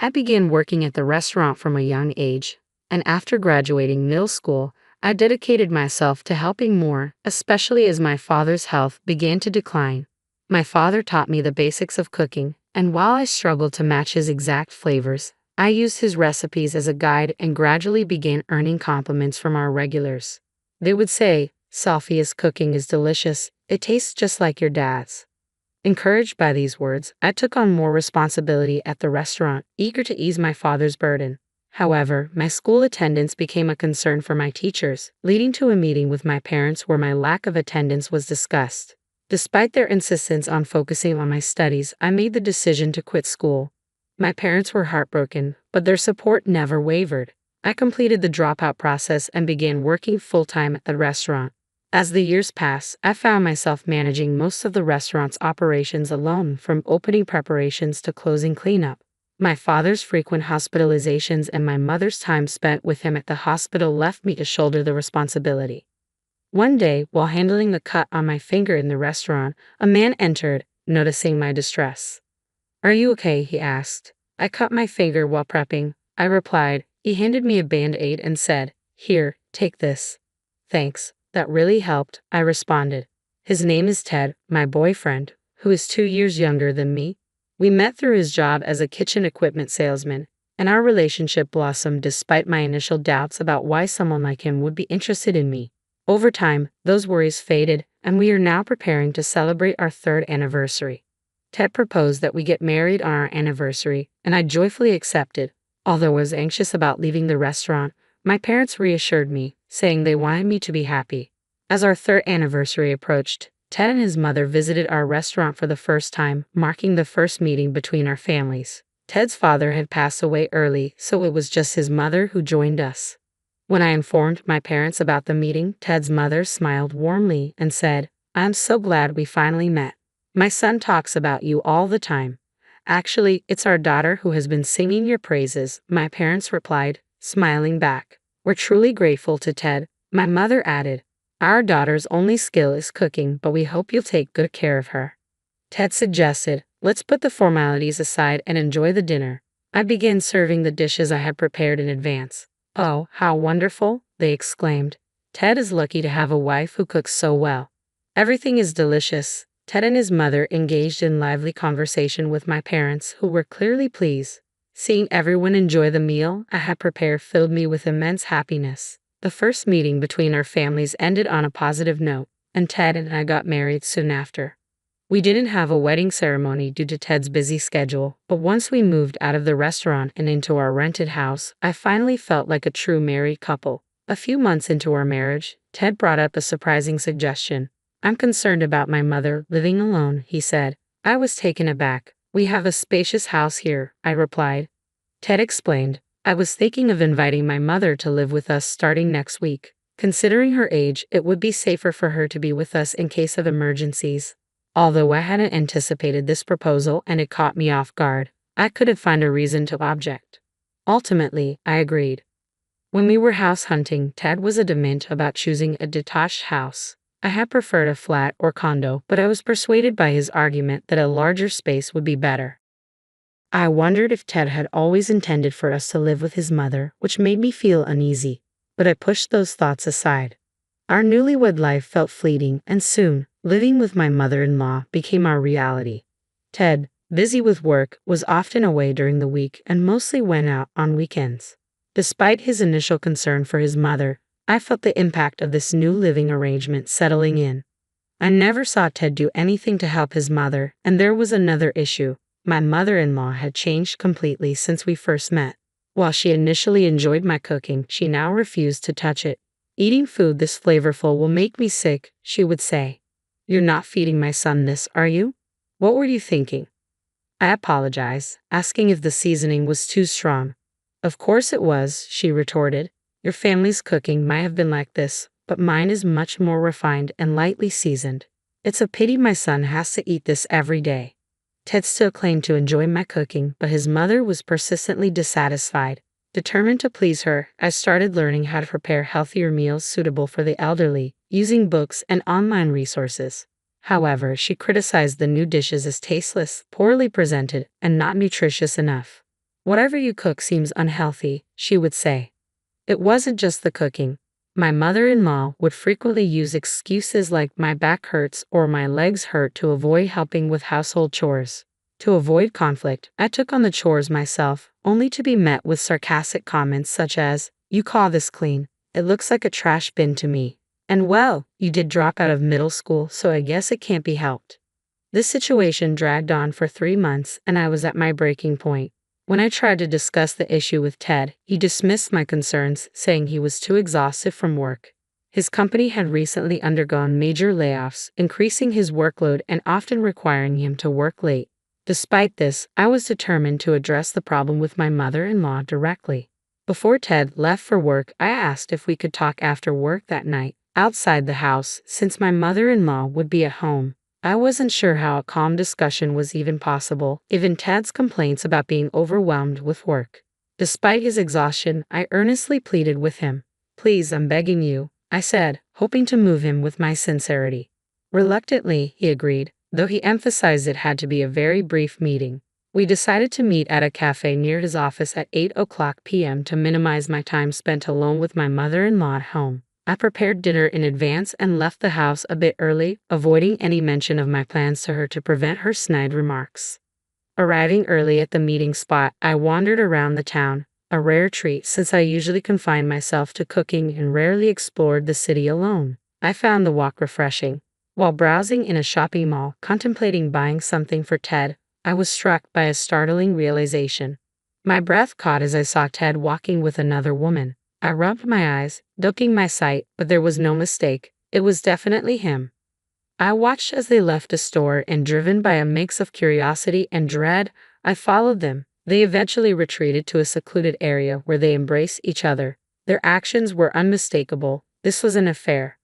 Speaker 2: I began working at the restaurant from a young age, and after graduating middle school, I dedicated myself to helping more, especially as my father's health began to decline. My father taught me the basics of cooking, and while I struggled to match his exact flavors, I used his recipes as a guide and gradually began earning compliments from our regulars. They would say, "Sophia's cooking is delicious. It tastes just like your dad's." Encouraged by these words, I took on more responsibility at the restaurant, eager to ease my father's burden. However, my school attendance became a concern for my teachers, leading to a meeting with my parents where my lack of attendance was discussed. Despite their insistence on focusing on my studies, I made the decision to quit school. My parents were heartbroken, but their support never wavered. I completed the dropout process and began working full-time at the restaurant. As the years passed, I found myself managing most of the restaurant's operations alone, from opening preparations to closing cleanup. My father's frequent hospitalizations and my mother's time spent with him at the hospital left me to shoulder the responsibility. One day, while handling the cut on my finger in the restaurant, a man entered, noticing my distress. "Are you okay?" he asked. "I cut my finger while prepping," I replied. He handed me a Band-Aid and said, "Here, take this." "Thanks. That really helped," I responded. His name is Ted, my boyfriend, who is 2 years younger than me. We met through his job as a kitchen equipment salesman, and our relationship blossomed despite my initial doubts about why someone like him would be interested in me. Over time, those worries faded, and we are now preparing to celebrate our 3rd anniversary. Ted proposed that we get married on our anniversary, and I joyfully accepted. Although I was anxious about leaving the restaurant, my parents reassured me, saying they wanted me to be happy. As our third anniversary approached, Ted and his mother visited our restaurant for the first time, marking the first meeting between our families. Ted's father had passed away early, so it was just his mother who joined us. When I informed my parents about the meeting, Ted's mother smiled warmly and said, "I'm so glad we finally met. My son talks about you all the time. Actually, it's our daughter who has been singing your praises," my parents replied, smiling back. "We're truly grateful to Ted," my mother added. "Our daughter's only skill is cooking, but we hope you'll take good care of her." Ted suggested, "Let's put the formalities aside and enjoy the dinner." I began serving the dishes I had prepared in advance. "Oh, how wonderful," they exclaimed. "Ted is lucky to have a wife who cooks so well." "Everything is delicious." Ted and his mother engaged in lively conversation with my parents, who were clearly pleased. Seeing everyone enjoy the meal I had prepared filled me with immense happiness. The first meeting between our families ended on a positive note, and Ted and I got married soon after. We didn't have a wedding ceremony due to Ted's busy schedule, but once we moved out of the restaurant and into our rented house, I finally felt like a true married couple. A few months into our marriage, Ted brought up a surprising suggestion. "I'm concerned about my mother living alone," he said. I was taken aback. "We have a spacious house here," I replied. Ted explained, "I was thinking of inviting my mother to live with us starting next week. Considering her age, it would be safer for her to be with us in case of emergencies." Although I hadn't anticipated this proposal and it caught me off guard, I couldn't find a reason to object. Ultimately, I agreed. When we were house hunting, Ted was adamant about choosing a detached house. I had preferred a flat or condo, but I was persuaded by his argument that a larger space would be better. I wondered if Ted had always intended for us to live with his mother, which made me feel uneasy, but I pushed those thoughts aside. Our newlywed life felt fleeting, and soon, living with my mother-in-law became our reality. Ted, busy with work, was often away during the week and mostly went out on weekends. Despite his initial concern for his mother, I felt the impact of this new living arrangement settling in. I never saw Ted do anything to help his mother, and there was another issue. My mother-in-law had changed completely since we first met. While she initially enjoyed my cooking, she now refused to touch it. "Eating food this flavorful will make me sick," she would say. "You're not feeding my son this, are you? What were you thinking?" I apologized, asking if the seasoning was too strong. "Of course it was," she retorted. "Your family's cooking might have been like this, but mine is much more refined and lightly seasoned. It's a pity my son has to eat this every day." Ted still claimed to enjoy my cooking, but his mother was persistently dissatisfied. Determined to please her, I started learning how to prepare healthier meals suitable for the elderly, using books and online resources. However, she criticized the new dishes as tasteless, poorly presented, and not nutritious enough. "Whatever you cook seems unhealthy," she would say. It wasn't just the cooking. My mother-in-law would frequently use excuses like "my back hurts" or "my legs hurt" to avoid helping with household chores. To avoid conflict, I took on the chores myself, only to be met with sarcastic comments such as, "You call this clean? It looks like a trash bin to me." And "well, you did drop out of middle school, so I guess it can't be helped." This situation dragged on for 3 months, and I was at my breaking point. When I tried to discuss the issue with Ted, he dismissed my concerns, saying he was too exhausted from work. His company had recently undergone major layoffs, increasing his workload and often requiring him to work late. Despite this, I was determined to address the problem with my mother-in-law directly. Before Ted left for work, I asked if we could talk after work that night, outside the house, since my mother-in-law would be at home. I wasn't sure how a calm discussion was even possible, given Ted's complaints about being overwhelmed with work. Despite his exhaustion, I earnestly pleaded with him. "Please, I'm begging you," I said, hoping to move him with my sincerity. Reluctantly, he agreed, though he emphasized it had to be a very brief meeting. We decided to meet at a cafe near his office at 8:00 p.m. to minimize my time spent alone with my mother-in-law at home. I prepared dinner in advance and left the house a bit early, avoiding any mention of my plans to her to prevent her snide remarks. Arriving early at the meeting spot, I wandered around the town, a rare treat since I usually confine myself to cooking and rarely explored the city alone. I found the walk refreshing. While browsing in a shopping mall, contemplating buying something for Ted, I was struck by a startling realization. My breath caught as I saw Ted walking with another woman. I rubbed my eyes, ducking my sight, but there was no mistake. It was definitely him. I watched as they left the store, and driven by a mix of curiosity and dread, I followed them. They eventually retreated to a secluded area where they embraced each other. Their actions were unmistakable. This was an affair.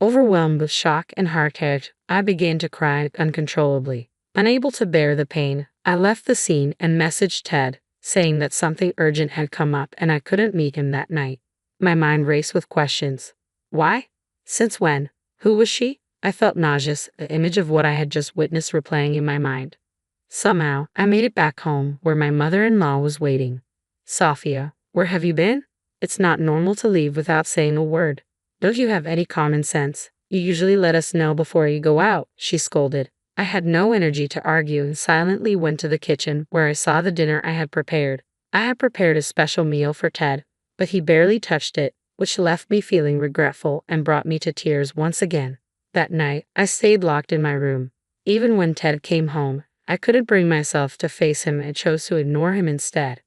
Speaker 2: Overwhelmed with shock and heartache, I began to cry uncontrollably. Unable to bear the pain, I left the scene and messaged Ted, saying that something urgent had come up and I couldn't meet him that night. My mind raced with questions. Why? Since when? Who was she? I felt nauseous, the image of what I had just witnessed replaying in my mind. Somehow, I made it back home, where my mother-in-law was waiting. Sophia, where have you been? It's not normal to leave without saying a word. Don't you have any common sense? You usually let us know before you go out, she scolded. I had no energy to argue and silently went to the kitchen, where I saw the dinner I had prepared. I had prepared a special meal for Ted, but he barely touched it, which left me feeling regretful and brought me to tears once again. That night, I stayed locked in my room. Even when Ted came home, I couldn't bring myself to face him and chose to ignore him instead.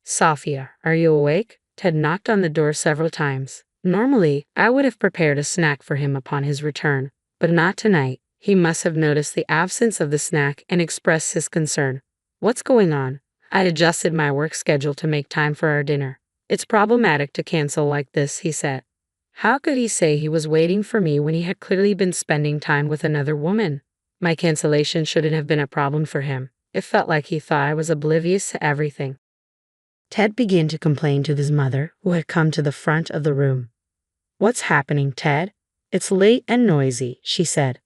Speaker 2: Sophia, are you awake? Ted knocked on the door several times. Normally, I would have prepared a snack for him upon his return, but not tonight. He must have noticed the absence of the snack and expressed his concern. What's going on? I'd adjusted my work schedule to make time for our dinner. It's problematic to cancel like this, he said. How could he say he was waiting for me when he had clearly been spending time with another woman? My cancellation shouldn't have been a problem for him. It felt like he thought I was oblivious to everything. Ted began to complain to his mother, who had come to the front of the room. What's happening, Ted? It's late and noisy, she said.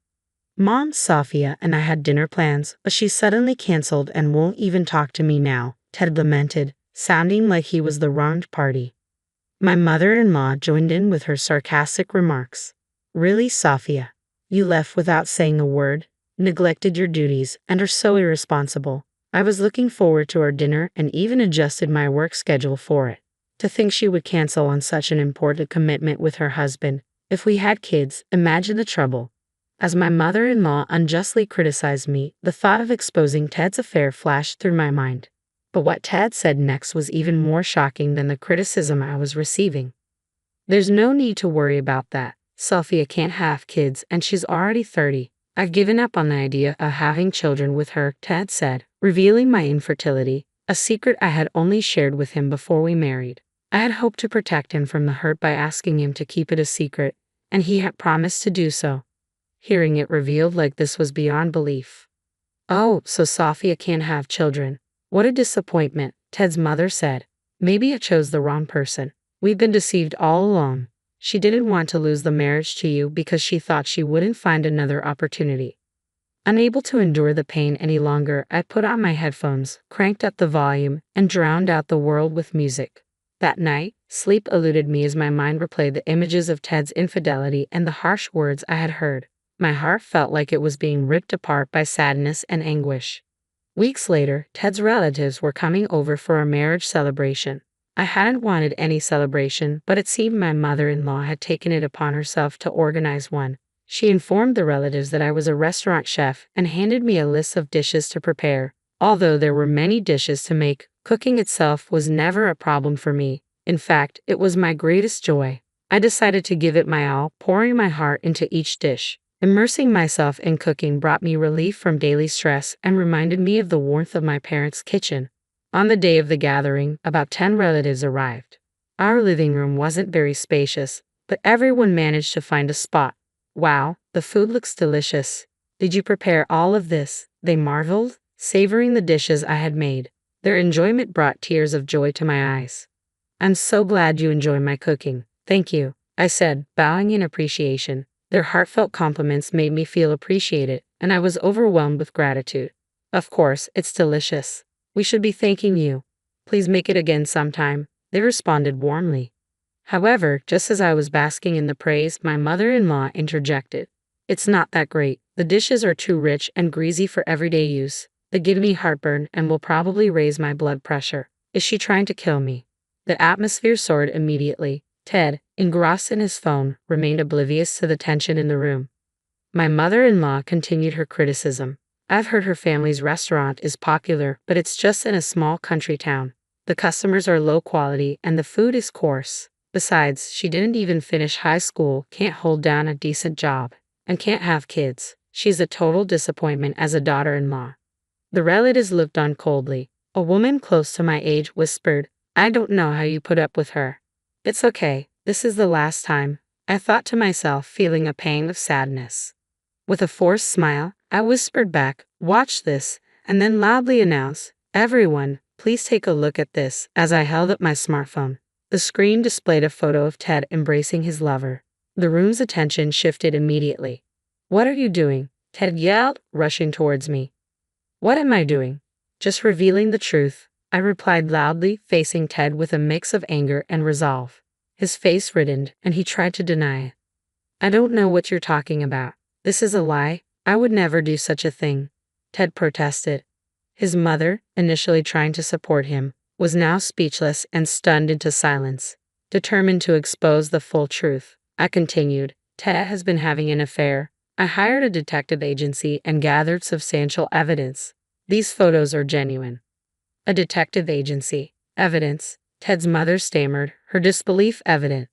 Speaker 2: Mom, Sophia, and I had dinner plans, but she suddenly canceled and won't even talk to me now, Ted lamented, sounding like he was the wronged party. My mother-in-law joined in with her sarcastic remarks. Really, Sophia? You left without saying a word, neglected your duties, and are so irresponsible. I was looking forward to our dinner and even adjusted my work schedule for it. To think she would cancel on such an important commitment with her husband. If we had kids, imagine the trouble. As my mother-in-law unjustly criticized me, the thought of exposing Ted's affair flashed through my mind. But what Ted said next was even more shocking than the criticism I was receiving. There's no need to worry about that. Sophia can't have kids and she's already 30. I've given up on the idea of having children with her, Ted said, revealing my infertility, a secret I had only shared with him before we married. I had hoped to protect him from the hurt by asking him to keep it a secret, and he had promised to do so. Hearing it revealed like this was beyond belief. Oh, so Sophia can't have children. What a disappointment, Ted's mother said. Maybe I chose the wrong person. We've been deceived all along. She didn't want to lose the marriage to you because she thought she wouldn't find another opportunity. Unable to endure the pain any longer, I put on my headphones, cranked up the volume, and drowned out the world with music. That night, sleep eluded me as my mind replayed the images of Ted's infidelity and the harsh words I had heard. My heart felt like it was being ripped apart by sadness and anguish. Weeks later, Ted's relatives were coming over for a marriage celebration. I hadn't wanted any celebration, but it seemed my mother-in-law had taken it upon herself to organize one. She informed the relatives that I was a restaurant chef and handed me a list of dishes to prepare. Although there were many dishes to make, cooking itself was never a problem for me. In fact, it was my greatest joy. I decided to give it my all, pouring my heart into each dish. Immersing myself in cooking brought me relief from daily stress and reminded me of the warmth of my parents' kitchen. On the day of the gathering, about 10 relatives arrived. Our living room wasn't very spacious, but everyone managed to find a spot. Wow, the food looks delicious. Did you prepare all of this? They marveled, savoring the dishes I had made. Their enjoyment brought tears of joy to my eyes. I'm so glad you enjoy my cooking. Thank you, I said, bowing in appreciation. Their heartfelt compliments made me feel appreciated, and I was overwhelmed with gratitude. Of course, it's delicious. We should be thanking you. Please make it again sometime, they responded warmly. However, just as I was basking in the praise, my mother-in-law interjected. It's not that great. The dishes are too rich and greasy for everyday use. They give me heartburn and will probably raise my blood pressure. Is she trying to kill me? The atmosphere soared immediately. Ted, engrossed in his phone, remained oblivious to the tension in the room. My mother-in-law continued her criticism. I've heard her family's restaurant is popular, but it's just in a small country town. The customers are low quality and the food is coarse. Besides, she didn't even finish high school, can't hold down a decent job, and can't have kids. She's a total disappointment as a daughter-in-law. The relatives looked on coldly. A woman close to my age whispered, "I don't know how you put up with her." "It's okay, this is the last time," I thought to myself, feeling a pang of sadness. With a forced smile, I whispered back, "Watch this," and then loudly announced, "Everyone, please take a look at this," as I held up my smartphone. The screen displayed a photo of Ted embracing his lover. The room's attention shifted immediately. "What are you doing?" Ted yelled, rushing towards me. "What am I doing?" "Just revealing the truth," I replied loudly, facing Ted with a mix of anger and resolve. His face reddened, and he tried to deny it. "I don't know what you're talking about. This is a lie. I would never do such a thing," Ted protested. His mother, initially trying to support him, was now speechless and stunned into silence. Determined to expose the full truth, I continued, "Ted has been having an affair. I hired a detective agency and gathered substantial evidence. These photos are genuine." A detective agency. Evidence. Ted's mother stammered, her disbelief evident.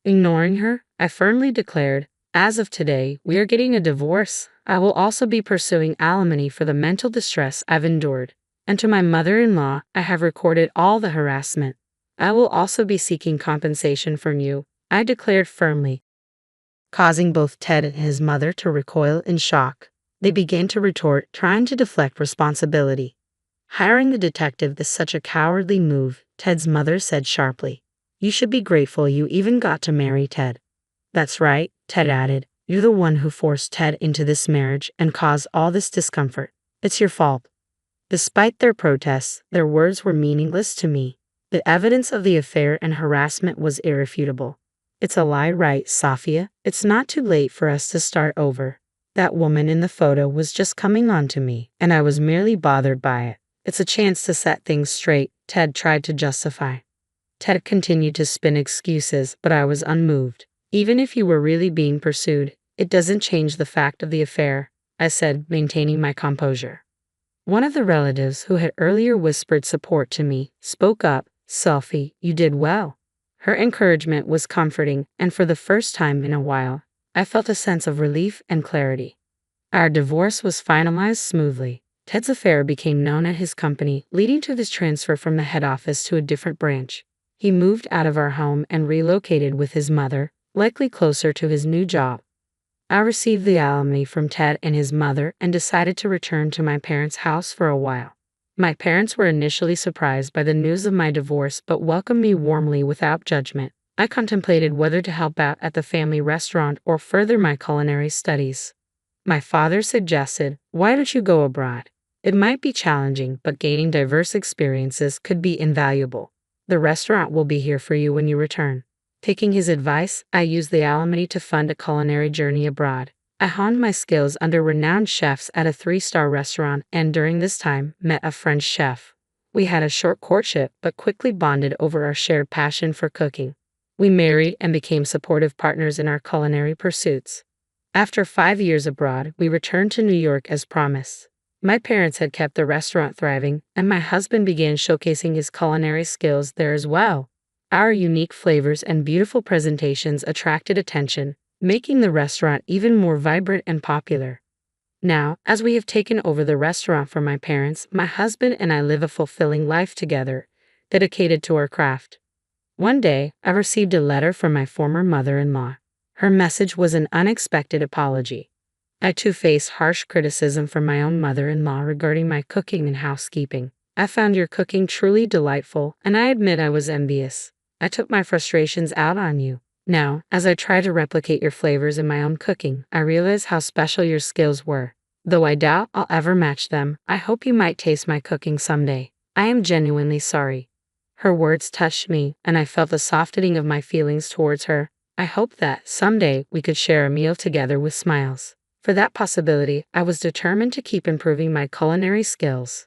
Speaker 2: Ignoring her, I firmly declared, "As of today, we are getting a divorce. I will also be pursuing alimony for the mental distress I've endured. And to my mother-in-law, I have recorded all the harassment. I will also be seeking compensation from you," I declared firmly, causing both Ted and his mother to recoil in shock. They began to retort, trying to deflect responsibility. "Hiring the detective is such a cowardly move," Ted's mother said sharply. "You should be grateful you even got to marry Ted." "That's right," Ted added. "You're the one who forced Ted into this marriage and caused all this discomfort. It's your fault." Despite their protests, their words were meaningless to me. The evidence of the affair and harassment was irrefutable. "It's a lie, right, Safia? It's not too late for us to start over. That woman in the photo was just coming on to me, and I was merely bothered by it. It's a chance to set things straight," Ted tried to justify. Ted continued to spin excuses, but I was unmoved. "Even if you were really being pursued, it doesn't change the fact of the affair," I said, maintaining my composure. One of the relatives who had earlier whispered support to me spoke up, "Sophie, you did well." Her encouragement was comforting, and for the first time in a while, I felt a sense of relief and clarity. Our divorce was finalized smoothly. Ted's affair became known at his company, leading to his transfer from the head office to a different branch. He moved out of our home and relocated with his mother, likely closer to his new job. I received the alimony from Ted and his mother and decided to return to my parents' house for a while. My parents were initially surprised by the news of my divorce but welcomed me warmly without judgment. I contemplated whether to help out at the family restaurant or further my culinary studies. My father suggested, "Why don't you go abroad? It might be challenging, but gaining diverse experiences could be invaluable. The restaurant will be here for you when you return." Taking his advice, I used the alimony to fund a culinary journey abroad. I honed my skills under renowned chefs at a 3-star restaurant and during this time met a French chef. We had a short courtship but quickly bonded over our shared passion for cooking. We married and became supportive partners in our culinary pursuits. After 5 years abroad, we returned to New York as promised. My parents had kept the restaurant thriving, and my husband began showcasing his culinary skills there as well. Our unique flavors and beautiful presentations attracted attention, making the restaurant even more vibrant and popular. Now, as we have taken over the restaurant from my parents, my husband and I live a fulfilling life together, dedicated to our craft. One day, I received a letter from my former mother-in-law. Her message was an unexpected apology. I too faced harsh criticism from my own mother-in-law regarding my cooking and housekeeping. "I found your cooking truly delightful, and I admit I was envious. I took my frustrations out on you. Now, as I try to replicate your flavors in my own cooking, I realize how special your skills were. Though I doubt I'll ever match them, I hope you might taste my cooking someday. I am genuinely sorry." Her words touched me, and I felt a softening of my feelings towards her. I hoped that, someday, we could share a meal together with smiles. For that possibility, I was determined to keep improving my culinary skills.